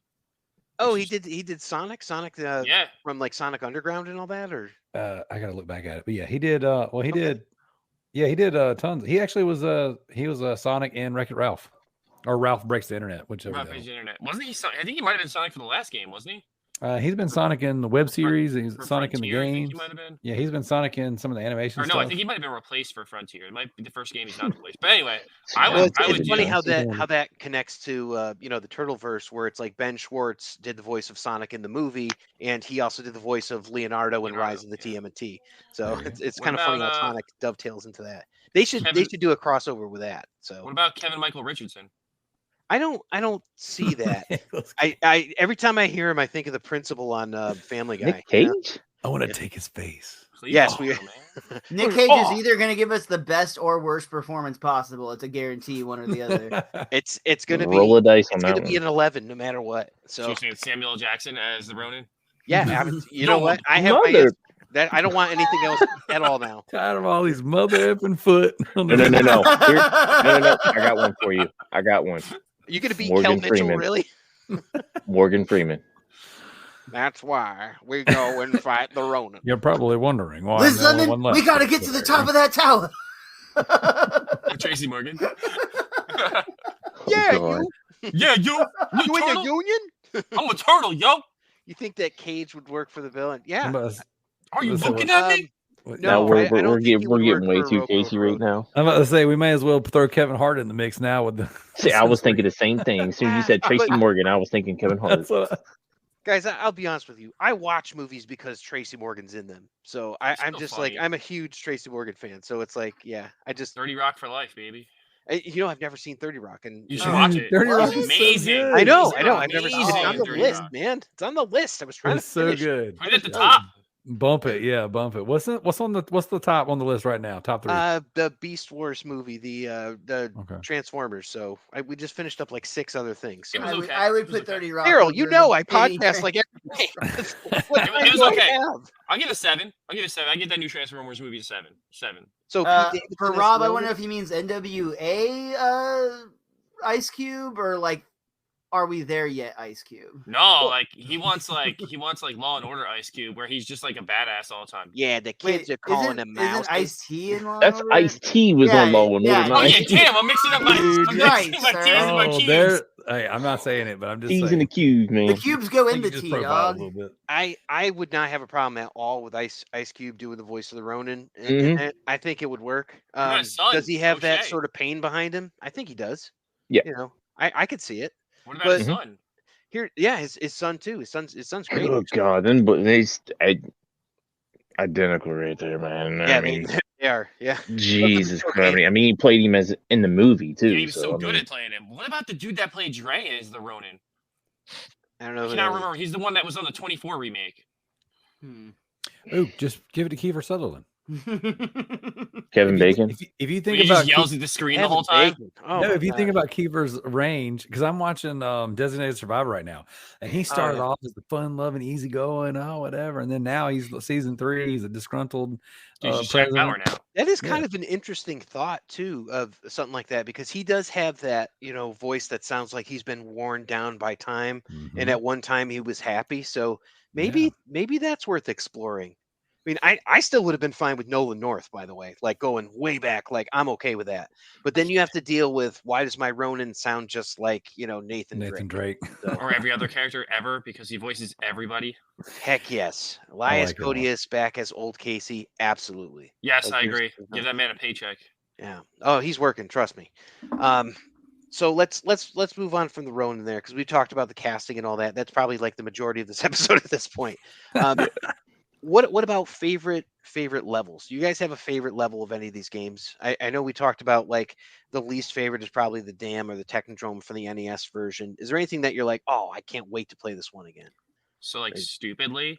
Oh, he did Sonic Yeah. from like Sonic Underground and all that, or I gotta look back at it, but yeah, he did. He did. Yeah, he did tons. He actually was Sonic in Wreck-It Ralph, or Ralph Breaks the Internet, whichever. Rough Age Internet. Wasn't he? I think he might have been Sonic for the last game, wasn't he? He's been Sonic in the web series. He's For Sonic in the Frontier, I think games. he might have been. Yeah, he's been Sonic in some of the animation Or no, stuff. I think he might have been replaced for Frontier. It might be the first game he's not replaced. But anyway, well, I would it's funny do- how Yeah. that connects to the Turtleverse, where it's like Ben Schwartz did the voice of Sonic in the movie, and he also did the voice of Leonardo in Rise of the TMNT. So it's What kind of funny how about, Sonic dovetails into that. They should do a crossover with that. So What about Kevin Michael Richardson? I don't see that. I every time I hear him, I think of the principal on Family Guy. Nick you know? Cage. I want to take his face. Please? Yes, Oh, we- man. Nick Cage is either going to give us the best or worst performance possible. It's a guarantee, one or the other. It's gonna be Roll a dice on it's that gonna be one. an 11 no matter what. So So you're saying Samuel L. Jackson as the Ronin? yeah, you know No, what? I have my mother- answer. That I don't want anything else at all now. Tired of all these mother effing foot. No. Here- no. I got one for you. I got one. You gonna beat Morgan Kel Mitchell, Freeman. really? Morgan Freeman. That's why we go and fight the Ronin. You're probably wondering why. Liz I'm the only Lemon, one we left. got to get to the top of that tower. Or Tracy Morgan? Yeah, God. Yeah, you you in the turtle? Union? I'm a turtle, yo. You think that Cage would work for the villain? I'm Yeah. about to- Are you Listen, looking at me? No, Now I we're don't think he would getting work way for too Rocco Casey right Road. now. I'm about to say we may as well throw Kevin Hart in the mix now with the. See, I was thinking the same thing. As soon as you said Tracy But- Morgan, I was thinking Kevin Hart. That's what Guys, I'll be honest with you. I watch movies because Tracy Morgan's in them. So I'm Still just funny. like I'm a huge Tracy Morgan fan. So it's like, yeah, I just 30 Rock for life, baby. I've never seen 30 Rock, and You should Dude, watch it. 30 Rock It's is so amazing. good. I know. It's I've never seen it. It's on the amazing, 30 list, Rock. man. It's on the list. I was trying it's to so finish. good. Put it at the top. Bump it, yeah, bump it. What's the top on the list right now? Top three. The Beast Wars movie, the Okay. Transformers. So we just finished up like 6 other things. It So. was okay. I would It was put okay. 30 Rock. Daryl, you over know I any podcast like every day. What It time was do I okay. have? I'll give it a 7. I give that new Transformers movie a 7. 7. So Pete For Davidson as Rob, I Ronan? wonder if he means NWA Ice Cube, or like, are we there yet, Ice Cube? No, like he wants Law and Order Ice Cube, where he's just like a badass all the time. Yeah, the kids are calling him Mouse. Isn't Ice T in Law and That's Order? Ice T was Yeah, on Law and yeah. Order. Oh not yeah, Ice-T. damn! I'm mixing up my Dude, I'm nice, mixing my sir. T's and my Oh, Q's. there. Hey, I'm not saying it, but I'm just T's saying. and the Q's, man. The cubes go I in think the you just T, profiled dog. a little bit. I would not have a problem at all with Ice Cube doing the voice of the Ronin. And Mhm. that- I think it would work. about his son, Does he have that O'Shea? sort of pain behind him? I think he does. Yeah. You know, I could see it. What about his But- son? Here, yeah, his son too. His son's great. Oh God, then but identical right there, man. Yeah, I mean, they are. Yeah. Jesus okay. Christ. I mean, he played him as in the movie too. Yeah, he was so I good mean, at playing him. What about the dude that played Dre as the Ronin? I don't know. I who cannot that is. remember. He's the one that was on the 24 remake. Hmm. Ooh, just give it to Kiefer Sutherland. Kevin Bacon. If you He think just about yells at the screen the whole time. Oh, no, my if you think God. about Kiefer's range, because I'm watching Designated Survivor right now, and he started yeah. off as the fun-loving, easygoing, whatever, and then now he's season 3. He's a disgruntled Dude, just Jack president. Bauer now. That is Yeah. kind of an interesting thought too, of something like that, because he does have that, voice that sounds like he's been worn down by time, and Mhm. at one time he was happy. So Yeah. maybe that's worth exploring. I mean, I still would have been fine with Nolan North, by the way, like going way back. Like I'm okay with that. But then you have to deal with, why does my Ronin sound just like Nathan Drake? So, Or every other character ever, because he voices everybody. heck yes, Elias like it all. Codius back as old Casey, absolutely. Yes, Like, I there's- agree. there's Give no- that man a paycheck. Yeah. Oh, he's working. Trust me. So let's move on from the Ronin there, because we talked about the casting and all that. That's probably like the majority of this episode at this point. What about favorite levels? Do you guys have a favorite level of any of these games? I know we talked about like the least favorite is probably the Dam or the Technodrome for the NES version. Is there anything that you're like, oh, I can't wait to play this one again? So like Right. stupidly,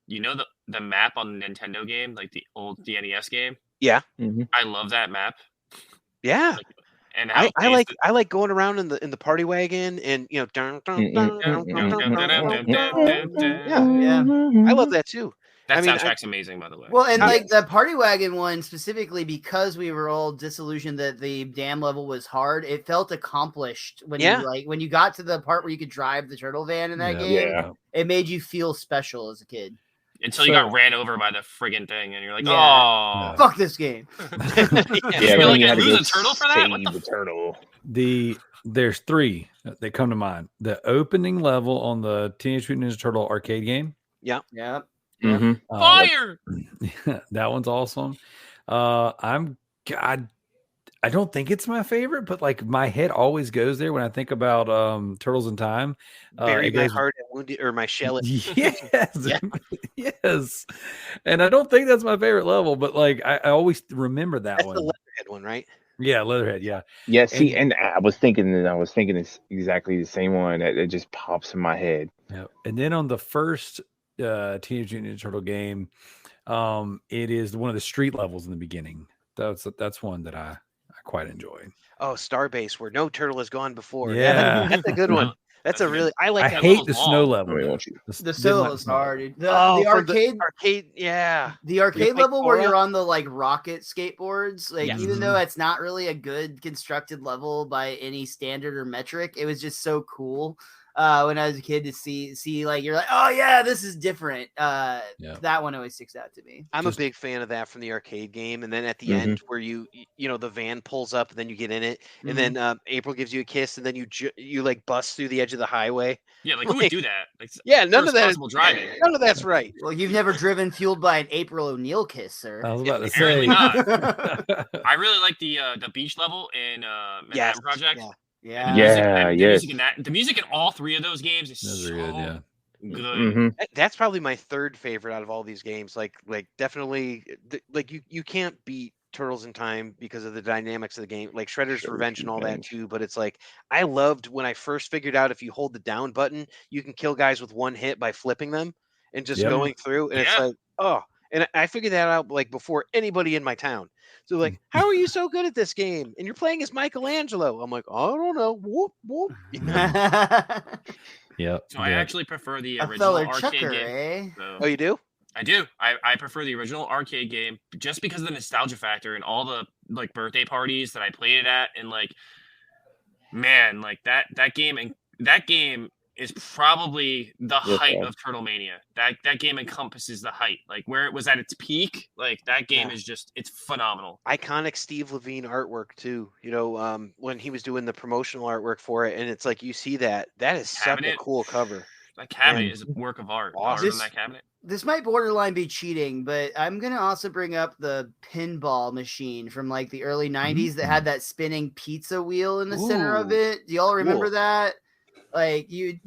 the map on the Nintendo game, like the old NES game. Yeah. Mhm. I love that map. Yeah. And how I like going around in the party wagon and dun, dun, dun, dun, dun, dun, dun, dun, dun. Yeah, I love that too. that I mean, soundtrack's amazing, by the way. Well, and Yeah. like the Party Wagon one specifically, because we were all disillusioned that the dam level was hard, it felt accomplished when Yeah. when you got to the part where you could drive the turtle van in that Yeah. game. Yeah. It made you feel special as a kid. Until you got ran over by the friggin' thing, and you're like, Yeah. oh. Fuck this game. Yeah, feel then like you I had to lose go a turtle for that? What save the the turtle. There's 3 that come to mind. The opening level on the Teenage Mutant Ninja Turtle arcade game. Yeah. Mhm. Fire! That one's awesome. I don't think it's my favorite, but like my head always goes there when I think about Turtles in Time. Bury It my goes- heart and wounded, or my shell. Yes, Yeah. yes. And I don't think that's my favorite level, but like I always remember that That's one. the Leatherhead one, right? Yeah, Leatherhead. Yeah. Yeah, see, and I was thinking this exactly the same one that it just pops in my head. Yeah. And then on the first Teenage Mutant Ninja Turtle game, it is one of the street levels in the beginning. That's one that I quite enjoyed. Oh, Starbase, where no turtle has gone before. Yeah. That's a good one. That's a really, I like I that hate level. the long. snow I level. mean, though. won't you? The didn't solo like is snow hard. level. dude. The from arcade arcade, yeah. The arcade play level where Cora? you're on the like rocket skateboards, like Yes. even though it's not really a good constructed level by any standard or metric, it was just so cool when I was a kid to see like you're like, oh yeah, this is different. That one always sticks out to me. I'm a big fan of that from the arcade game. And then at the Mhm. end, where the van pulls up, and then you get in it, and then April gives you a kiss, and then you like bust through the edge of the highway. Yeah, like who would do that? Like, Yeah, none of that is irresponsible driving. None of that's right. Well, you've never driven fueled by an April O'Neil kiss, sir. I was about to Apparently say. not. I really like the beach level in Manhattan Yes, Project. yeah. Yeah. And the music- Yeah, and yes. the music in all 3 of those games is Those so are good, yeah. good. Mhm. That's probably my third favorite out of all these games. Like definitely, like you can't beat Turtles in Time because of the dynamics of the game, like Shredder's Revenge and all that Revenge. too. But it's like, I loved when I first figured out if you hold the down button, you can kill guys with one hit by flipping them and just Yep. going through. And it's Yeah. like, oh, and I figured that out like before anybody in my town. So like, how are you so good at this game? And you're playing as Michelangelo. I'm like, I don't know. Whoop whoop. You know? Yep. So I actually prefer the A original feller arcade chucker, game. eh? So Oh, you do? I do. I prefer the original arcade game just because of the nostalgia factor and all the like birthday parties that I played it at, and like, man, like that game is probably the Yes, height sir. of Turtle Mania. That game encompasses the height, like where it was at its peak. Like that game Yeah. is just, it's phenomenal. Iconic Steve Levine artwork too. When he was doing the promotional artwork for it, and it's like you see that is such a Cabinet. cool cover. That cabinet Yeah. is a work of art. Awesome. Art in This- that cabinet. This might borderline be cheating, but I'm gonna also bring up the pinball machine from like the early '90s that had that spinning pizza wheel in the center of Ooh, it. Do y'all remember cool. that? Like it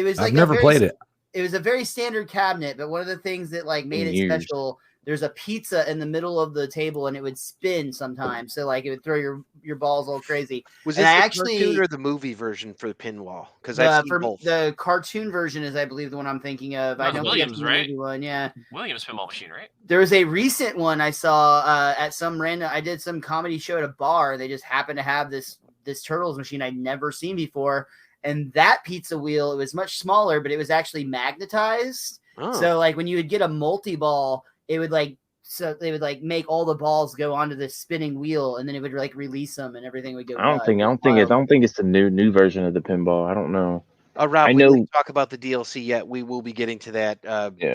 was like I've never played it. It was a very standard cabinet, but one of the things that like made In it years. special there's a pizza in the middle of the table and it would spin sometimes. So like it would throw your balls all crazy. Was And this I the actually cartoon or the movie version for the pinball? Because I've seen both. the cartoon version is, I believe, the one I'm thinking of. No, I it's don't Williams, think I've seen the right? movie one. Yeah, Williams pinball machine, right? there was a recent one I saw at some random. I did some comedy show at a bar. They just happened to have this Turtles machine I'd never seen before, and that pizza wheel, it was much smaller, but it was actually magnetized. Oh. So like when you would get a multi-ball, it would like, so they would like make all the balls go onto this spinning wheel, and then it would like release them, and everything would go. I don't think it's the new version of the pinball. I don't know. Rob, I we know- didn't talk about the DLC yet. We will be getting to that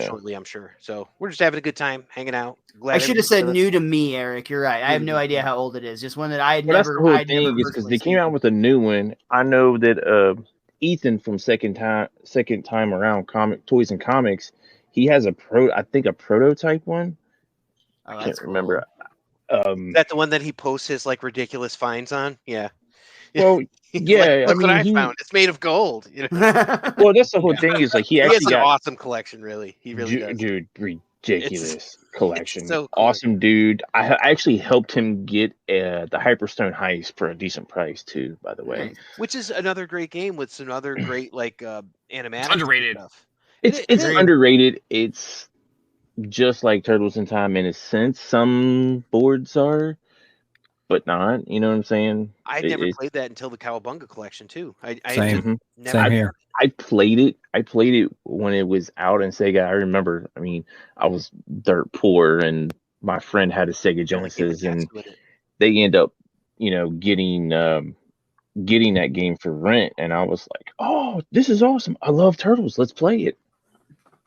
shortly, I'm sure. So we're just having a good time, hanging out. Glad I should have said everybody's with us. new to me, Eric. You're right. I have no idea how old it is. Just one that I had Well, that's never. the whole I'd never thing, is because personally they came out seen. with a new one. I know that Ethan from second time around Toys and Comics, he has a prototype one. Oh, I that's can't cool. remember. Is that the one that he posts his like ridiculous finds on? Yeah. Well, yeah, Look what I he- found. It's made of gold. You know? Well, that's the whole thing, is like he He has actually an got awesome collection, really. He really does. dude, ridiculous collection. so cool. Awesome dude. I actually helped him get the Hyperstone Heist for a decent price too, by the way. Nice. Which is another great game with some other great like animatic underrated. stuff. It's It is. underrated. It's just like Turtles in Time in a sense. Some boards are, but not. You know what I'm saying? I It- never it's- played that until the Cowabunga collection too. I Same. just Mhm. never Same here. I played it. I played it when it was out in Sega. I remember. I mean, I was dirt poor, and my friend had a Sega The only game with Genesis, and Tetsu in it. they end up, getting that game for rent, and I was like, "Oh, this is awesome! I love Turtles. Let's play it."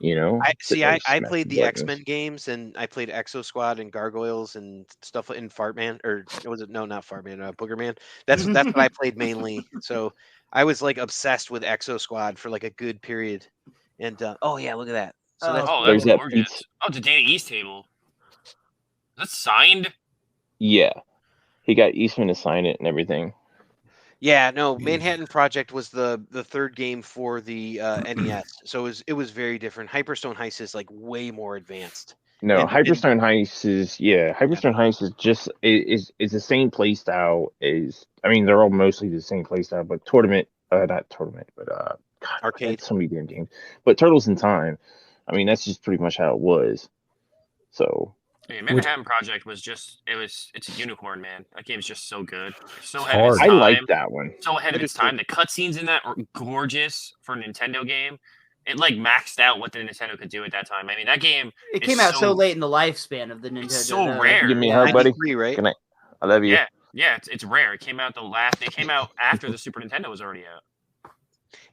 I smash played the buttons. X-Men games, and I played Exo Squad and Gargoyles and stuff in Fartman, or was it no, not Fartman, Boogerman. That's what I played mainly. So I was like obsessed with Exo Squad for like a good period. And oh yeah, look at that. So that's Oh, There's that's that gorgeous. pizza. Oh, it's a Data East table. That's signed. Yeah, he got Eastman to sign it and everything. yeah. No, Manhattan Project was the third game for the NES, so it was very different. Hyperstone Heist is like way more advanced. No, And- Hyperstone Heist is Hyperstone Heist is just is the same play style as, I mean, they're all mostly the same play style, but not tournament, but God, Arcade. so many damn games. But Turtles in Time, I mean, that's just pretty much how it was. So I mean, Manhattan Project was just it's a unicorn, man. That game's just so good. So ahead of hard. its I time. like that one. So ahead of It its is time. The cutscenes in that are gorgeous for a Nintendo game. It like maxed out what the Nintendo could do at that time. I mean, that game It is came out so so- late in the lifespan of the Nintendo. it's so rare. Give me a Yeah, heart, buddy. 93, right? Good night. I love you. Yeah, it's rare. It came out It came out after the Super Nintendo was already out.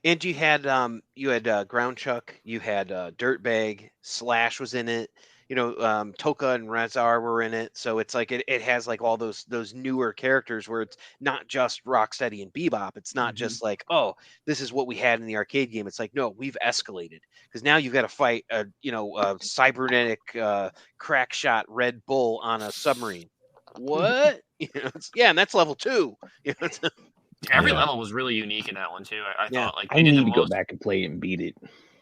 And you had Ground Chuck, you had Dirtbag, Slash was in it. Toka and Razar were in it. So it's like it has like all those newer characters where it's not just Rocksteady and Bebop. It's not just like, oh, this is what we had in the arcade game. It's like, no, we've escalated, because now you've got to fight a cybernetic crack shot Red Bull on a submarine. What? And that's level 2. Every Yeah. level was really unique in that one too. I Yeah. thought like I they did need the to go most. back and play it and beat it.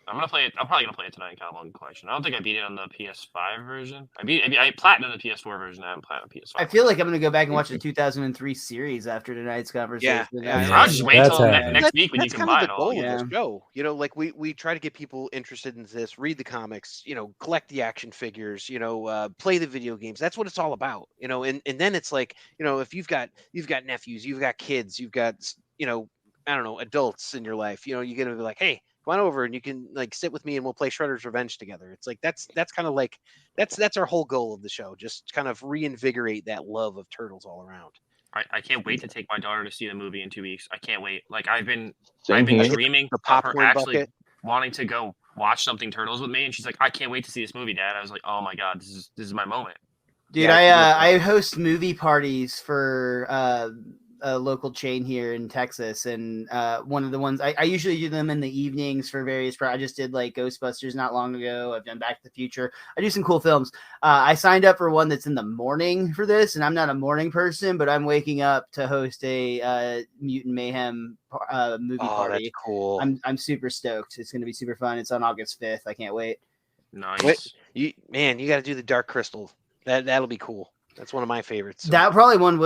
I'm gonna play it. I'm probably gonna play it tonight in Cowabunga Collection. I don't think I beat it on the PS5 version. I platinumed the PS4 version. I haven't platinumed the PS5. I feel like I'm going to go back and watch the 2003 series after tonight's conversation. Yeah. I'll just wait That's till happening. next week when you that's can kind buy of it the all. goal Yeah. of this show. Like we try to get people interested in this, read the comics, collect the action figures, play the video games. That's what it's all about, and then it's like, if you've got nephews, you've got kids, you've got, I don't know, adults in your life, you're going to be like, hey, come on over and you can like sit with me and we'll play Shredder's Revenge together. It's like, that's kind of like, that's our whole goal of the show. Just kind of reinvigorate that love of Turtles all around. I can't wait to take my daughter to see the movie in 2 weeks. I can't wait. Like I've been Same here. dreaming The of her popcorn actually bucket. wanting to go watch something Turtles with me, and she's like, I can't wait to see this movie, Dad. I was like, oh my god, this is my moment. Dude, Yeah, I host movie parties for a local chain here in Texas, and one of the ones I usually do them in the evenings for various. I just did like Ghostbusters not long ago. I've done Back to the Future. I do some cool films. I signed up for one that's in the morning for this, and I'm not a morning person, but I'm waking up to host a Mutant Mayhem movie Oh, party. that's cool. I'm super stoked. It's going to be super fun. It's on August 5th. I can't wait. Nice. You got to do the Dark Crystal. That'll be cool. That's one of my favorites. So. That probably one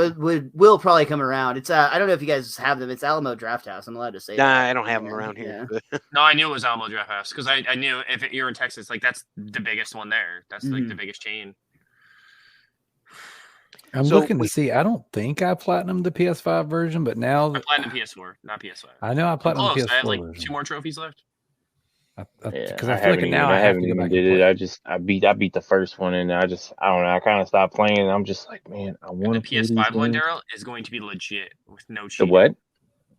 will probably come around. It's I don't know if you guys have them. It's Alamo Draft House. I'm allowed to say. Nah, that. I don't have them around here. No, I knew it was Alamo Draft House because I knew if you're in Texas, like that's the biggest one there. That's like the biggest chain. I'm looking to see. I don't think I platinumed the PS5 version, but now I platinumed PS4, not PS5. I know I platinumed the PS4 I have like version. 2 more trophies left. Because I feel like now I haven't even did it. I beat the first one, and I don't know. I kind of stopped playing. And I'm just like, man, I want to. The PS5 one, Darrell, is going to be legit with no cheating. The what?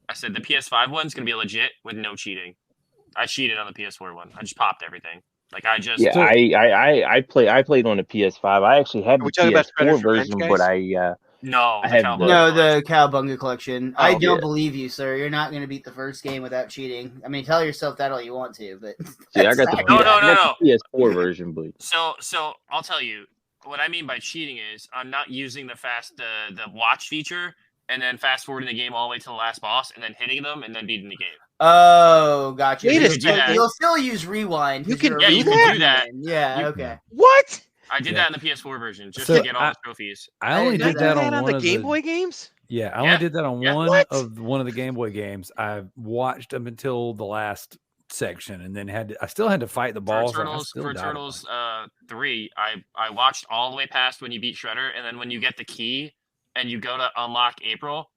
I said the PS5 one's going to be legit with no cheating. I cheated on the PS4 one. I just popped everything. Like I just I played on the PS5. I actually had the PS4 version, but No, the Cowabunga collection. I don't believe you, sir. You're not going to beat the first game without cheating. I mean, tell yourself that all you want to, but see, I got the PS4 version, but so I'll tell you what I mean by cheating is I'm not using the watch feature and then fast forwarding the game all the way to the last boss and then hitting them and then beating the game. Oh, gotcha. You'll still use rewind. You can do that. Yeah, okay. What? I did that in the PS4 version just to get all the trophies. I only did that on the Game Boy games. Yeah, I only did that on one of the Game Boy games. I watched them until the last section, and then I still had to fight the boss. For Turtles 3, I watched all the way past when you beat Shredder, and then when you get the key and you go to unlock April,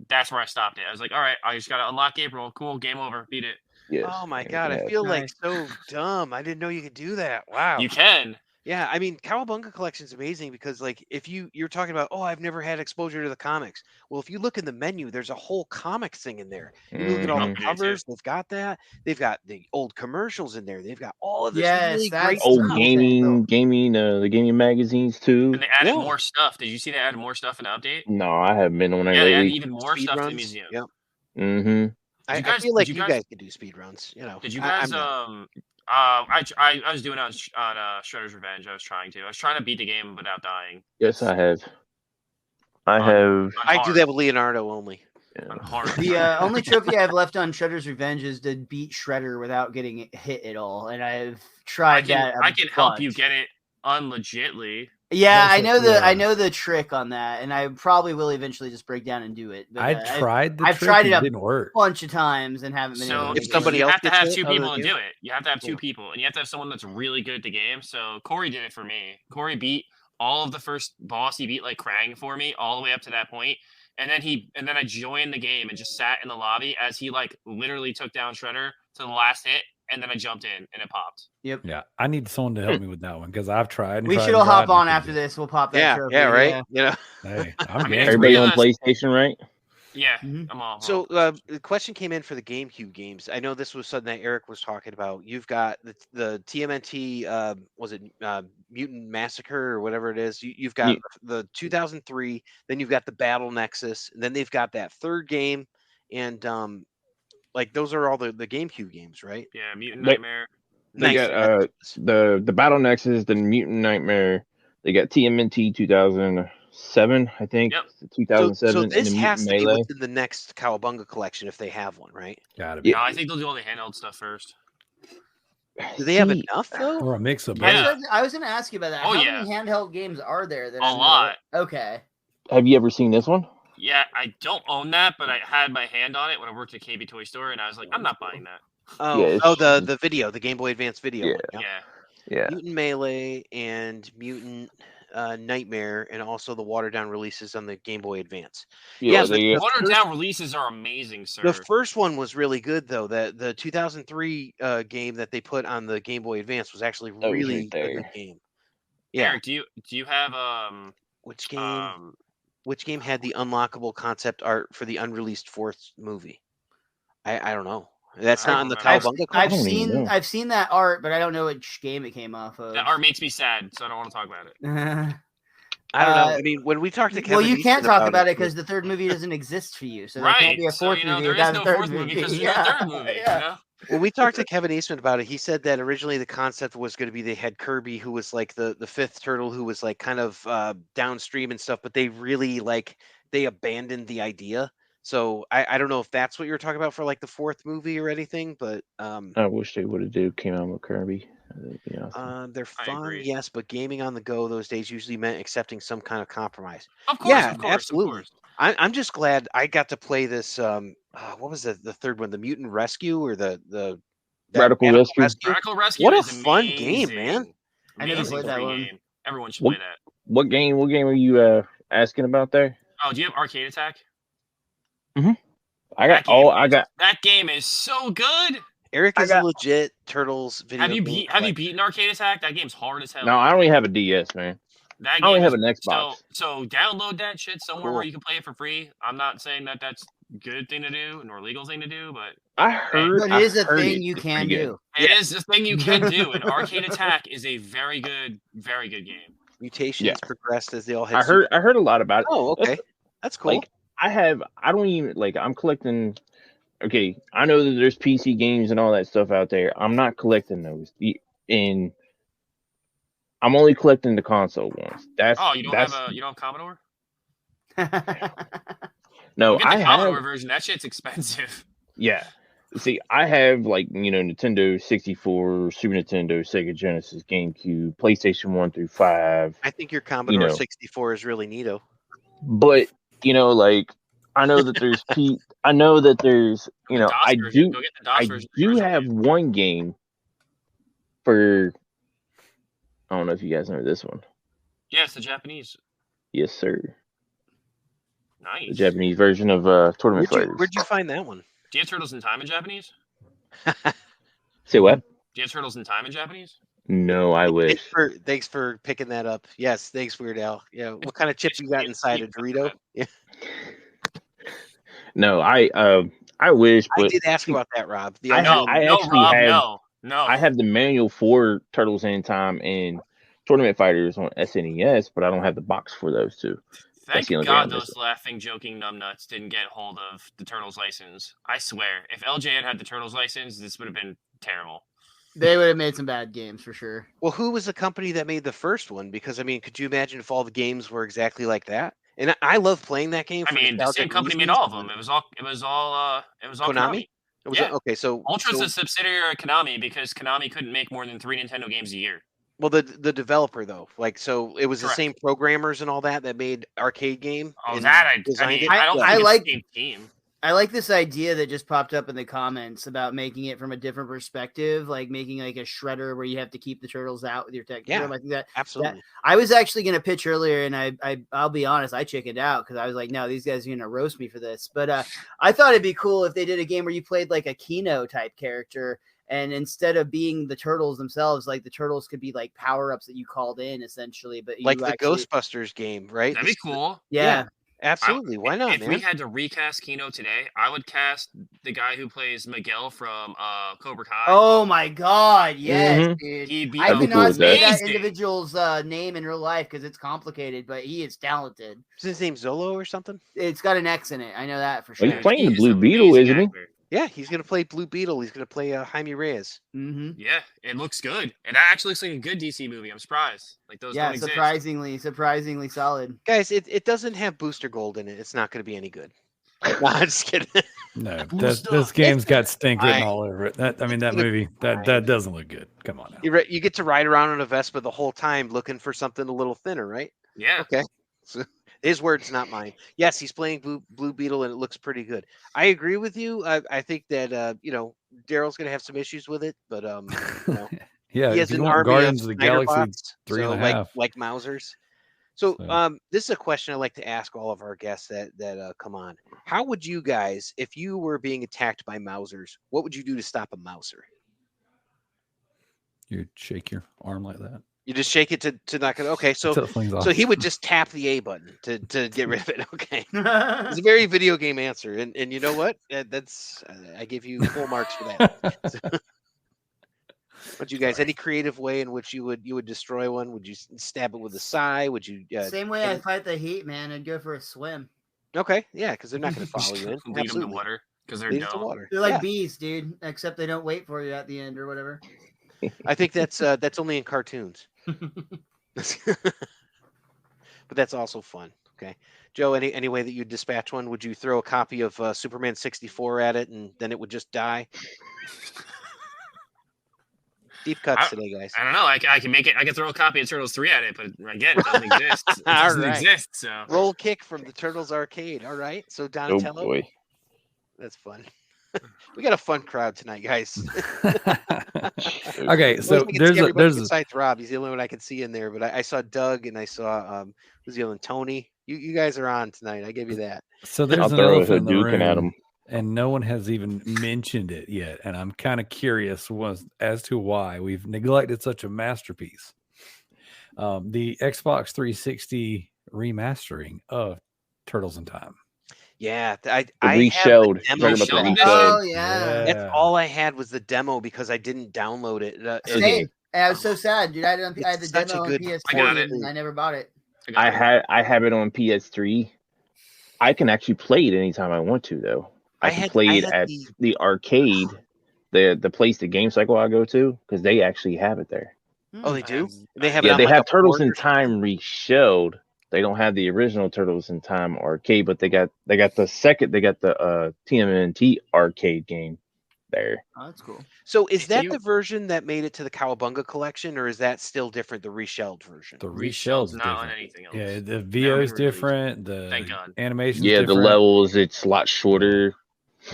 that's where I stopped it. I was like, all right, I just got to unlock April. Cool, game over. Beat it. Yes. Oh my god, I feel like so dumb. I didn't know you could do that. Wow. You can. Yeah, I mean, Cowabunga Collection is amazing because, like, if you're talking about, I've never had exposure to the comics. Well, if you look in the menu, there's a whole comics thing in there. You look at all the covers; they've got that. They've got the old commercials in there. They've got all of this really great old stuff. the gaming magazines too. And they added more stuff. Did you see they added more stuff in the update? No, I haven't been on there. Yeah, lately. they added even more stuff to the museum. Yep. Mm-hmm. I feel like you guys could do speed runs. You know. Did you guys I was doing it on Shredder's Revenge. I was trying to beat the game without dying. Yes, I have. I do that with Leonardo only. On hard. The only trophy I have left on Shredder's Revenge is to beat Shredder without getting hit at all, and I've tried that. I can help you get it unlegitly. Yeah, I know the trick on that, and I probably will eventually just break down and do it. But, I've tried it a didn't work. bunch of times and haven't been able to. If somebody else have to have 2 people to do it. You have to have 2 people, and you have to have someone that's really good at the game. So Corey did it for me. Corey beat all of the first boss. He beat like Krang for me all the way up to that point, and then I joined the game and just sat in the lobby as he like literally took down Shredder to the last hit. And then I jumped in and it popped. Yep. Yeah, I need someone to help me with that one because I've tried. We should all hop on after this. We'll pop that trophy. Yeah, right. Yeah. Hey, I'm everybody on PlayStation, right? Yeah, I'm all. So the question came in for the GameCube games. I know this was something that Eric was talking about. You've got the TMNT, was it Mutant Massacre or whatever it is? You've got the 2003, then you've got the Battle Nexus, and then they've got that third game, and like those are all the GameCube games, right? Yeah, Mutant Nightmare. They got the Battle Nexus, the Mutant Nightmare. They got TMNT 2007, I think. Yep. 2007. So this and has to be Melee. within the next Cowabunga collection if they have one, right? Gotta be. No, I think they'll do all the handheld stuff first. Do they have enough though? Or a mix of both. Yeah. I was going to ask you about that. Oh, How yeah. many handheld games are there? That A lot. Okay. Have you ever seen this one? Yeah, I don't own that, but I had my hand on it when I worked at KB Toy Store, and I was like, I'm not buying that. The video, the Game Boy Advance video. Yeah. One, Yeah. Mutant Melee and Mutant Nightmare, and also the watered down releases on the Game Boy Advance. The watered down releases are amazing, sir. The first one was really good though. The 2003 game that they put on the Game Boy Advance was actually really a good game. Yeah. Eric, do you have which game? Which game had the unlockable concept art for the unreleased fourth movie? I don't know. That's not in the Cowabunga. I've seen that art, but I don't know which game it came off of. That art makes me sad, so I don't want to talk about it. I don't know. I mean, when we talked to Kevin, you can't talk about it because the third movie doesn't exist for you. So there can't be a fourth movie. There is no fourth movie because there's no third movie. You know? When we talked to Kevin Eastman about it, he said that originally the concept was going to be they had Kirby, who was like the fifth turtle, who was like kind of downstream and stuff, but they really they abandoned the idea. So I don't know if that's what you were talking about for like the fourth movie or anything, but I wish they would have came out with Kirby. That'd be awesome. they're I fun, agree. yes, but gaming on the go those days usually meant accepting some kind of compromise. Of course, Yeah, of course, absolutely. of course. I'm just glad I got to play this. What was the third one? The Mutant Rescue or that Radical Rescue. Radical Rescue What a is fun game, man. amazing. I never Amazing played that free one. game. Everyone should What- play that. What game are you asking about there? Oh, do you have Arcade Attack? I got That game is so good. Eric I is a legit Turtles video. Have you game have you collector. beaten Arcade Attack? That game's hard as hell. No, I only have a DS, man. That I only game have is- an Xbox. So download that shit somewhere where Cool. you can play it for free. I'm not saying that that's a good thing to do nor legal thing to do, but I heard. But I it is a heard thing you it's can pretty good. do. it is the thing you can do. And Arcade Attack is a very good game. Mutations Yeah. progressed as they all had. I heard a lot about it. Oh, okay, that's cool. Like I don't even like. I'm collecting. Okay, I know that there's PC games and all that stuff out there. I'm not collecting those. And I'm only collecting the console ones. Oh, you don't have Commodore? No, Get the I Commodore have. version. That shit's expensive. Yeah. See, I have like Nintendo 64, Super Nintendo, Sega Genesis, GameCube, PlayStation 1 through 5. I think your Commodore know. 64 is really neato. But like I know that there's I know that there's DOS I version. do Go get the DOS I version. do have one game for I don't know if you guys know this one. Yes, the Japanese. Yes, sir. Nice. The Japanese version of Tournament Fighters. Where'd you find that one? Do you have Turtles in Time in Japanese? Say what? Do you have Turtles in Time in Japanese? No, I wish. Thanks for picking that up. Yes, thanks, Weird Al. Yeah, what kind of chip you got inside a Dorito? Yeah, No, I wish, but I did ask about that, Rob. The I other- actually Rob, have- no. I have the manual for Turtles in Time and Tournament Fighters on SNES, but I don't have the box for those two. Thank the only God game I'm those laughing, joking numbnuts didn't get hold of the Turtles license. I swear, if LJ had the Turtles license, this would have been terrible. They would have made some bad games for sure. Well, who was the company that made the first one? Because I mean, could you imagine if all the games were exactly like that? And I love playing that game. I for mean, the same nostalgic company made reasons. all of them. It was all Konami. Was Yeah. it? Okay, so Ultra's so- a subsidiary of Konami because Konami couldn't make more than 3 Nintendo games a year. well, the developer though, like, so it was Correct. the same programmers and all that made arcade game. Oh, and that I designed mean, it? I don't I think it's like- the same team. I like this idea that just popped up in the comments about making it from a different perspective, like making like a shredder where you have to keep the turtles out with your tech. Yeah. I think that Absolutely. I was actually going to pitch earlier, and I'll be honest, I chickened out because I was like, no, these guys are going to roast me for this. But I thought it'd be cool if they did a game where you played like a Kino type character, and instead of being the turtles themselves, like the turtles could be like power ups that you called in essentially. But Like you the actually, Ghostbusters game, right? That'd be cool. yeah. Absolutely. Why not, If man? we had to recast Kino today, I would cast the guy who plays Miguel from Cobra Kai. Oh my God, yes, Mhm. dude. He'd be I I'd be cool cannot with say that amazing. individual's name in real life because it's complicated, but he is talented. Is his name Zolo or something? It's got an X in it. I know that for Well, sure. he's playing the He's Blue an Beetle, amazing isn't he? actor. Yeah, he's gonna play Blue Beetle. He's gonna play Jaime Reyes. Mm-hmm. Yeah, it looks good. And that actually looks like a good DC movie. I'm surprised. Like those Yeah, don't exist. surprisingly solid. Guys, it doesn't have Booster Gold in it. It's not gonna be any good. No, I'm just kidding. No, Booster. this game's got stink written I- all over it. That movie that doesn't look good. Come on now. You get to ride around on a Vespa the whole time looking for something a little thinner, right? Yeah. Okay. So his words, not mine. Yes, he's playing Blue Beetle, and it looks pretty good. I agree with you. I think that Darrell's gonna have some issues with it, but Yeah, he if has you an want army Guardians of of the Galaxy Snyderbots, 3.5. like Mausers. So So- this is a question I like to ask all of our guests that come on. How would you guys, if you were being attacked by Mausers, what would you do to stop a Mauser? You shake your arm like that. You just shake it to knock it. Okay, so Until it flings off. so he would just tap the A button to get rid of it. Okay, it's a very video game answer, and you know what? That's I give you full marks for that. But you guys, any creative way in which you would destroy one? Would you stab it with a sai? Would you? Same way I fight the heat, man. I'd go for a swim. Okay, yeah, because they're not going to follow you in. Lead them to Absolutely. water because they're Lead 'em to dumb. water. They're like Yeah. bees, dude. Except they don't wait for you at the end or whatever. I think that's only in cartoons. But that's also fun. Okay. Joe, any way that you'd dispatch one? Would you throw a copy of Superman 64 at it and then it would just die? Deep cuts today, guys. I don't know. I can make it. I can throw a copy of Turtles 3 at it, but again, it doesn't exist. It doesn't All right. exist. So Roll kick from the Turtles arcade. All right. So Donatello. Oh boy. That's fun. We got a fun crowd tonight, guys. Okay, so there's besides Rob, he's the only one I can see in there. But I saw Doug and I saw who's the other one? Tony. You guys are on tonight. I give you that. So there's I'll an throw a elephant in the Hadouken at room, him. and no one has even mentioned it yet. And I'm kind of curious as to why we've neglected such a masterpiece. The Xbox 360 remastering of Turtles in Time. Yeah, I reshelled. have the demo. Talking about the Oh reshelled. yeah. That's all I had was the demo because I didn't download it. Same. I was so sad, dude. I had the It's such a demo on good PS3 I got it. and I never bought it. I have it on PS3. I can actually play it anytime I want to, though. I can play it at the arcade, the place, the game cycle I go to, because they actually have it there. Oh, they do? They have Yeah, they have a Turtles board in or something? Time reshelled. They don't have the original Turtles in Time arcade, but they got the second. They got the TMNT arcade game there. Oh, that's cool. So is that the version that made it to the Cowabunga collection, or is that still different, the reshelled version? The Reshelled's reshelled's not on different. anything else. Yeah, the Never VO is been released. different. The Thank God. animation. Yeah, different. the levels, it's a lot shorter.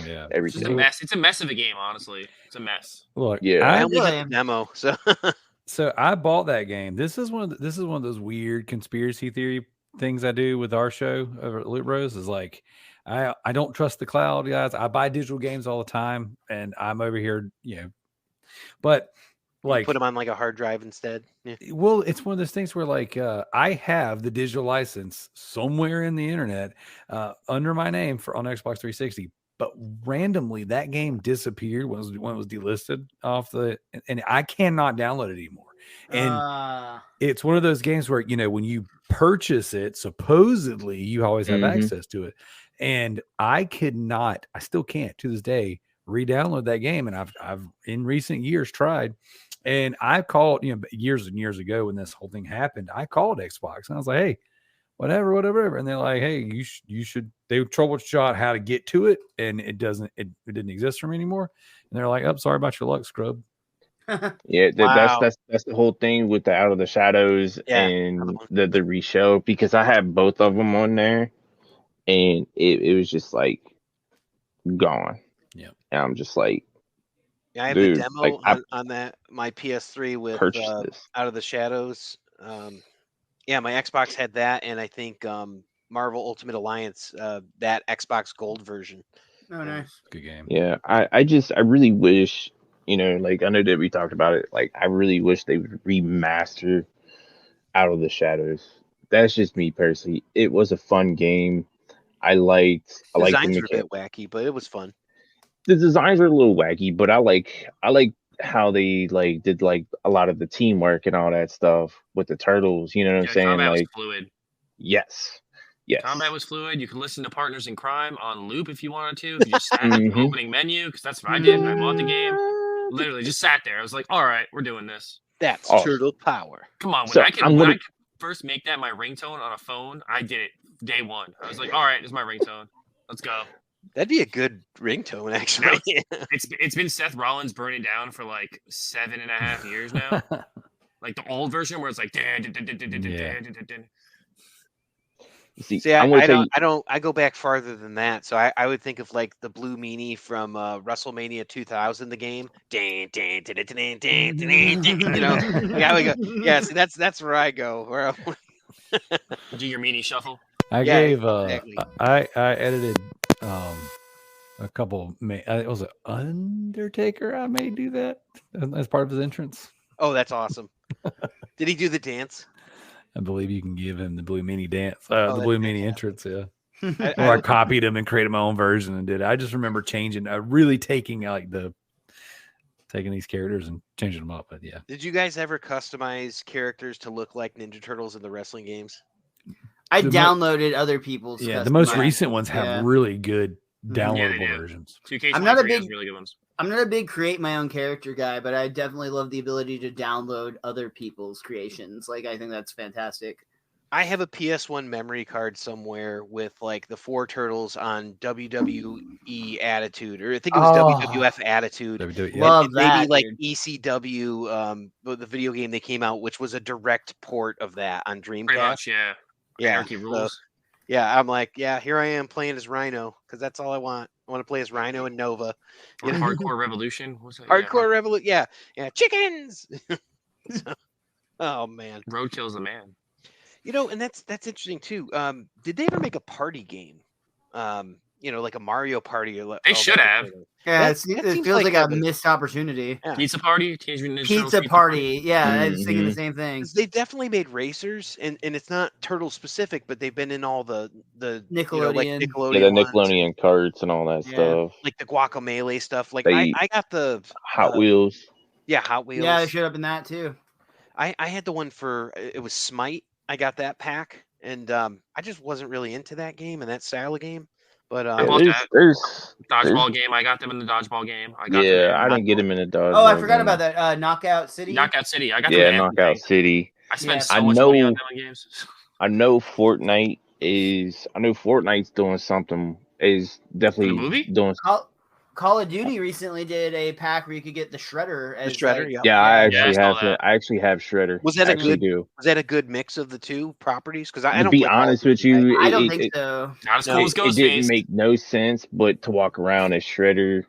Yeah, It's Everything. just a mess. It's a mess of a game, honestly. It's a mess. Look, Yeah. I only have the demo, so So I bought that game. This is one of those weird conspiracy theory things I do with our show over at Lootbros. Is like I don't trust the cloud, guys. I buy digital games all the time, and I'm over here, but like put them on like a hard drive instead. Yeah. well, it's one of those things where like I have the digital license somewhere in the internet under my name on Xbox 360. But randomly, that game disappeared when it was delisted off and I cannot download it anymore. And it's one of those games where when you purchase it, supposedly you always have access to it. And I still can't to this day re-download that game. And I've in recent years tried, and I called years and years ago when this whole thing happened. I called Xbox and I was like, hey, whatever. And they're like, hey, you should. They troubleshot how to get to it, and it didn't exist for me anymore. And they're like, oh, sorry about your luck, scrub. Yeah, Wow. that's the whole thing with the Out of the Shadows and the reshow, because I have both of them on there, and it was just like gone. Yeah, and I'm just like, I have dude, the demo like, on that my PS3 with this. Out of the Shadows. Yeah, my Xbox had that, and I think Marvel Ultimate Alliance, that Xbox Gold version. Oh, nice. Good game. Yeah, I really wish, like I know that we talked about it. Like I really wish they would remaster Out of the Shadows. That's just me personally. It was a fun game. I liked the designs were a bit wacky, but it was fun. The designs were a little wacky, but I like how they like did like a lot of the teamwork and all that stuff with the turtles. You know what I'm saying? Combat Like, was fluid. yes. Combat was fluid. You can listen to Partners in Crime on loop if you wanted to. If you just sat at the opening menu, because that's what I did when I bought the game. Literally just sat there. I was like, all right, we're doing this. That's Turtle Power. Come on. When I could first make that my ringtone on a phone, I did it day one. I was like, all right, this is my ringtone. Let's go. That'd be a good ringtone, actually. It's been Seth Rollins burning down for like 7.5 years now. Like the old version where it's like See, I go back farther than that. So I would think of like the Blue Meanie from WrestleMania 2000, the game. Yeah, we go. Yeah, see, that's where I go. Where do your meanie shuffle. I edited a couple. It was an Undertaker. I may do that as part of his entrance. Oh, that's awesome. Did he do the dance? I believe you can give him the Blue Meanie dance, the Blue Meanie entrance. Yeah. I copied him and created my own version and did it. I just remember changing, really taking these characters and changing them up. But yeah. Did you guys ever customize characters to look like Ninja Turtles in the wrestling games? I downloaded other people's. Yeah, the most recent ones have really good downloadable versions. 2K23 I'm not a has really good ones. I'm not a big create my own character guy, but I definitely love the ability to download other people's creations. Like, I think that's fantastic. I have a PS1 memory card somewhere with like the 4 turtles on WWE Attitude, or I think it was WWF Attitude. WWE. Love And maybe that, like dude. ECW, the video game they came out, which was a direct port of that on Dreamcast. Pretty much, yeah. Yeah, Anarchy so- rules. Yeah, I'm like, yeah, here I am playing as Rhino because that's all I want. I want to play as Rhino and Nova. Or Hardcore Revolution. What's that? Hardcore Revolution. Yeah, chickens. So, oh man, Roadkill's the man. and that's interesting too. Did they ever make a party game? Like a Mario Party or They should have. Yeah, That it seems feels like a kind of missed opportunity. Yeah. Pizza Party, Teenage Mutant Ninja Turtles Pizza Party. Yeah, I was thinking the Mhm. same thing. 'Cause they definitely made racers, and it's not turtle specific, but they've been in all the like Nickelodeon. Nickelodeon, Yeah, the ones, Nickelodeon carts and all that Yeah. stuff. like the Guacamelee stuff. Like They- I got the Hot Wheels. yeah, Hot Wheels. Yeah, they showed up in that too. I had the one for it was Smite. I got that pack, and I just wasn't really into that game and that style of game. But I Yeah, bought there's, that. there's, Dodgeball game. I got them in the dodgeball game. I got them yeah, in I didn't get him in the dodgeball. Oh, I forgot game. about that. Knockout City. Knockout City. I got them Yeah, in Knockout everything. City. I spent Yeah. so I much money on know- them games. I know Fortnite's doing something. Is definitely movie? doing. Call of Duty recently did a pack where you could get the Shredder. the As Shredder, like- yeah. Yeah, I Yeah, actually I saw have. that. I actually have Shredder. Was that I a actually good- do. Was that a good mix of the two properties? Because I To don't be play Call of honest Duty. with you, I don't it- think it- so. Not as No, cool as it didn't Ghostface. make no sense, but to walk around as Shredder,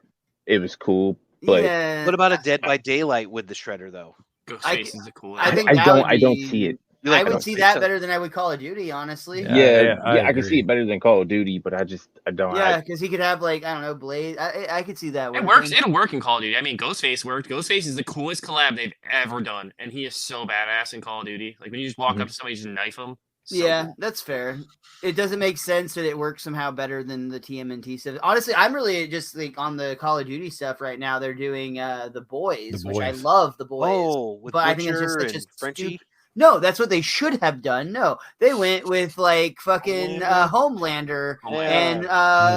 it was cool. But Yeah. What about a Dead by Daylight with the Shredder though? Ghostface is the coolest. I think I that don't. would I don't be- see it. You like I would don't see think that so? better than I would Call of Duty, honestly. Yeah. Yeah, I can agree. see it better than Call of Duty, but I don't. Yeah, because he could have like I don't know, Blade. I could see that. It works. It'll work in Call of Duty. I mean, Ghostface worked. Ghostface is the coolest collab they've ever done, and he is so badass in Call of Duty. Like when you just walk up to somebody, just knife them. So Yeah, cool. that's fair. It doesn't make sense that it works somehow better than the TMNT stuff. Honestly, I'm really just like on the Call of Duty stuff right now. They're doing the boys, The which I Boys. love. The boys. Oh, with But I think it's just Butcher such a and Frenchie. No, that's what they should have done. No, they went with like fucking Homelander and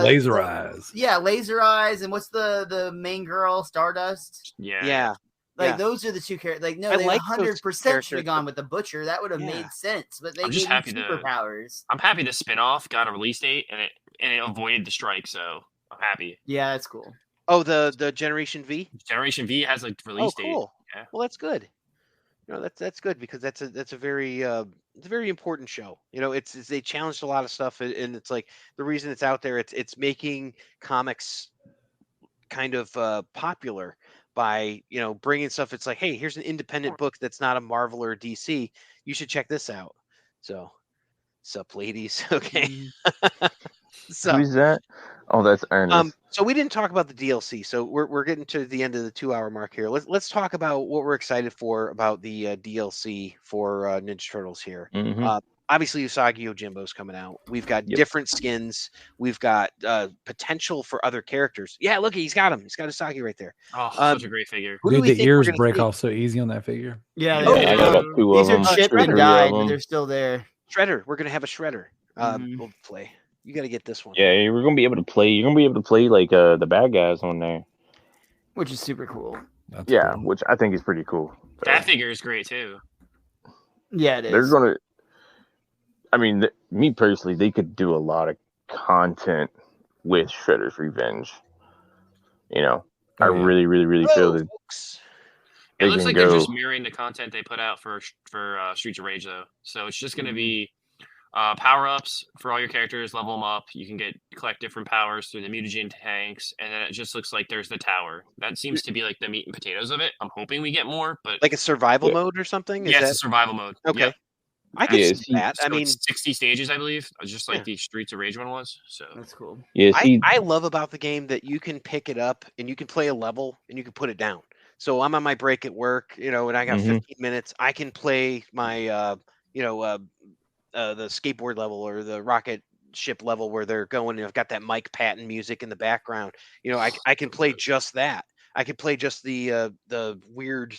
Laser Eyes. Yeah, Laser Eyes, and what's the main girl, Stardust? Yeah. Like Yeah. those are the two characters. Like no, I they like those 100% should characters, have gone with the Butcher. That would have Yeah. made sense. But they I'm gave just him happy to- superpowers. I'm happy the spinoff got a release date and it avoided the strike, so I'm happy. Yeah, that's cool. Oh, the Generation V. Generation V has a release Oh, date. cool. Yeah. Well, that's good. That's good because that's a very it's a very important show. It's they challenged a lot of stuff, and it's like the reason it's out there. It's making comics kind of popular by bringing stuff. It's like, hey, here's an independent book that's not a Marvel or a DC. You should check this out. So, sup, ladies? Okay. So, Who's that? Oh, that's Ernest. so we didn't talk about the DLC. So we're getting to the end of the 2-hour mark here. Let's talk about what we're excited for about the DLC for Ninja Turtles here. Mhm. Obviously, Usagi Yojimbo's coming out. We've got Yep. different skins. We've got potential for other characters. Yeah, look, he's got him. He's got Usagi right there. Oh, Um, such a great figure. Who do Dude, we the think we're ears gonna break see? off so easy on that figure. Yeah, Yeah, I got about two of these are them. chipped three and of died, them. but they're still there. Shredder. We're gonna have a Shredder. Mhm. We'll play. You got to get this one. Yeah, you're gonna be able to play. You're gonna be able to play like the bad guys on there. Which is super cool. That's Yeah, cool. which I think is pretty cool. That figure is great too. Yeah, it is. They're gonna. I mean, me personally, they could do a lot of content with Shredder's Revenge. I Oh, yeah. really, really, really feel that folks. It they looks can like they're go. just mirroring the content they put out for Streets of Rage though. So it's just going to be power ups for all your characters. Level them up. You can collect different powers through the mutagen tanks, and then it just looks like there's the tower. That seems to be like the meat and potatoes of it. I'm hoping we get more, but Like a survival Yeah. mode or something. Is yes, that it's survival mode. okay? Yep. I can Yeah, see see, that. I So mean, it's 60 stages, I believe, just like Yeah. the Streets of Rage one was. So That's cool. Yeah, see, I love about the game that you can pick it up and you can play a level and you can put it down. So I'm on my break at work, and I got Mhm. 15 minutes. I can play my, the skateboard level or the rocket ship level where they're going. And I've got that Mike Patton music in the background. I can play just that. I could play just the weird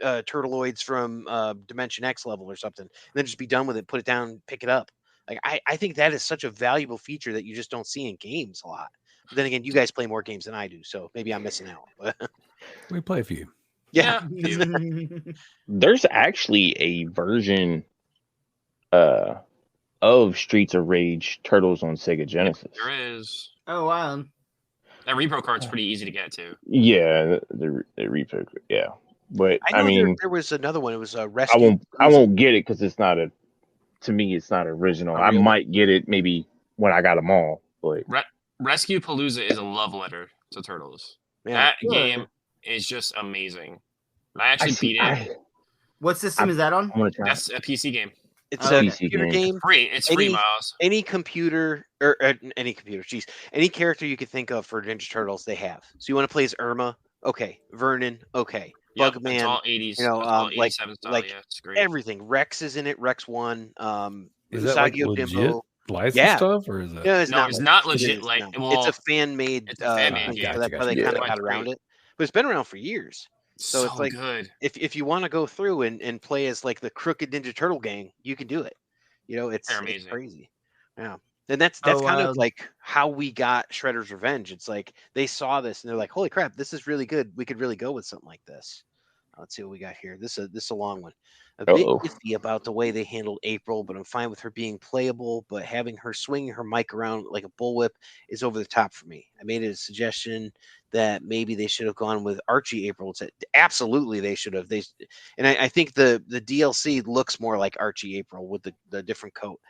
turtleoids from Dimension X level or something, and then just be done with it. Put it down, pick it up. Like I think that is such a valuable feature that you just don't see in games a lot. But then again, you guys play more games than I do, so maybe I'm missing out. But We play a few. yeah, there's actually a version of Streets of Rage Turtles on Sega Genesis. There is. Oh wow. That repro card's pretty easy to get to. Yeah, the repo. Yeah, but I I know mean, there was another one. It was a I Rescue. won't get it because it's not a. To me, it's not original. I Real- might get it maybe when I got them all, but Rescue Palooza is a love letter to Turtles. Yeah. That Sure. game is just amazing. I actually beat it. What system is that on? I'm gonna try. That's a PC game. It's Oh, a okay. computer PC game. Free. It's free, Any- Miles. Any computer or any computer, geez, any character you could think of for Ninja Turtles, they have. So you want to play as Irma? Okay. Vernon? Okay. Yep, Bugman? it's all 80s. you know, it's all like- 87 style. like Yeah, it's great. Everything. Rex is in it. Rex 1. Is that like Usagi legit Yojimbo. license Yeah. stuff, or is it? No, It's not legit, It is, like, no. well, it's a fan made. it's a fan-made thing, game. so that's why they Gotcha. kind of Yeah. got around it. But it's been around for years. So it's like- good. If you want to go through and play as like the crooked Ninja Turtle gang, you can do it. You know, it's They're amazing. crazy. Yeah. And that's Oh, kind wow. of like how we got Shredder's Revenge. It's like they saw this and they're like, "Holy crap, this is really good. We could really go with something like this." Let's see what we got here. This is a long one. A bit Uh-oh. iffy about the way they handled April, but I'm fine with her being playable. But having her swinging her mic around like a bullwhip is over the top for me. I made a suggestion that maybe they should have gone with Archie April. It's absolutely they should have. And I think the DLC looks more like Archie April with the different coat.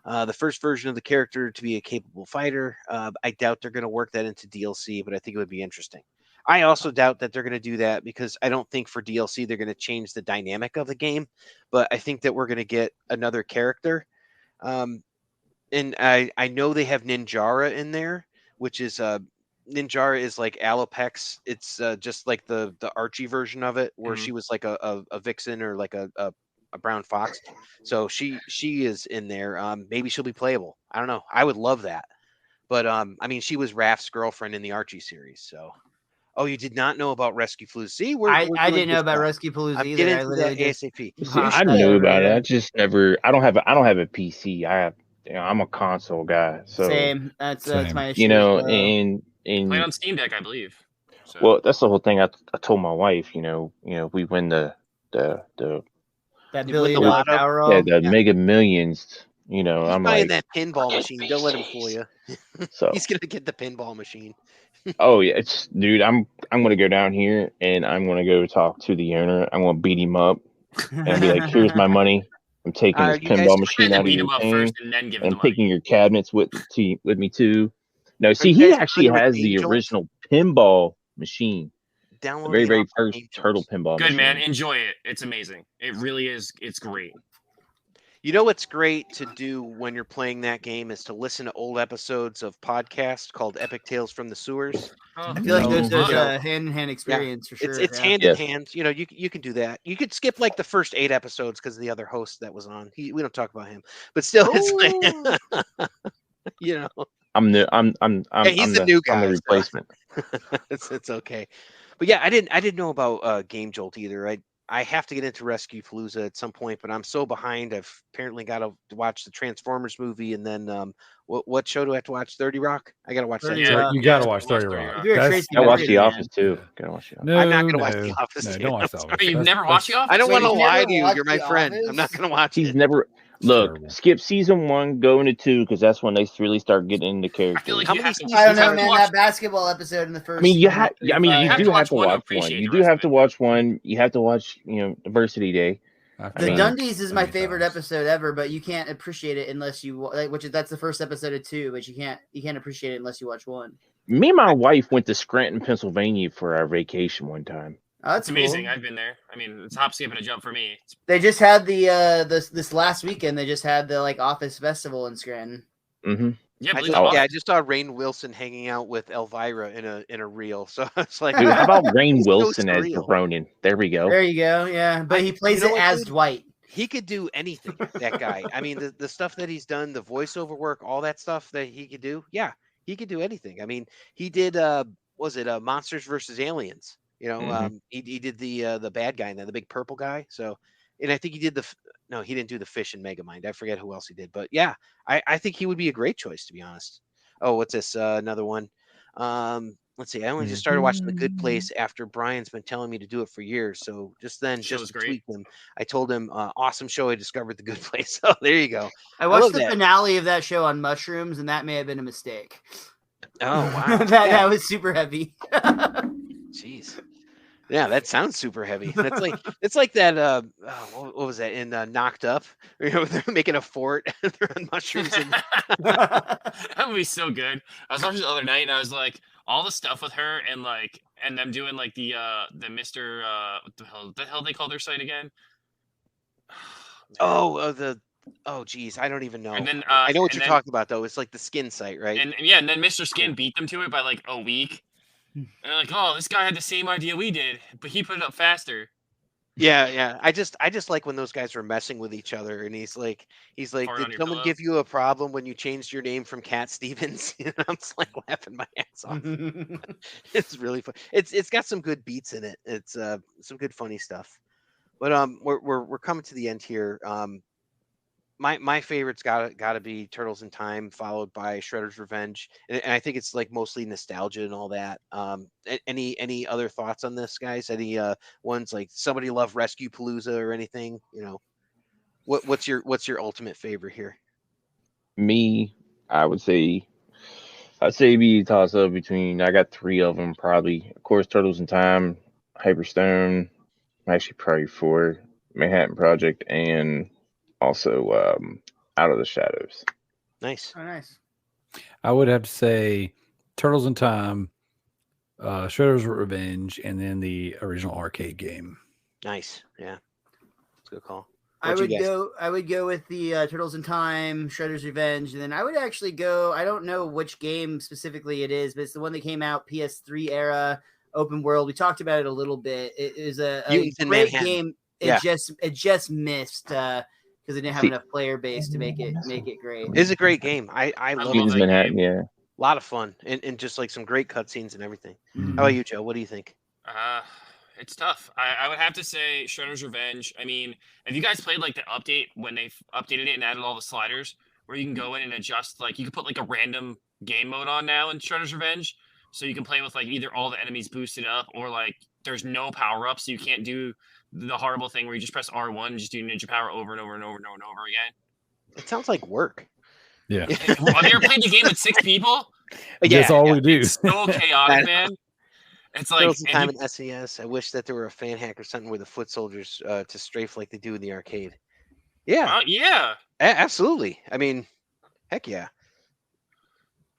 The first version of the character to be a capable fighter. I doubt they're going to work that into DLC, but I think it would be interesting. I also doubt that they're going to do that because I don't think for DLC they're going to change the dynamic of the game. But I think that we're going to get another character. And I know they have Ninjara in there, which is Ninjara is like Alopex. It's just like the Archie version of it, where she was like a vixen or like a brown fox. So she is in there. Maybe she'll be playable. I don't know. I would love that. But I mean, she was Raph's girlfriend in the Archie series. So, oh, you did not know about Rescue Palooza? See, I doing didn't know good about stuff. Rescue Palooza I'm either. getting I into literally that just ASAP. See, Huh. I knew about it. Yeah. I just never. I don't have a PC. I'm a console guy. So same. That's Same. my issue. you know, as well. and Played on Steam Deck, I believe. So. well, that's the whole thing. I told my wife. You know, we win the that You win the $1 billion lotto? Powerball. the Mega Millions. You know, He's I'm buying like, that pinball machine. Don't let him fool you. so. He's gonna get the pinball machine. Oh yeah, dude. I'm gonna go down here and I'm gonna go talk to the owner. I'm gonna beat him up and be like, "Here's my money. I'm taking this You guys- pinball I machine had to out of beat your him up thing, first and then give him and the I'm money. taking your cabinets with me too." No, see, you he guys actually familiar with has the Angel? original pinball machine, the Download very the very app on first Angels. turtle pinball Good, machine. man. Enjoy it. It's amazing. It really is. It's great. You know what's great to do when you're playing that game is to listen to old episodes of podcasts called Epic Tales from the Sewers. I feel like Oh, those fun. a hand-in-hand experience for sure. It's yeah. hand Yes. in hand. You know, you can do that. You could skip like the first 8 episodes because of the other host that was on. We don't talk about him, but still, it's like, you know, I'm the he's I'm the new I'm guy, the so- replacement. it's okay. But yeah, I didn't know about Game Jolt either. I have to get into Rescue Palooza at some point, but I'm so behind. I've apparently got to watch the Transformers movie, and then what show do I have to watch? 30 Rock. I got to watch 30 that. Rock. You got to watch 30 Rock. If you're a That's- Tracy I watched Morgan The fan. Office too. Gotta watch The Office. No, I'm not gonna watch no, The Office, No, dude. don't watch I'm The sorry. Office. You've That's- never watched The Office? I don't Wait, want to you've lie never to you. watched You're my The friend. Office? I'm not going to watch He's it. never look. terrible. Skip season 1, go into 2 because that's when they really start getting into I characters. feel like How you many have to. seasons I don't you have know, to man. watch- That basketball episode in the first. I mean, you season, have. I mean, you have do to have watch to one to watch one. appreciate You the do rest have of to it. watch one. You have to watch, Diversity Day. The mean, Dundies is my many favorite times. episode ever, but you can't appreciate it unless you that's the first episode of 2, but you can't appreciate it unless you watch 1. Me and my wife went to Scranton, Pennsylvania for our vacation one time. Oh, that's It's amazing. cool. I've been there. I mean, it's hop, skip, and a jump for me. It's They just had the this last weekend. They just had the Office Festival in Scranton. Mm-hmm. yeah, I believe just, it or not. I just saw Rainn Wilson hanging out with Elvira in a reel. So it's like, Dude, how about Rainn It's so Wilson as surreal. Ronin? There we go. There you go. Yeah, but he plays you know it what, as dude? Dwight. he could do anything, that guy. I mean, the stuff that he's done, the voiceover work, all that stuff that he could do. Yeah, he could do anything. I mean, he did was it Monsters versus Aliens? You know, Mhm. he did the bad guy and then the big purple guy. So, and I think he did no, he didn't do the fish in Megamind. I forget who else he did, but yeah, I think he would be a great choice, to be honest. Oh, what's this? Another one. let's see. I only just started watching The Good Place after Brian's been telling me to do it for years. So just then, Show's just to great. tweak him, I told him, awesome show. I discovered The Good Place. So there you go. I watched love the that. finale of that show on mushrooms, and that may have been a mistake. Oh, wow. that was super heavy. Jeez. Yeah, that sounds super heavy. It's like that. What was that in Knocked Up? You know, they're making a fort. They're on mushrooms. And... That would be so good. I was watching the other night, and I was like, all the stuff with her, and them doing like the Mr. What the hell they call their site again? Oh, geez, I don't even know. And then I know what you're talking about though. It's like the skin site, right? And then Mr. Skin beat them to it by like a week. And they're like, oh, this guy had the same idea we did, but he put it up faster. Yeah. I just like when those guys were messing with each other, and he's like, Fart on did your someone pillow? give you a problem when you changed your name from Cat Stevens? I'm just like laughing my ass off. It's really fun. It's got some good beats in it. It's some good funny stuff. But we're coming to the end here. My favorite's gotta be Turtles in Time, followed by Shredder's Revenge, and I think it's like mostly nostalgia and all that. Any other thoughts on this, guys? Any ones like somebody love Rescue Palooza or anything? You know, what's your ultimate favorite here? Me, I'd say it'd be a toss up between. I got 3 of them probably. Of course, Turtles in Time, Hyperstone. Actually, probably 4. Manhattan Project, and also Out of the Shadows. Nice. Oh, nice. I would have to say Turtles in Time, Shredder's Revenge, and then the original arcade game. Nice. Yeah. It's a good call. I What'd you guys- would go with the Turtles in Time, Shredder's Revenge, and then I would actually go. I don't know which game specifically it is, but it's the one that came out PS3 era, open world. We talked about it a little bit. It is a Mutants in great Manhattan. game. Yeah. It just missed because it didn't have enough player base to make it great. It's a great game. I love love it. that Manhattan, game. yeah. A lot of fun and just like some great cutscenes and everything. Mhm. How about you, Joe? What do you think? It's tough. I would have to say Shredder's Revenge. I mean, have you guys played like the update when they updated it and added all the sliders where you can go in and adjust, like you can put like a random game mode on now in Shredder's Revenge, so you can play with like either all the enemies boosted up or like there's no power up, so you can't do the horrible thing where you just press R1 and just do ninja power over and over and over and over and over again. It sounds like work. Yeah. Have you ever played the game with 6 people? That's all we do. It's so chaotic, man. It's like Turtles in Time and and SNES. I wish that there were a fan hack or something with the foot soldiers to strafe like they do in the arcade. Yeah, yeah. absolutely. I mean, heck yeah.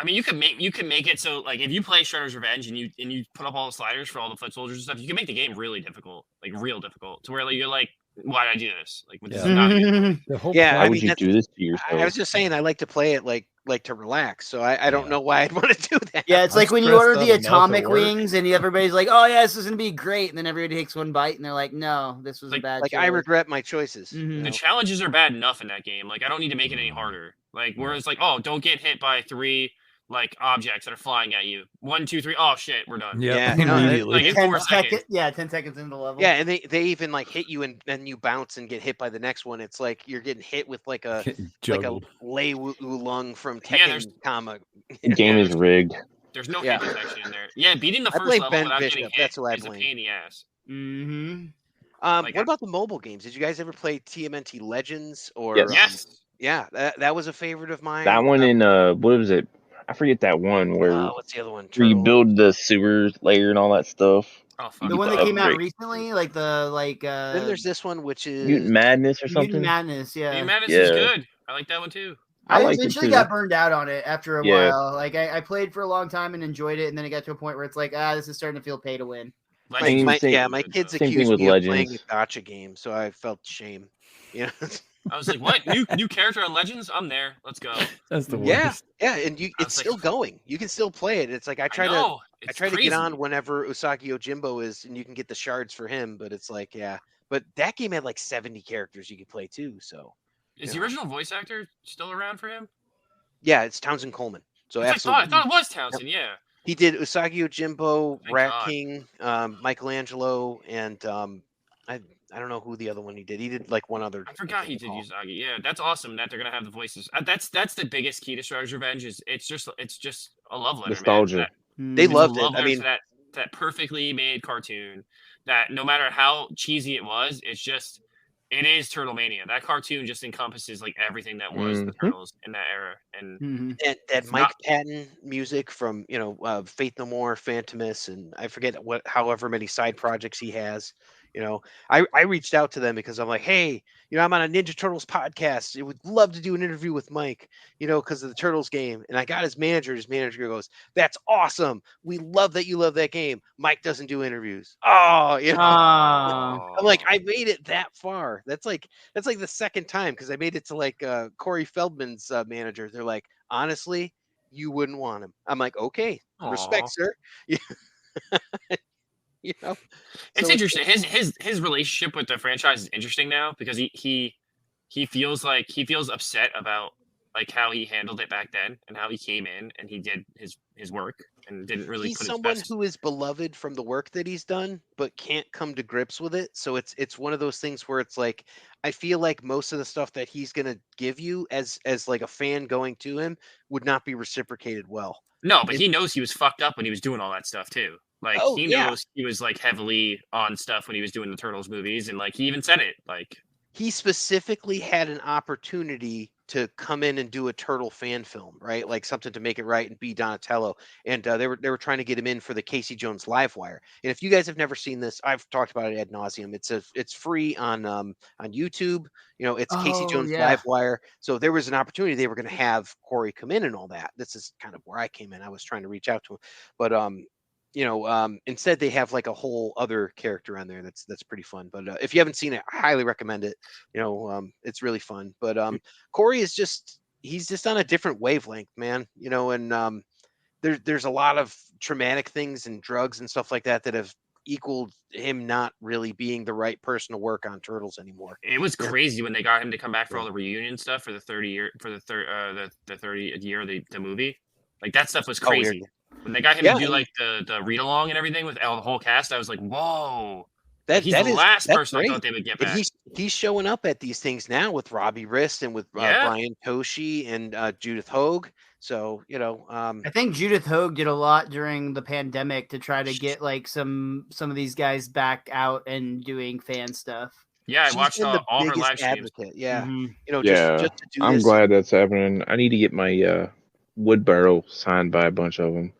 I mean, you can make it so like if you play Shredder's Revenge and you put up all the sliders for all the foot soldiers and stuff, you can make the game really difficult, like real difficult, to where like you're like, why did I do this? Like, this is not good. The whole Yeah, Why I would mean, you that's- do this to yourself? I was just saying I like to play it like to relax. So I don't know why I'd want to do that. Yeah, it's I'm like when you stressed order out the enough at atomic work. wings and everybody's like, "Oh yeah, this is gonna be great," and then everybody takes one bite and they're like, "No, this was a bad." Like I choice." regret my choices. Mhm. you The know? challenges are bad enough in that game. Like, I don't need to make it any harder. Like, whereas like, oh, don't get hit by 3 like objects that are flying at you. 1, 2, 3. Oh shit, we're done. Yeah, Yeah, no, immediately. Like in 10 4 seconds. Yeah, 10 seconds into the level. Yeah, and they even like hit you and then you bounce and get hit by the next one. It's like you're getting hit with like a Juggled. Lei Wulong from Yeah, Tekken there's- comic. The game is rigged. There's no Yeah. hit detection in there. Yeah, beating the I first blame level Ben without Bishop, getting hit that's who I is a blame. pain in the ass. Mm-hmm. Like, What about the mobile games? Did you guys ever play TMNT Legends or? Yes. Yes. Yeah, that was a favorite of mine. That one in what was it? I forget that one where What's the other one? where you Turtle- build the sewer layer and all that stuff. Oh fuck. The one get that the came out upgrade. recently, like Then there's this one, which is Mutant Madness or Mutant something. Madness. Yeah, Hey, Madness is Yeah. good. I like that one too. I I liked it eventually too. got burned out on it after a Yeah. while. Like I played for a long time and enjoyed it, and then it got to a point where it's like, this is starting to feel pay to win. Legends Same- is same- good, my though. kids Same thing accused with me of playing Legends. a gotcha game, so I felt shame. You know? I was like, what? New character on Legends? I'm there. Let's go. That's the Yeah, worst. yeah, and I it's was like- still going. You can still play it. It's like I try to know. I It's try to crazy. get on whenever Usagi Yojimbo is, and you can get the shards for him. But it's like, yeah. But that game had like 70 characters you could play too. So Is the original voice actor still around for him? yeah, it's Townsend Coleman. So I absolutely, thought it was Townsend. Yeah. he did Usagi Yojimbo, Thank Rat God. King, Michelangelo, and I don't know who the other one he did. He did like one other. I forgot he did Usagi. Yeah, that's awesome that they're gonna have the voices. That's the biggest key to Shredder's Revenge is it's just a love letter. Nostalgia. Man. They loved it. Love I letters mean, for that perfectly made cartoon. That no matter how cheesy it was, it is Turtle Mania. That cartoon just encompasses like everything that was the Turtles in that era, and that Mike Patton music from Faith No More, Phantomus, and I forget however many side projects he has. I reached out to them because I'm like, hey, I'm on a Ninja Turtles podcast. I would love to do an interview with Mike, because of the Turtles game. And I got his manager. His manager goes, "That's awesome. We love that you love that game. Mike doesn't do interviews." Oh, I'm like, I made it that far. That's like the second time because I made it to like Corey Feldman's manager. They're like, honestly, you wouldn't want him. I'm like, okay, respect, sir. It's interesting. His relationship with the franchise is interesting now because he feels upset about like how he handled it back then and how he came in and he did his work and didn't really he's put someone his best. who is beloved from the work that he's done but can't come to grips with it. So it's one of those things where it's like I feel like most of the stuff that he's going to give you as like a fan going to him would not be reciprocated well. No, but he knows he was fucked up when he was doing all that stuff too. Like he knows he was like heavily on stuff when he was doing the Turtles movies, and like he even said it. Like he specifically had an opportunity to come in and do a Turtle fan film, right? Like something to make it right and be Donatello. And they were trying to get him in for the Casey Jones Livewire. And if you guys have never seen this, I've talked about it ad nauseum. It's free on YouTube. It's Casey Jones Livewire. So there was an opportunity they were going to have Corey come in and all that. This is kind of where I came in. I was trying to reach out to him, but instead they have like a whole other character on there that's pretty fun. But if you haven't seen it, I highly recommend it. It's really fun. But Corey is he's just on a different wavelength, man. And there's a lot of traumatic things and drugs and stuff like that have equaled him not really being the right person to work on Turtles anymore. It was crazy when they got him to come back for all the reunion stuff for the 30th year of the movie. Like that stuff was crazy. When they got him to do like the read along and everything with the whole cast, I was like, whoa. He's the last person I thought they would get back. He's showing up at these things now with Robbie Rist and with Brian Toshi and Judith Hogue. So, I think Judith Hogue did a lot during the pandemic to try to get like some of these guys back out and doing fan stuff. Yeah, I watched all her live streams. Yeah. Mm-hmm. Just to do I'm this. glad that's happening. I need to get my wood barrel signed by a bunch of them.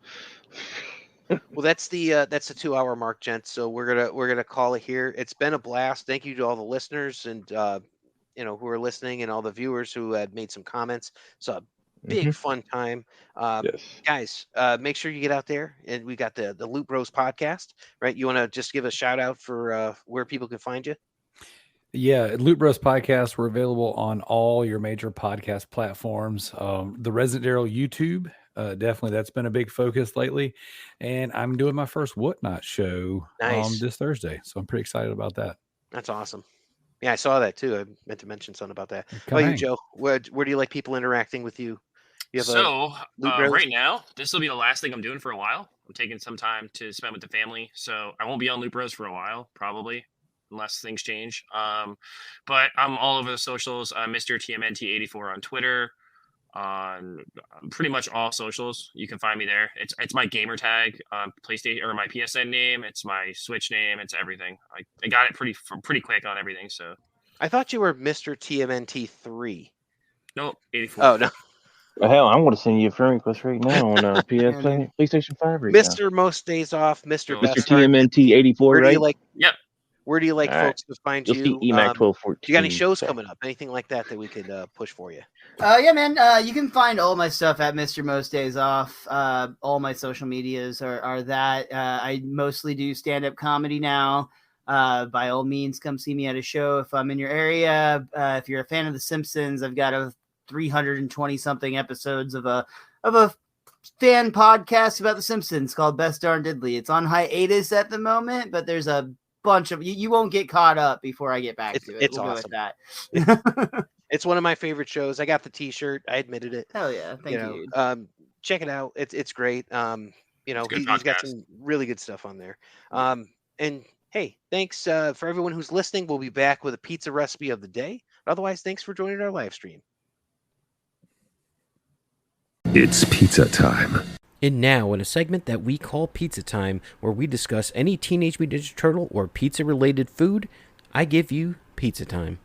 Well, that's the 2-hour mark, gents. So we're gonna call it here. It's been a blast. Thank you to all the listeners and who are listening and all the viewers who had made some comments. So a big fun time. Yes. Guys, make sure you get out there. And we got the Lootbros podcast, right? You want to just give a shout out for where people can find you? Yeah, Lootbros podcast. We're available on all your major podcast platforms. The Resident Darrell YouTube, definitely that's been a big focus lately. And I'm doing my first Whatnot show this Thursday, so I'm pretty excited about that. That's awesome. Yeah, I saw that too. I meant to mention something about that. How about you, Joe? Where do you like people interacting with you? Right now, this will be the last thing I'm doing for a while. I'm taking some time to spend with the family, so I won't be on Lootbros for a while, probably. Unless things change. But I'm all over the socials. Mr. TMNT84 on Twitter, on pretty much all socials. You can find me there. It's my gamer tag, PlayStation or my PSN name. It's my Switch name. It's everything. I got it pretty quick on everything. So I thought you were Mr. TMNT3. Nope, 84. Oh no. Well, hell, I'm going to send you a friend request right now on PlayStation 5 right Mr. now. Most Days Off, Mr. TMNT 84, right? Yep. Where do you like folks to find you? You'll see EMAC 1214. Do you got any shows coming up? Anything like that we could push for you? Yeah, man. You can find all my stuff at Mr. Most Days Off. All my social medias are that. I mostly do stand-up comedy now. By all means, come see me at a show if I'm in your area. If you're a fan of The Simpsons, I've got a 320-something episodes of a fan podcast about The Simpsons called Best Darn Diddly. It's on hiatus at the moment, but there's a bunch of you won't get caught up before I get back to it. It's we'll awesome. Go with that. It's one of my favorite shows. I got the T-shirt. I admitted it. Hell yeah! Thank you. Check it out. It's great. He's got some really good stuff on there. And hey, thanks for everyone who's listening. We'll be back with a pizza recipe of the day. Otherwise, thanks for joining our live stream. It's pizza time. And now, in a segment that we call Pizza Time, where we discuss any Teenage Mutant Ninja Turtle or pizza-related food, I give you Pizza Time.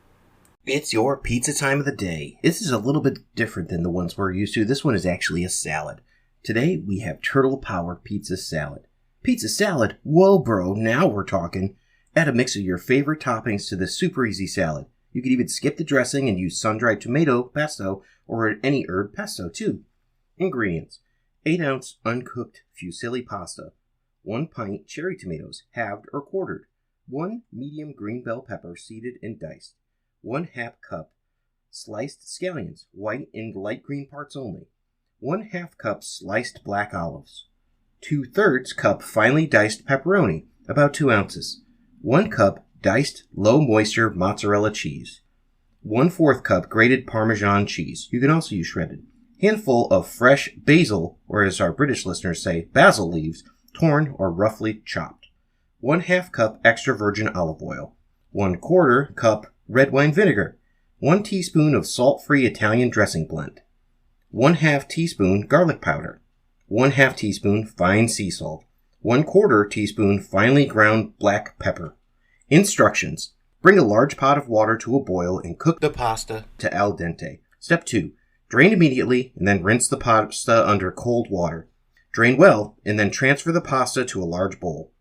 It's your pizza time of the day. This is a little bit different than the ones we're used to. This one is actually a salad. Today, we have Turtle Power Pizza Salad. Pizza salad? Whoa, bro, now we're talking. Add a mix of your favorite toppings to this super easy salad. You could even skip the dressing and use sun-dried tomato, pesto, or any herb pesto, too. Ingredients. 8-ounce uncooked fusilli pasta, 1 pint cherry tomatoes, halved or quartered, 1 medium green bell pepper seeded and diced, 1/2 cup sliced scallions, white and light green parts only, 1/2 cup sliced black olives, 2/3 cup finely diced pepperoni, about 2 ounces, 1 cup diced low moisture mozzarella cheese, 1/4 cup grated Parmesan cheese. You can also use shredded. Handful of fresh basil, or as our British listeners say, basil leaves, torn or roughly chopped. 1/2 cup extra virgin olive oil. 1/4 cup red wine vinegar. 1 teaspoon of salt-free Italian dressing blend. 1/2 teaspoon garlic powder. 1/2 teaspoon fine sea salt. 1/4 teaspoon finely ground black pepper. Instructions. Bring a large pot of water to a boil and cook the pasta to al dente. Step 2. Drain immediately and then rinse the pasta under cold water. Drain well and then transfer the pasta to a large bowl.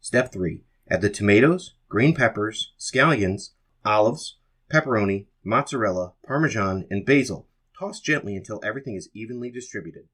Step 3. Add the tomatoes, green peppers, scallions, olives, pepperoni, mozzarella, parmesan, and basil. Toss gently until everything is evenly distributed.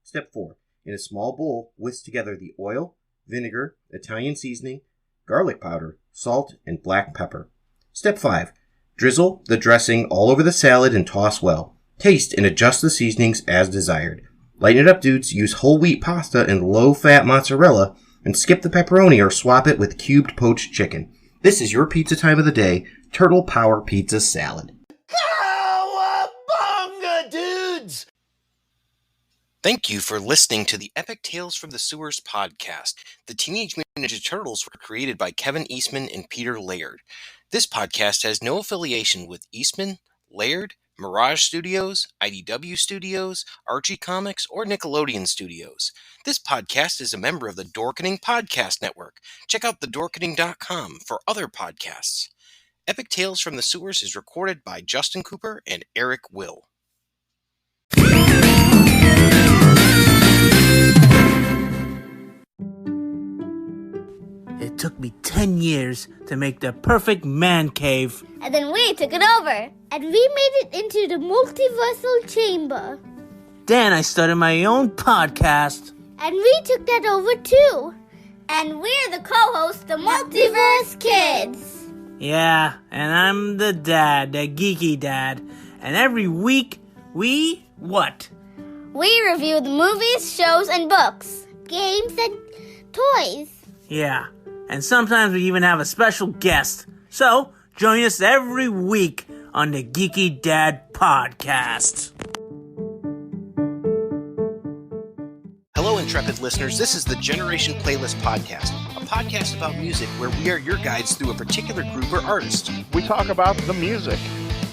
Step 4. In a small bowl, whisk together the oil, vinegar, Italian seasoning, garlic powder, salt, and black pepper. Step 5. Drizzle the dressing all over the salad and toss well. Taste and adjust the seasonings as desired. Lighten it up, dudes. Use whole wheat pasta and low-fat mozzarella, and skip the pepperoni or swap it with cubed poached chicken. This is your pizza time of the day, Turtle Power Pizza Salad. Cowabunga, dudes! Thank you for listening to the Epic Tales from the Sewers podcast. The Teenage Mutant Ninja Turtles were created by Kevin Eastman and Peter Laird. This podcast has no affiliation with Eastman, Laird, Mirage Studios, IDW Studios, Archie Comics, or Nickelodeon Studios. This podcast is a member of the Dorkening Podcast Network. Check out thedorkening.com for other podcasts. Epic Tales from the Sewers is recorded by Justin Cooper and Eric Will. It took me 10 years to make the perfect man cave. And then we took it over. And we made it into the multiversal chamber. Then I started my own podcast. And we took that over too. And we're the co-hosts, the Multiverse Kids. Yeah, and I'm the dad, the geeky dad. And every week, we what? We review the movies, shows, and books, games, and toys. Yeah, and sometimes we even have a special guest. So, join us every week on the Geeky Dad Podcast. Hello, intrepid listeners. This is the Generation Playlist Podcast, a podcast about music where we are your guides through a particular group or artist. We talk about the music,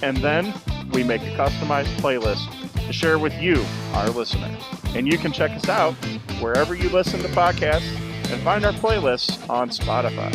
and then we make a customized playlist to share with you, our listener. And you can check us out wherever you listen to podcasts and find our playlists on Spotify.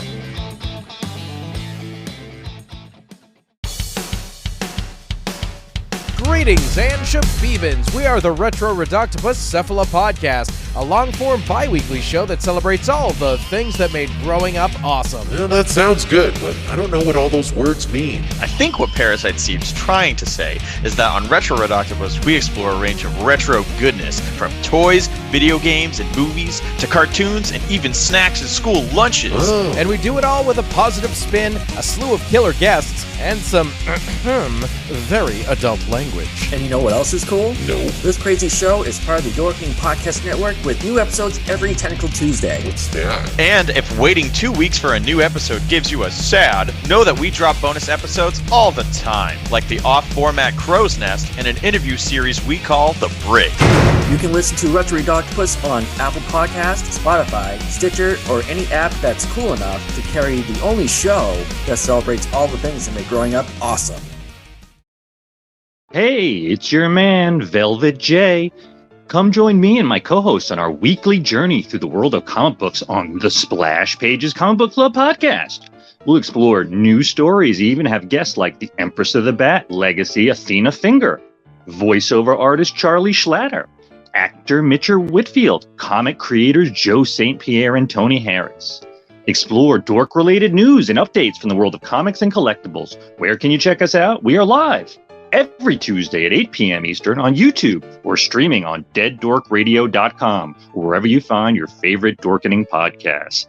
Greetings and shabibans. We are the Retro Reductopus Cephala Podcast, a long-form bi-weekly show that celebrates all the things that made growing up awesome. Well, that sounds good, but I don't know what all those words mean. I think what Parasite seems trying to say is that on Retro Reductopus, we explore a range of retro goodness, from toys, video games, and movies, to cartoons, and even snacks and school lunches. Oh. And we do it all with a positive spin, a slew of killer guests, and some very adult language. And you know what else is cool? No. This crazy show is part of the Dorkening Podcast Network with new episodes every Tentacle Tuesday. What's that? And if waiting 2 weeks for a new episode gives you a sad, know that we drop bonus episodes all the time, like the off-format Crow's Nest and an interview series we call The Brig. You can listen to Retro Reductopus on Apple Podcasts, Spotify, Stitcher, or any app that's cool enough to carry the only show that celebrates all the things that make growing up awesome. Hey, it's your man, Velvet J. Come join me and my co-hosts on our weekly journey through the world of comic books on the Splash Pages Comic Book Club podcast. We'll explore new stories, even have guests like the Empress of the Bat Legacy Athena Finger, voiceover artist Charlie Schlatter, actor Mitcher Whitfield, comic creators Joe St. Pierre and Tony Harris. Explore dork-related news and updates from the world of comics and collectibles. Where can you check us out? We are live every Tuesday at 8 p.m. Eastern on YouTube or streaming on deaddorkradio.com, wherever you find your favorite dorkening podcasts.